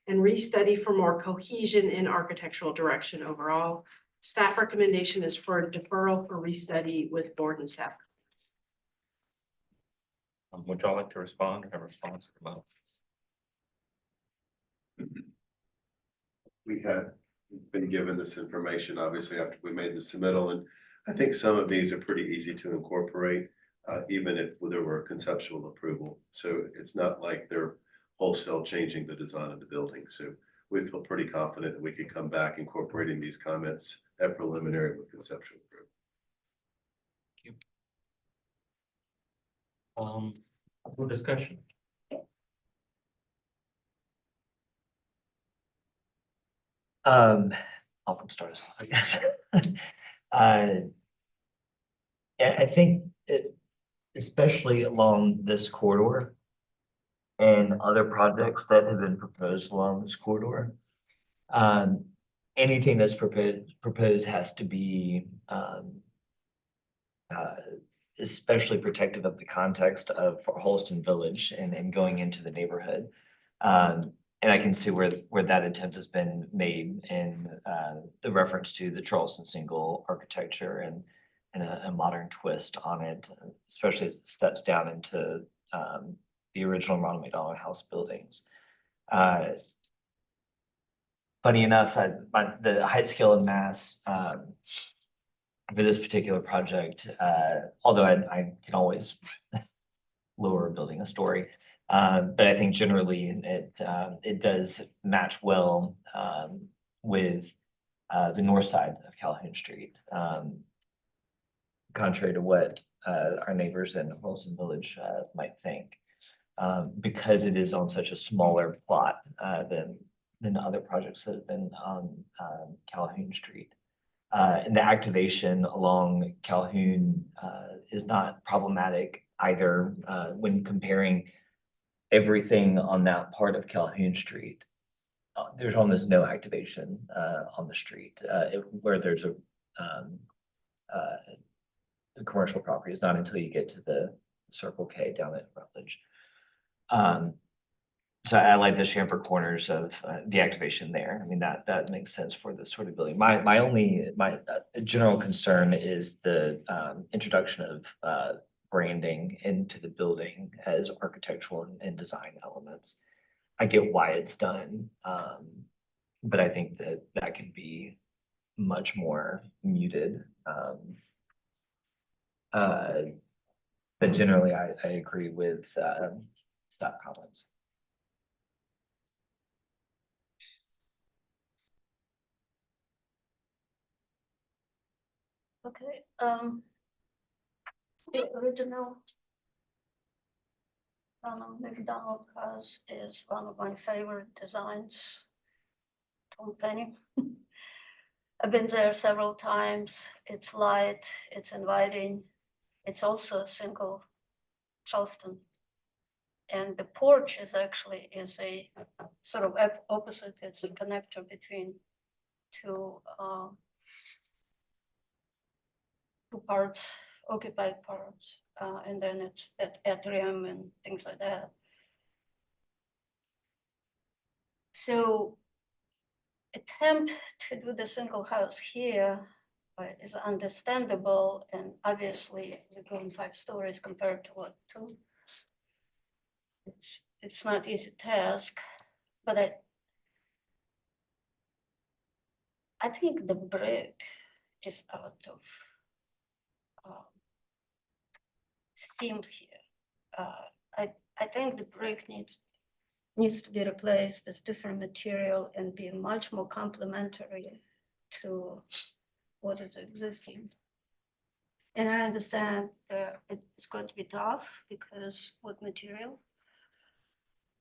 and restudy for more cohesion in architectural direction overall. Staff recommendation is for a deferral for restudy with board and staff comments. Would y'all like to respond or have a response from Mo? We had been given this information, obviously, after we made the submittal, and I think some of these are pretty easy to incorporate, even if there were conceptual approval. So it's not like they're wholesale changing the design of the building. So we feel pretty confident that we could come back incorporating these comments at preliminary with conceptual approval. Thank you. For discussion. I'll start us off, I guess. I think it, especially along this corridor and other projects that have been proposed along this corridor, anything that's proposed has to be especially protective of the context of Holston Village and going into the neighborhood. And I can see where that attempt has been made in the reference to the Charleston single architecture and a modern twist on it, especially as it steps down into the original Ronald McDonald House buildings. Funny enough, the height, scale, and mass for this particular project, although I can always lower building a story, but I think generally it does match well with the north side of Calhoun Street, contrary to what our neighbors in Wilson Village might think. because it is on such a smaller plot than other projects that have been on Calhoun Street. And the activation along Calhoun is not problematic either when comparing everything on that part of Calhoun Street. There's almost no activation on the street where there's the commercial property. It's not until you get to the Circle K down at Rutledge. So I like the chamfer corners of the activation there. I mean, that makes sense for this sort of building. My only general concern is the introduction of branding into the building as architectural and design elements. I get why it's done, but I think that can be much more muted. But generally, I agree with staff comments. Okay, the original Ronald McDonald House is one of my favorite designs. Tom Penny. I've been there several times. It's light, it's inviting. It's also a single Charleston. And the porch is actually a sort of opposite. It's a connector between two parts, occupied parts, and then it's at atrium and things like that. So attempt to do the single house here is understandable, and obviously you're going 5 stories compared to what, 2? It's not easy task, but I think the brick is out of steam here. I think the brick needs to be replaced with different material and be much more complementary to what is existing. And I understand that it's going to be tough because wood material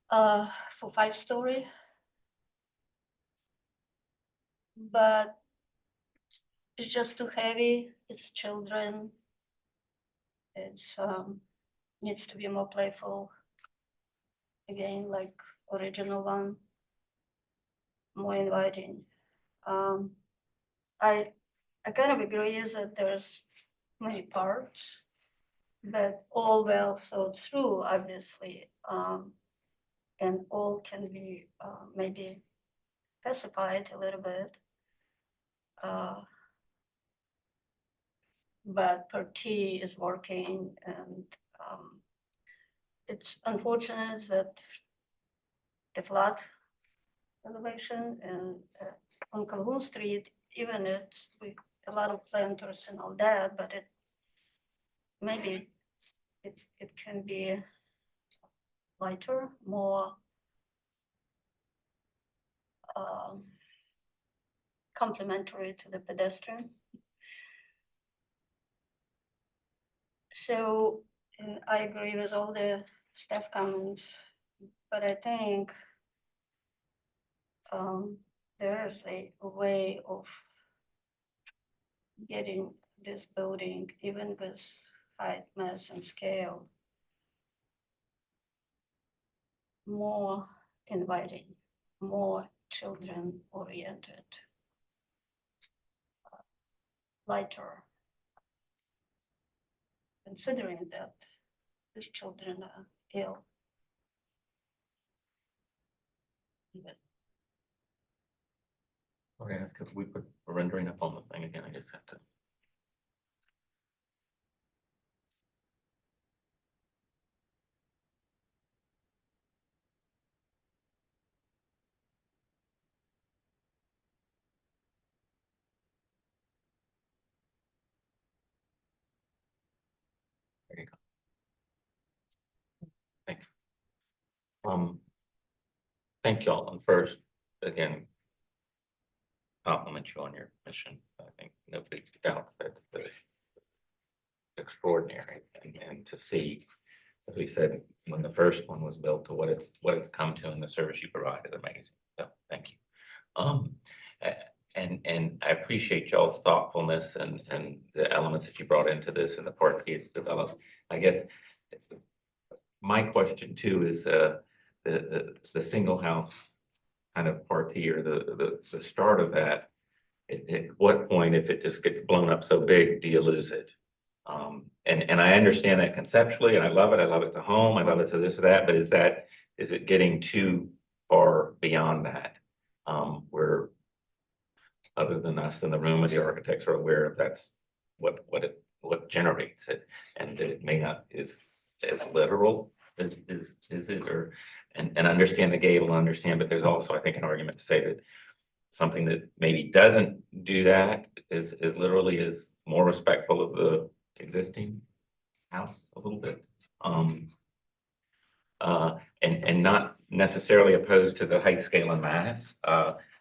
for 5-story, but it's just too heavy. It's children. It's needs to be more playful. Again, like original one, more inviting. I kind of agree that there's many parts, but all well thought through, obviously, and all can be maybe specified a little bit. But per T is working, and it's unfortunate that the flat elevation and on Calhoun Street, even it's with a lot of planters and all that, but maybe it can be lighter, more complementary to the pedestrian. So, and I agree with all the staff comments, but I think there's a way of getting this building, even with height, mass, and scale, more inviting, more children-oriented, lighter, considering that these children are ill. Okay, that's because we put a rendering up on the thing again. I just have to. There you go. Thank you. Thank y'all. And first, again, compliment you on your mission. I think nobody doubts that's the extraordinary, and to see as we said, when the first one was built to what it's come to and the service you provide is amazing. So thank you. And I appreciate y'all's thoughtfulness and the elements that you brought into this and the part it's developed. I guess my question too is the single house kind of part here, the start of that. At what point, if it just gets blown up so big, do you lose it? And I understand that conceptually, and I love it. I love it to home. I love it to this or that. But is it getting too far beyond that? Where other than us in the room, and the architects are aware of that's what generates it, and that it may not is as literal is it, or and understand the gable, understand. But there's also, I think, an argument to say that something that maybe doesn't do that is literally is more respectful of the existing house a little bit. And not necessarily opposed to the height, scale, and mass.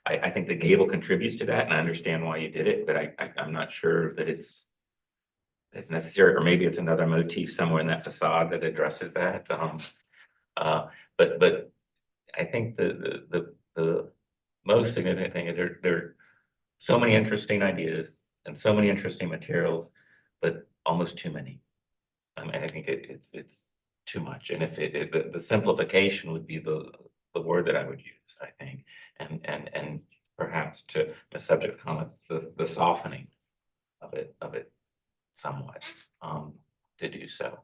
I think the gable contributes to that, and I understand why you did it, but I'm not sure that it's necessary, or maybe it's another motif somewhere in that facade that addresses that. But I think the most significant thing is there are so many interesting ideas and so many interesting materials, but almost too many. I think it's too much, and if the simplification would be the word that I would use, I think, and perhaps to the subject's comments, the softening of it somewhat to do so.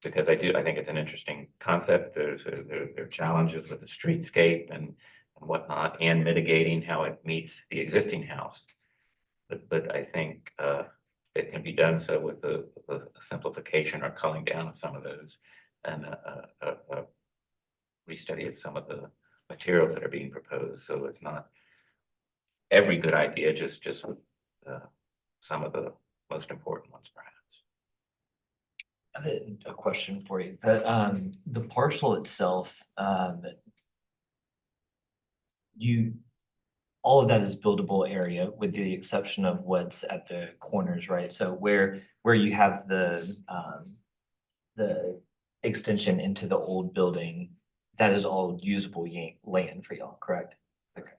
Because I think it's an interesting concept. There are challenges with the streetscape and whatnot, and mitigating how it meets the existing house. But I think it can be done so with a simplification or culling down of some of those, and a restudy of some of the materials that are being proposed. So it's not every good idea, just some of the most important ones, perhaps. I have a question for you. The parcel itself, all of that is buildable area with the exception of what's at the corners, right? So where you have the extension into the old building, that is all usable land for y'all, correct? Okay.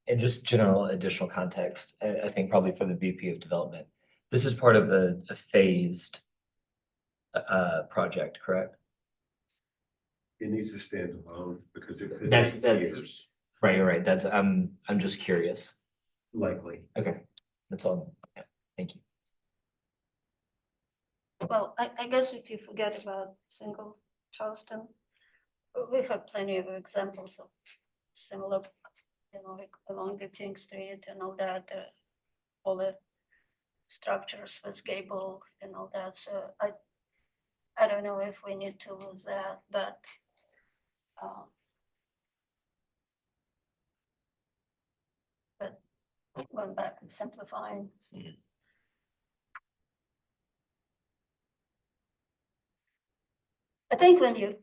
And just general additional context, I think probably for the VP of development, this is part of a phased project, correct? It needs to stand alone because it could That's take years, right. That's I'm just curious. likely. Okay, that's all. Yeah, thank you. Well, I guess if you forget about single Charleston, we've had plenty of examples of similar, like along the King Street and all that, all the structures with gable and all that. So I don't know if we need to lose that, but going back and simplifying. I think when you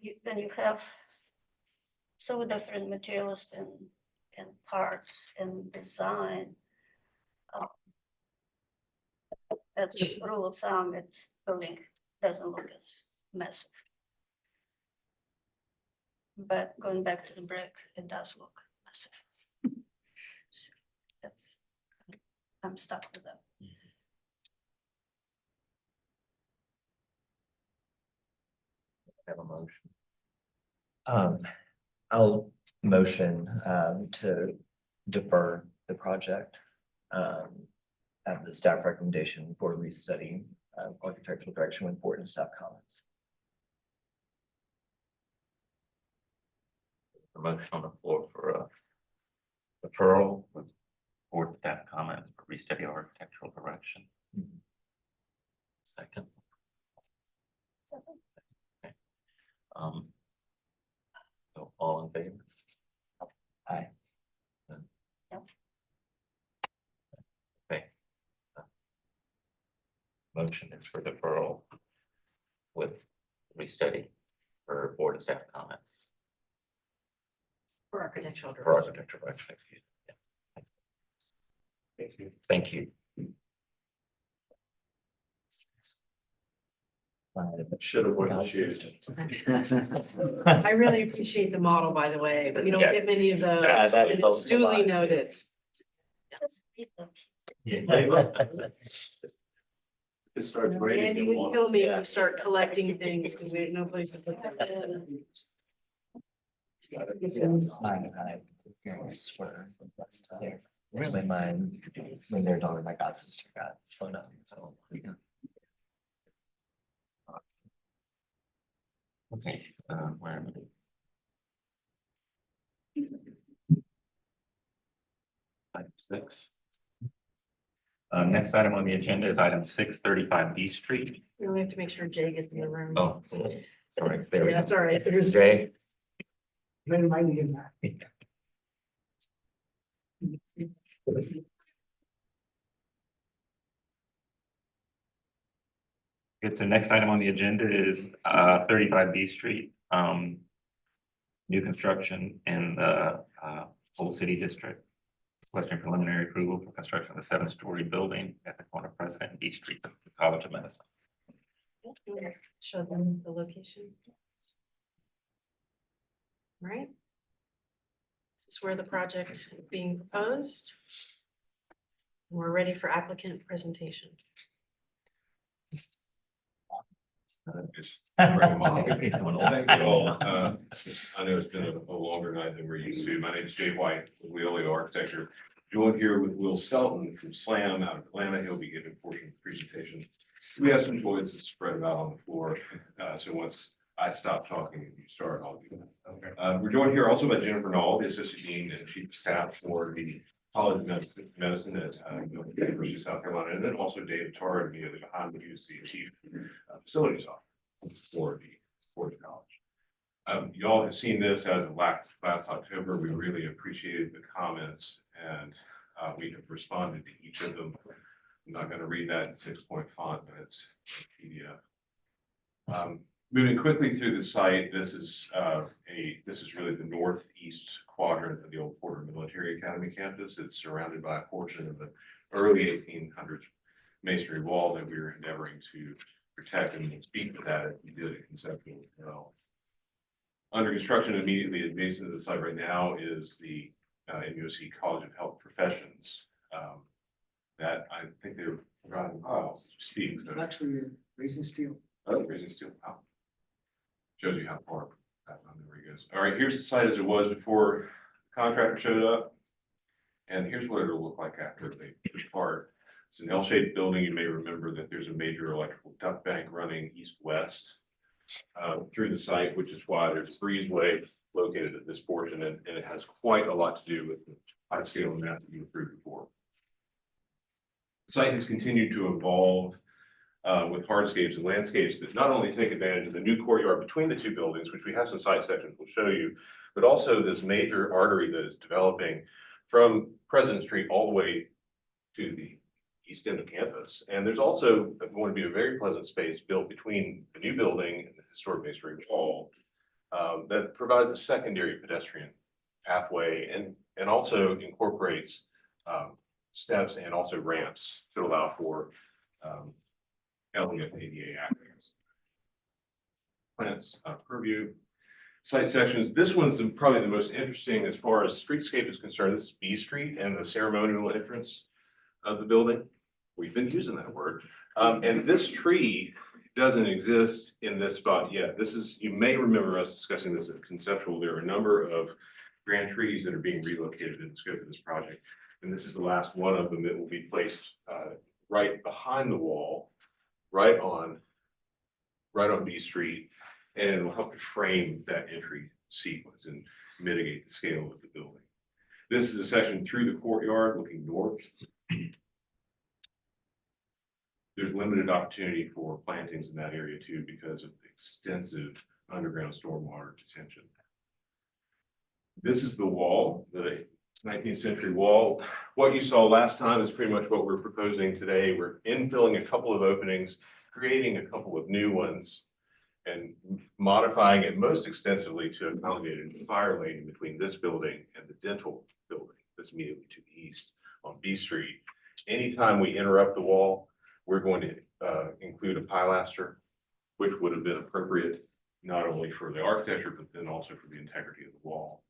have so different materials and parts and design, that's a rule of thumb. It's building doesn't look as massive. But going back to the brick, it does look massive. So I'm stuck with that. Have a motion. I'll motion to defer the project at the staff recommendation for restudy architectural direction with board and staff comments. A motion on the floor for deferral with board staff comments for restudy architectural direction. Second. Okay. So all in favor? Aye. Okay. Motion is for deferral with restudy for board and staff comments. For architectural For direction. architectural direction, excuse me. Yeah. Thank you. Thank you. Should have worn the God shoes. systems. I really appreciate the model, by the way. We don't Yeah. get many of those, Yeah, that and helps it's a duly lot. noted. Just leave them. It starts raining. Andy would kill me if we start collecting things because we have no place to put them. I swear, that's really mine, when their daughter, my god sister got flown up. So, yeah. Okay, where am I? Item 6. Next item on the agenda is item 635 B Street. We have to make sure Jay gets in the room. Oh, all right, there we Yeah, go. that's all right. There's. Jay? Good, the next item on the agenda is 35 B Street. New construction in the Old City District. Requesting preliminary approval for construction of a 7-story building at the corner of President and B Street, the College of Medicine. Show them the location. Right? This is where the project is being proposed. We're ready for applicant presentation. Everybody's going Thank you all. I know it's been a longer night than we're used to. My name is Jay White, with Leolio Architecture. Joined here with Will Skelton from SLAM out of Atlanta. He'll be giving a portion of the presentation. We have some choices spread about on the floor. So once I stop talking and you start, I'll do that. We're joined here also by Jennifer Knoll, the Associate Dean and Chief of Staff for the College of Medicine at University of South Carolina, and then also David Tarr, immediately behind me, who's the Chief Facilities Officer for the college. You all have seen this as of last October. We really appreciated the comments, and we have responded to each of them. I'm not going to read that in 6-point font, but it's PDF. Moving quickly through the site, this is really the northeast quadrant of the old Porter Military Academy campus. It's surrounded by a portion of the early 1800s masonry wall that we were endeavoring to protect, and we'll speak to that as we did it conceptually as well. Under construction immediately adjacent to the site right now is the MUSC College of Health Professions. That I think they're providing piles as we speak. So Actually, raising steel. oh, raising steel. Wow. Shows you how far that memory goes. All right, here's the site as it was before the contractor showed up. And here's what it'll look like after they depart. It's an L-shaped building. You may remember that there's a major electrical duct bank running east-west through the site, which is why there's a breezeway located at this portion, and it has quite a lot to do with the high scale and math that you approved before. The site has continued to evolve with hardscapes and landscapes that not only take advantage of the new courtyard between the two buildings, which we have some site sections we'll show you, but also this major artery that is developing from President Street all the way to the east end of campus. And there's also going to be a very pleasant space built between the new building and the historic masonry wall that provides a secondary pedestrian pathway and also incorporates steps and also ramps to allow for elegant ADA access. Plants, purview, site sections. This one's probably the most interesting as far as streetscape is concerned. This is B Street and the ceremonial entrance of the building. We've been using that word. And this tree doesn't exist in this spot yet. This is, you may remember us discussing this at conceptual. There are a number of grand trees that are being relocated in the scope of this project. And this is the last one of them that will be placed right behind the wall, right on B Street, and it will help to frame that entry sequence and mitigate the scale of the building. This is a section through the courtyard looking north. There's limited opportunity for plantings in that area too because of extensive underground stormwater detention. This is the wall, the 19th century wall. What you saw last time is pretty much what we're proposing today. We're infilling a couple of openings, creating a couple of new ones, and modifying it most extensively to accommodate a fire lane between this building and the dental building that's immediately to the east on B Street. Anytime we interrupt the wall, we're going to include a pilaster, which would have been appropriate not only for the architecture, but then also for the integrity of the wall.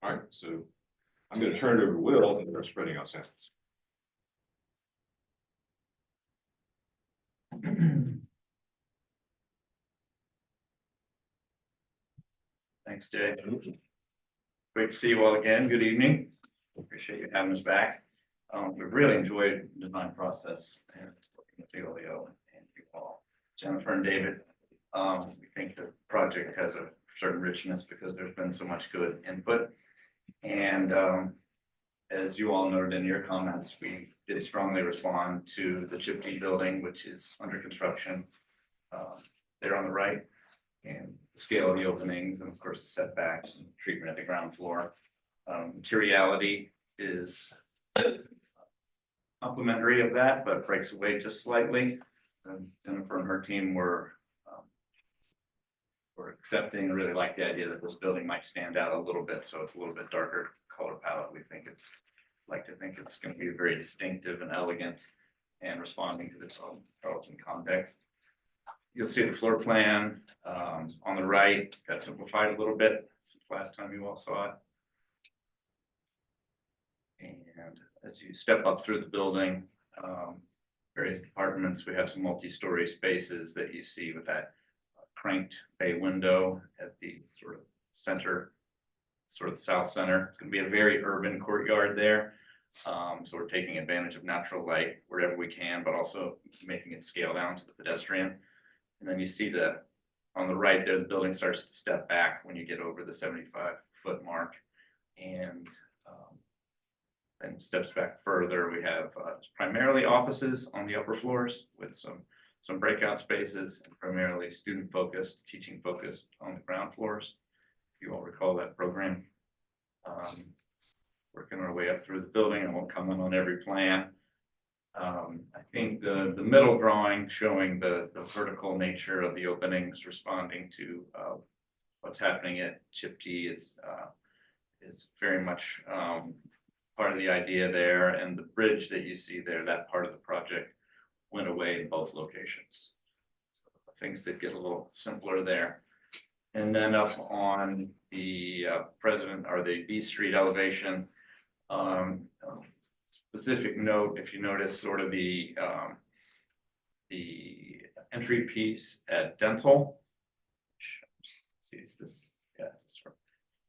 All right, so I'm going to turn it over to Will and they're spreading out samples. Thanks, Jay. Great to see you all again. Good evening. Appreciate you having us back. We've really enjoyed the design process and working with Leo and you all, Jennifer and David. We think the project has a certain richness because there's been so much good input. And as you all noted in your comments, we did strongly respond to the Chip D building, which is under construction there on the right. And the scale of the openings and of course the setbacks and treatment at the ground floor. Materiality is complementary of that, but breaks away just slightly. Jennifer and her team were accepting, really like the idea that this building might stand out a little bit, so it's a little bit darker color palette. We think it's like to think it's going to be very distinctive and elegant and responding to this Charleston context. You'll see the floor plan on the right, got simplified a little bit since last time you all saw it. And as you step up through the building, various departments, we have some multi-story spaces that you see with that cranked bay window at the sort of center, sort of the south center. It's going to be a very urban courtyard there. So we're taking advantage of natural light wherever we can, but also making it scale down to the pedestrian. And then you see on the right there, the building starts to step back when you get over the 75-foot mark. And then steps back further. We have primarily offices on the upper floors with some breakout spaces and primarily student focused, teaching focused on the ground floors. If you all recall that program. Working our way up through the building. I won't comment on every plan. I think the middle drawing showing the vertical nature of the openings responding to what's happening at Chip D is very much part of the idea there. And the bridge that you see there, that part of the project went away in both locations. So things did get a little simpler there. And then up on the President or the B Street elevation, specific note, if you notice sort of the entry piece at Dental. See, is this, yeah,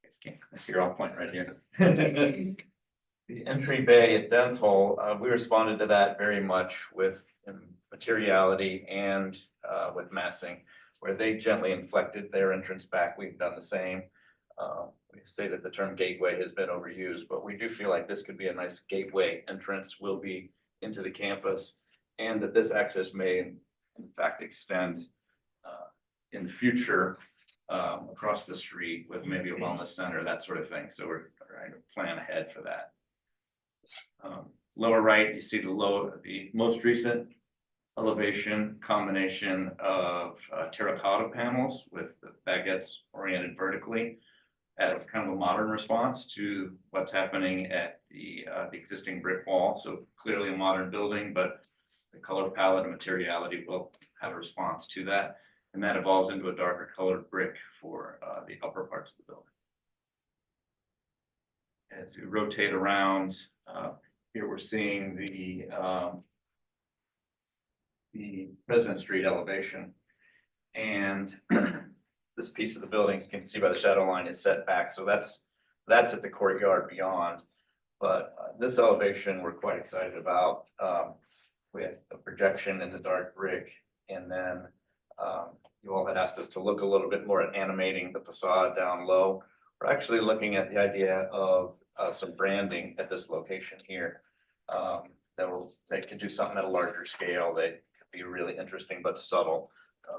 it's can't here, I'll point right here. The entry bay at Dental, we responded to that very much with materiality and with massing, where they gently inflected their entrance back. We've done the same. We say that the term gateway has been overused, but we do feel like this could be a nice gateway entrance will be into the campus, and that this access may in fact extend in the future across the street with maybe a wellness center, that sort of thing. So we're trying to plan ahead for that. Lower right, you see the most recent elevation combination of terracotta panels with the baguettes oriented vertically as kind of a modern response to what's happening at the existing brick wall. So clearly a modern building, but the color palette and materiality will have a response to that. And that evolves into a darker colored brick for the upper parts of the building. As we rotate around, here we're seeing the President Street elevation. And this piece of the building, you can see by the shadow line, is set back. So that's at the courtyard beyond. But this elevation we're quite excited about with a projection in the dark brick. And then you all had asked us to look a little bit more at animating the facade down low. We're actually looking at the idea of some branding at this location here. They could do something at a larger scale. They could be really interesting but subtle.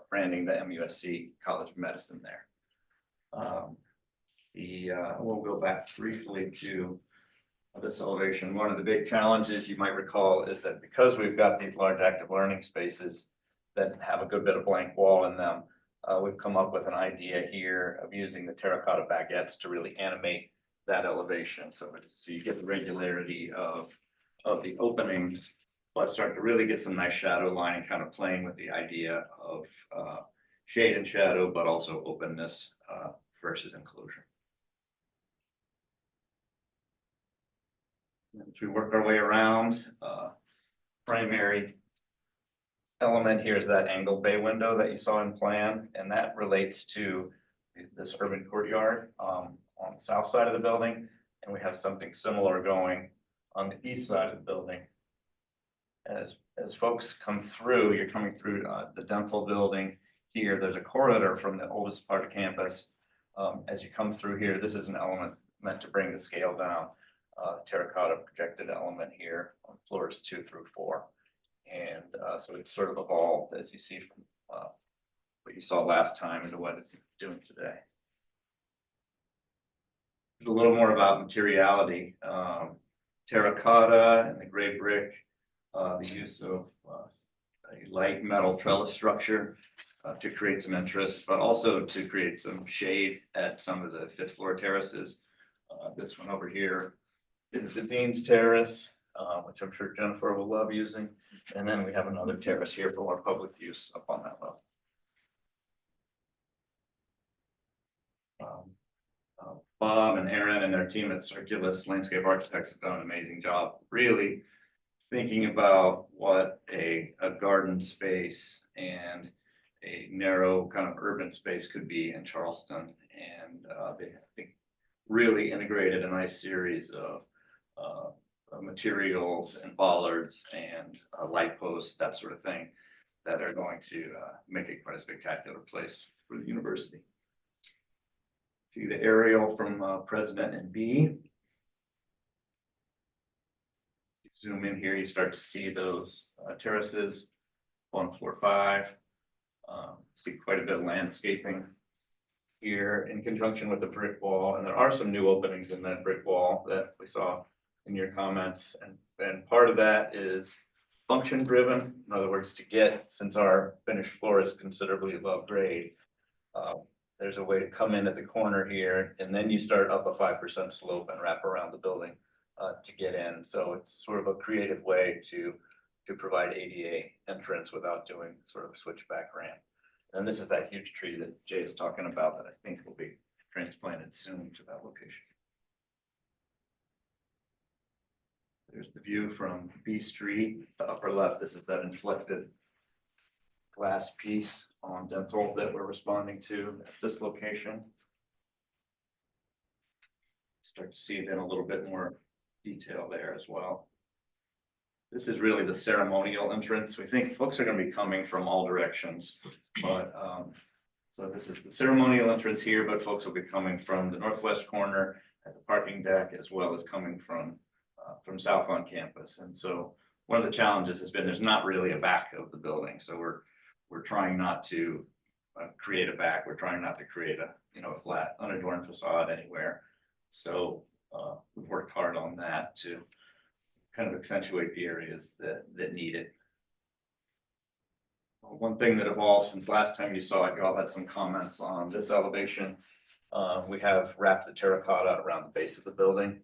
Branding the MUSC College of Medicine there. We'll go back briefly to this elevation. One of the big challenges you might recall is that because we've got these large active learning spaces that have a good bit of blank wall in them, we've come up with an idea here of using the terracotta baguettes to really animate that elevation. So you get the regularity of the openings but starting to really get some nice shadow lining, kind of playing with the idea of shade and shadow, but also openness versus enclosure. As we work our way around, primary element here is that angled bay window that you saw in plan, and that relates to this urban courtyard on the south side of the building. And we have something similar going on the east side of the building. As folks come through, you're coming through the dental building here. There's a corridor from the oldest part of campus. As you come through here, this is an element meant to bring the scale down. Terracotta projected element here on floors 2 through 4. And so it's sort of evolved, as you see from what you saw last time into what it's doing today. A little more about materiality. Terracotta and the gray brick, the use of a light metal trellis structure to create some interest, but also to create some shade at some of the 5th floor terraces. This one over here is the Dean's Terrace, which I'm sure Jennifer will love using. And then we have another terrace here for more public use up on that level. Bob and Aaron and their team at Circulus Landscape Architects have done an amazing job, really thinking about what a garden space and a narrow kind of urban space could be in Charleston. And they, I think, really integrated a nice series of materials and bollards and light posts, that sort of thing, that are going to make it quite a spectacular place for the university. See the aerial from President and B. Zoom in here, you start to see those terraces on floor 5. See quite a bit of landscaping here in conjunction with the brick wall. And there are some new openings in that brick wall that we saw in your comments. And part of that is function driven. In other words, to get, since our finished floor is considerably above grade, there's a way to come in at the corner here, and then you start up a 5% slope and wrap around the building to get in. So it's sort of a creative way to provide ADA entrance without doing sort of a switchback ramp. And this is that huge tree that Jay is talking about that I think will be transplanted soon to that location. There's the view from B Street, the upper left. This is that inflected glass piece on dental that we're responding to at this location. Start to see then a little bit more detail there as well. This is really the ceremonial entrance. We think folks are going to be coming from all directions, but so this is the ceremonial entrance here, but folks will be coming from the northwest corner at the parking deck, as well as coming from south on campus. And so one of the challenges has been there's not really a back of the building. So we're trying not to create a back. We're trying not to create a a flat, unadorned facade anywhere. So we've worked hard on that to kind of accentuate the areas that need it. One thing that evolved since last time you saw it, you all had some comments on this elevation. We have wrapped the terracotta around the base of the building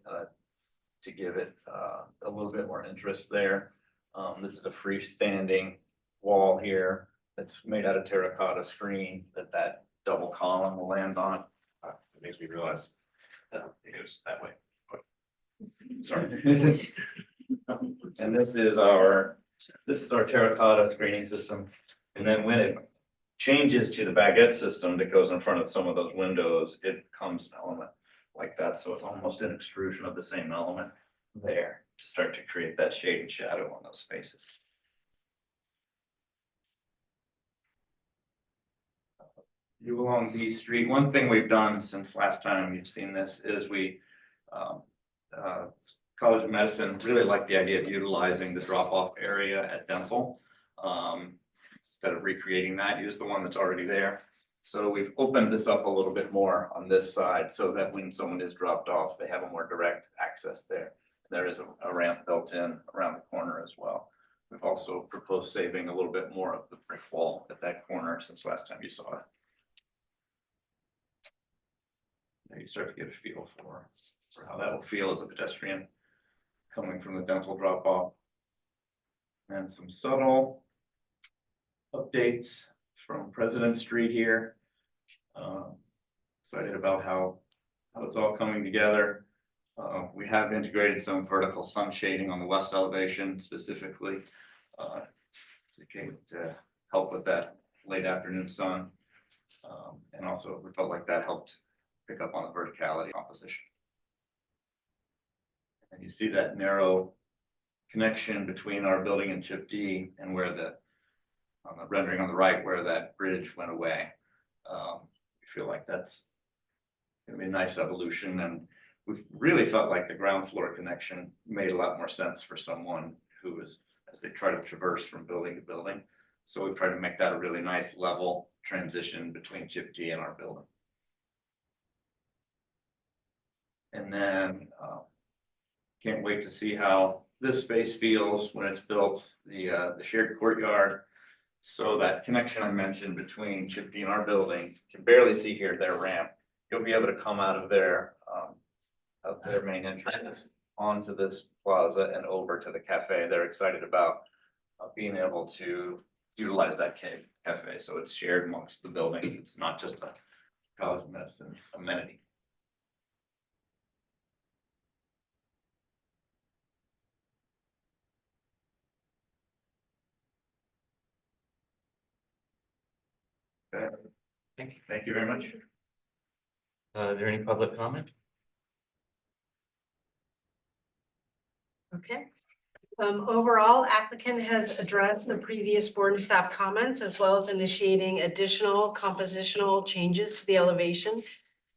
to give it a little bit more interest there. This is a freestanding wall here that's made out of terracotta screen that double column will land on. It makes me realize that it goes that way. Sorry. And this is our terracotta screening system. And then when it changes to the baguette system that goes in front of some of those windows, it becomes an element like that. So it's almost an extrusion of the same element there to start to create that shade and shadow on those spaces. You along B Street, one thing we've done since last time you've seen this is we College of Medicine really like the idea of utilizing the drop-off area at dental. Instead of recreating that, use the one that's already there. So we've opened this up a little bit more on this side so that when someone is dropped off, they have a more direct access there. There is a ramp built in around the corner as well. We've also proposed saving a little bit more of the brick wall at that corner since last time you saw it. Now you start to get a feel for how that will feel as a pedestrian coming from the dental drop off. And some subtle updates from President Street here. Excited about how it's all coming together. We have integrated some vertical sun shading on the west elevation specifically to help with that late afternoon sun. And also we felt like that helped pick up on the verticality composition. And you see that narrow connection between our building and Chip D and where on the rendering on the right, where that bridge went away. We feel like that's gonna be a nice evolution, and we've really felt like the ground floor connection made a lot more sense for someone who is, as they try to traverse from building to building. So we've tried to make that a really nice level transition between Chip D and our building. And then can't wait to see how this space feels when it's built, the shared courtyard. So that connection I mentioned between Chip D and our building, you can barely see here their ramp. You'll be able to come out of their main entrance onto this plaza and over to the cafe. They're excited about being able to utilize that cafe. So it's shared amongst the buildings. It's not just a college of medicine amenity. Okay. Thank you very much. Is there any public comment? Okay. Overall, applicant has addressed the previous board and staff comments as well as initiating additional compositional changes to the elevation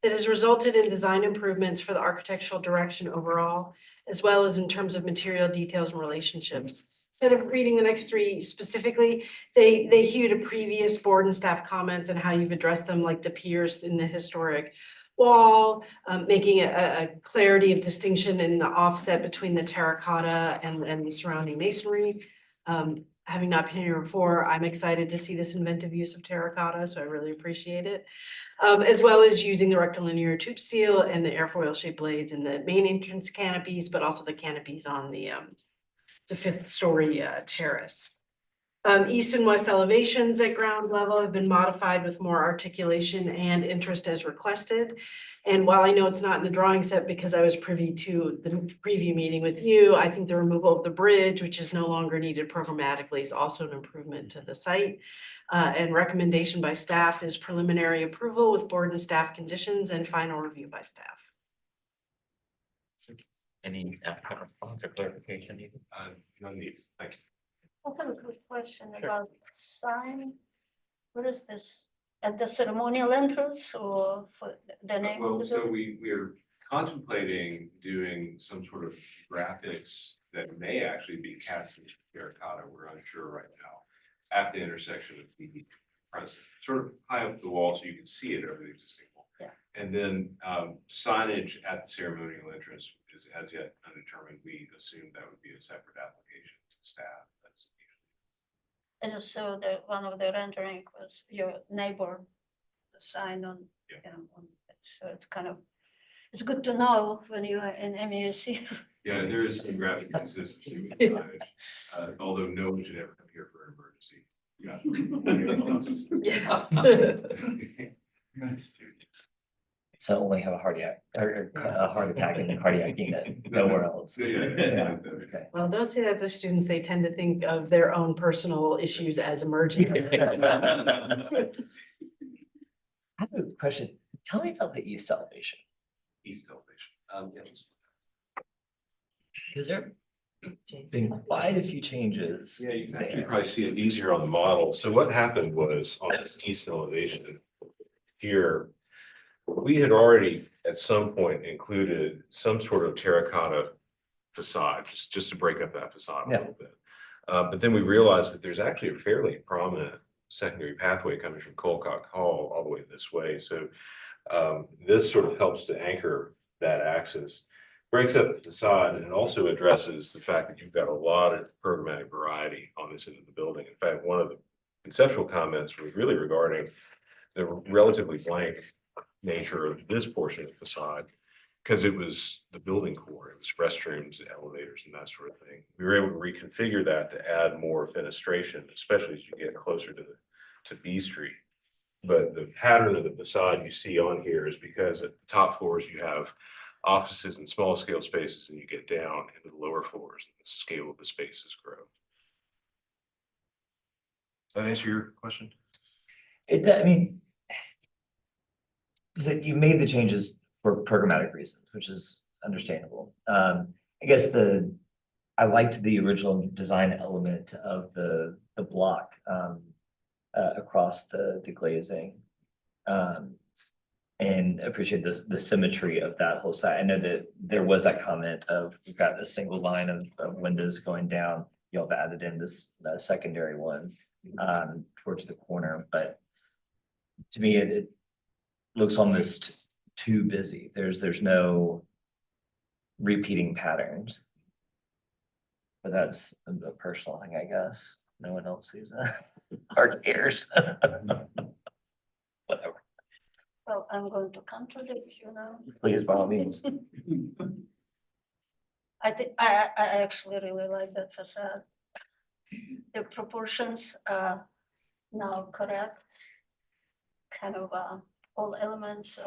that has resulted in design improvements for the architectural direction overall, as well as in terms of material details and relationships. Instead of reading the next three specifically, they hewed a previous board and staff comments and how you've addressed them, like the piers in the historic wall, making a clarity of distinction in the offset between the terracotta and the surrounding masonry. Having not been here before, I'm excited to see this inventive use of terracotta, so I really appreciate it. As well as using the rectilinear tube steel and the airfoil shaped blades in the main entrance canopies, but also the canopies on the fifth story terrace. East and west elevations at ground level have been modified with more articulation and interest as requested. And while I know it's not in the drawing set because I was privy to the preview meeting with you, I think the removal of the bridge, which is no longer needed programmatically, is also an improvement to the site. And recommendation by staff is preliminary approval with board and staff conditions and final review by staff. Any comments or clarification? No need, thanks. I have a quick question about sign. What is this? At the ceremonial entrance or for the name of Well, the so building? we're contemplating doing some sort of graphics that may actually be cast in terracotta. We're unsure right now. At the intersection of the front, sort of high up the wall so you can see it over the existing wall. Yeah. And then signage at the ceremonial entrance is as yet undetermined. We assume that would be a separate application to staff. That's I just saw that one of the rendering was your neighbor, the sign on, Yeah. you know, on it. So it's kind of, it's good to know when you are in MUSC. Yeah, there is some graphic consistency with signage, although no one should ever come here for an emergency. Yeah. So only have a heart attack and a cardiac unit, nowhere else. Yeah. Okay. Well, don't say that to students. They tend to think of their own personal issues as emergent. I have a question. Tell me about the east elevation. East elevation. Yes. Because there have been quite a few changes. Yeah, you can actually there. probably see it easier on the model. So what happened was on this east elevation here, we had already at some point included some sort of terracotta facade, just to break up that facade a Yeah. little bit. But then we realized that there's actually a fairly prominent secondary pathway coming from Colcock Hall all the way this way. So this sort of helps to anchor that axis, breaks up the facade, and it also addresses the fact that you've got a lot of programmatic variety on this end of the building. In fact, one of the conceptual comments was really regarding the relatively blank nature of this portion of the facade because it was the building core, it was restrooms, elevators and that sort of thing. We were able to reconfigure that to add more fenestration, especially as you get closer to B Street. But the pattern of the facade you see on here is because at the top floors, you have offices and small scale spaces, and you get down into the lower floors, and the scale of the spaces grow. Does that answer your question? I mean, so you made the changes for programmatic reasons, which is understandable. I guess I liked the original design element of the block across the glazing. And appreciate the symmetry of that whole site. I know that there was that comment of, we've got a single line of windows going down. Y'all have added in this secondary one towards the corner, but to me, it looks almost too busy. There's no repeating patterns. But that's a personal thing, I guess. No one else sees that. Hard cares. Whatever. Well, I'm going to contradict you now. Please, by all means. I think, I actually really like that facade. The proportions are now correct. Kind of all elements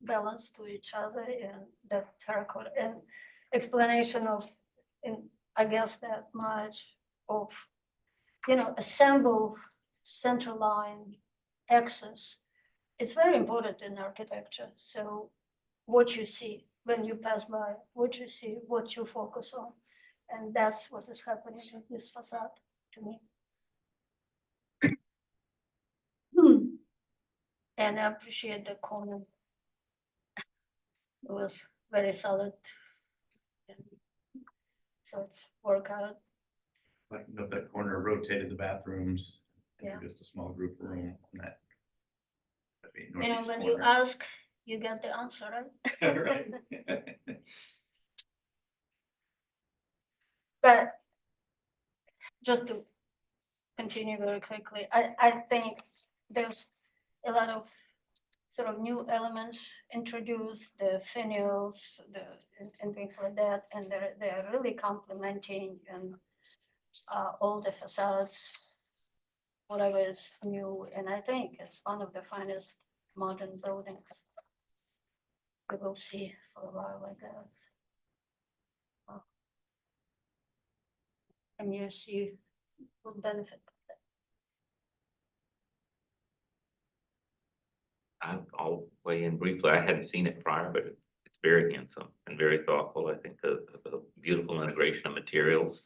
balanced to each other, and that terracotta and explanation of, I guess that much of, assemble center line axis. It's very important in architecture. So what you see when you pass by, what you see, what you focus on. And that's what is happening with this facade to me. And I appreciate the corner. It was very solid. So it's work out. Like, that corner rotated the bathrooms. Yeah. Just a small group room on that. When you ask, you get the answer, right? Right. But just to continue very quickly, I think there's a lot of sort of new elements introduced, the finials, and things like that, and they're really complementing and all the facades, whatever is new, and I think it's one of the finest modern buildings we will see for a while, I guess. MUSC will benefit. I'll weigh in briefly. I hadn't seen it prior, but it's very handsome and very thoughtful. I think a beautiful integration of materials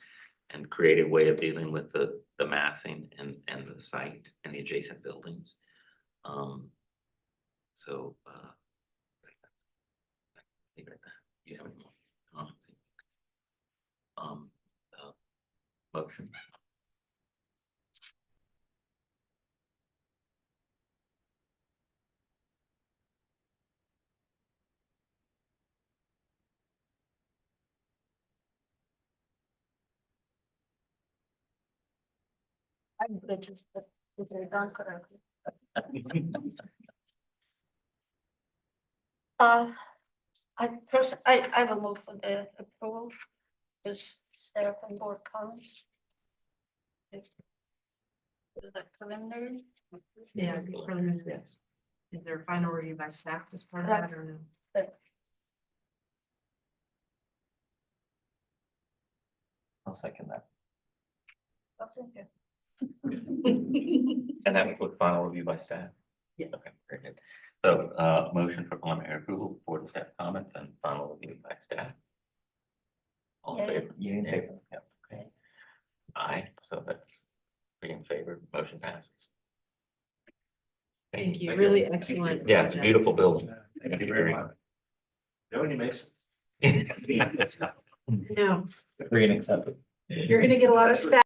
and creative way of dealing with the massing and the site and the adjacent buildings. Leave it at that. Do you have any more comments? Motion. I'm bridges, but if they're done correctly. I will move for the approval, this staff and board comments. Is that preliminary? Yeah, preliminary. Yes. Is there a final review by staff as part of that or no? I'll second that. And that was with final review by staff? Yes. Okay, very good. So, motion for preliminary approval, board and staff comments, and final review by staff. All in favor? You in favor? Yeah, okay. Aye, so that's three in favor, motion passes. Thank you, really excellent. Yeah, project. beautiful building. Thank you very much. Nobody makes No, Agree and accept it. you're gonna get a lot of staff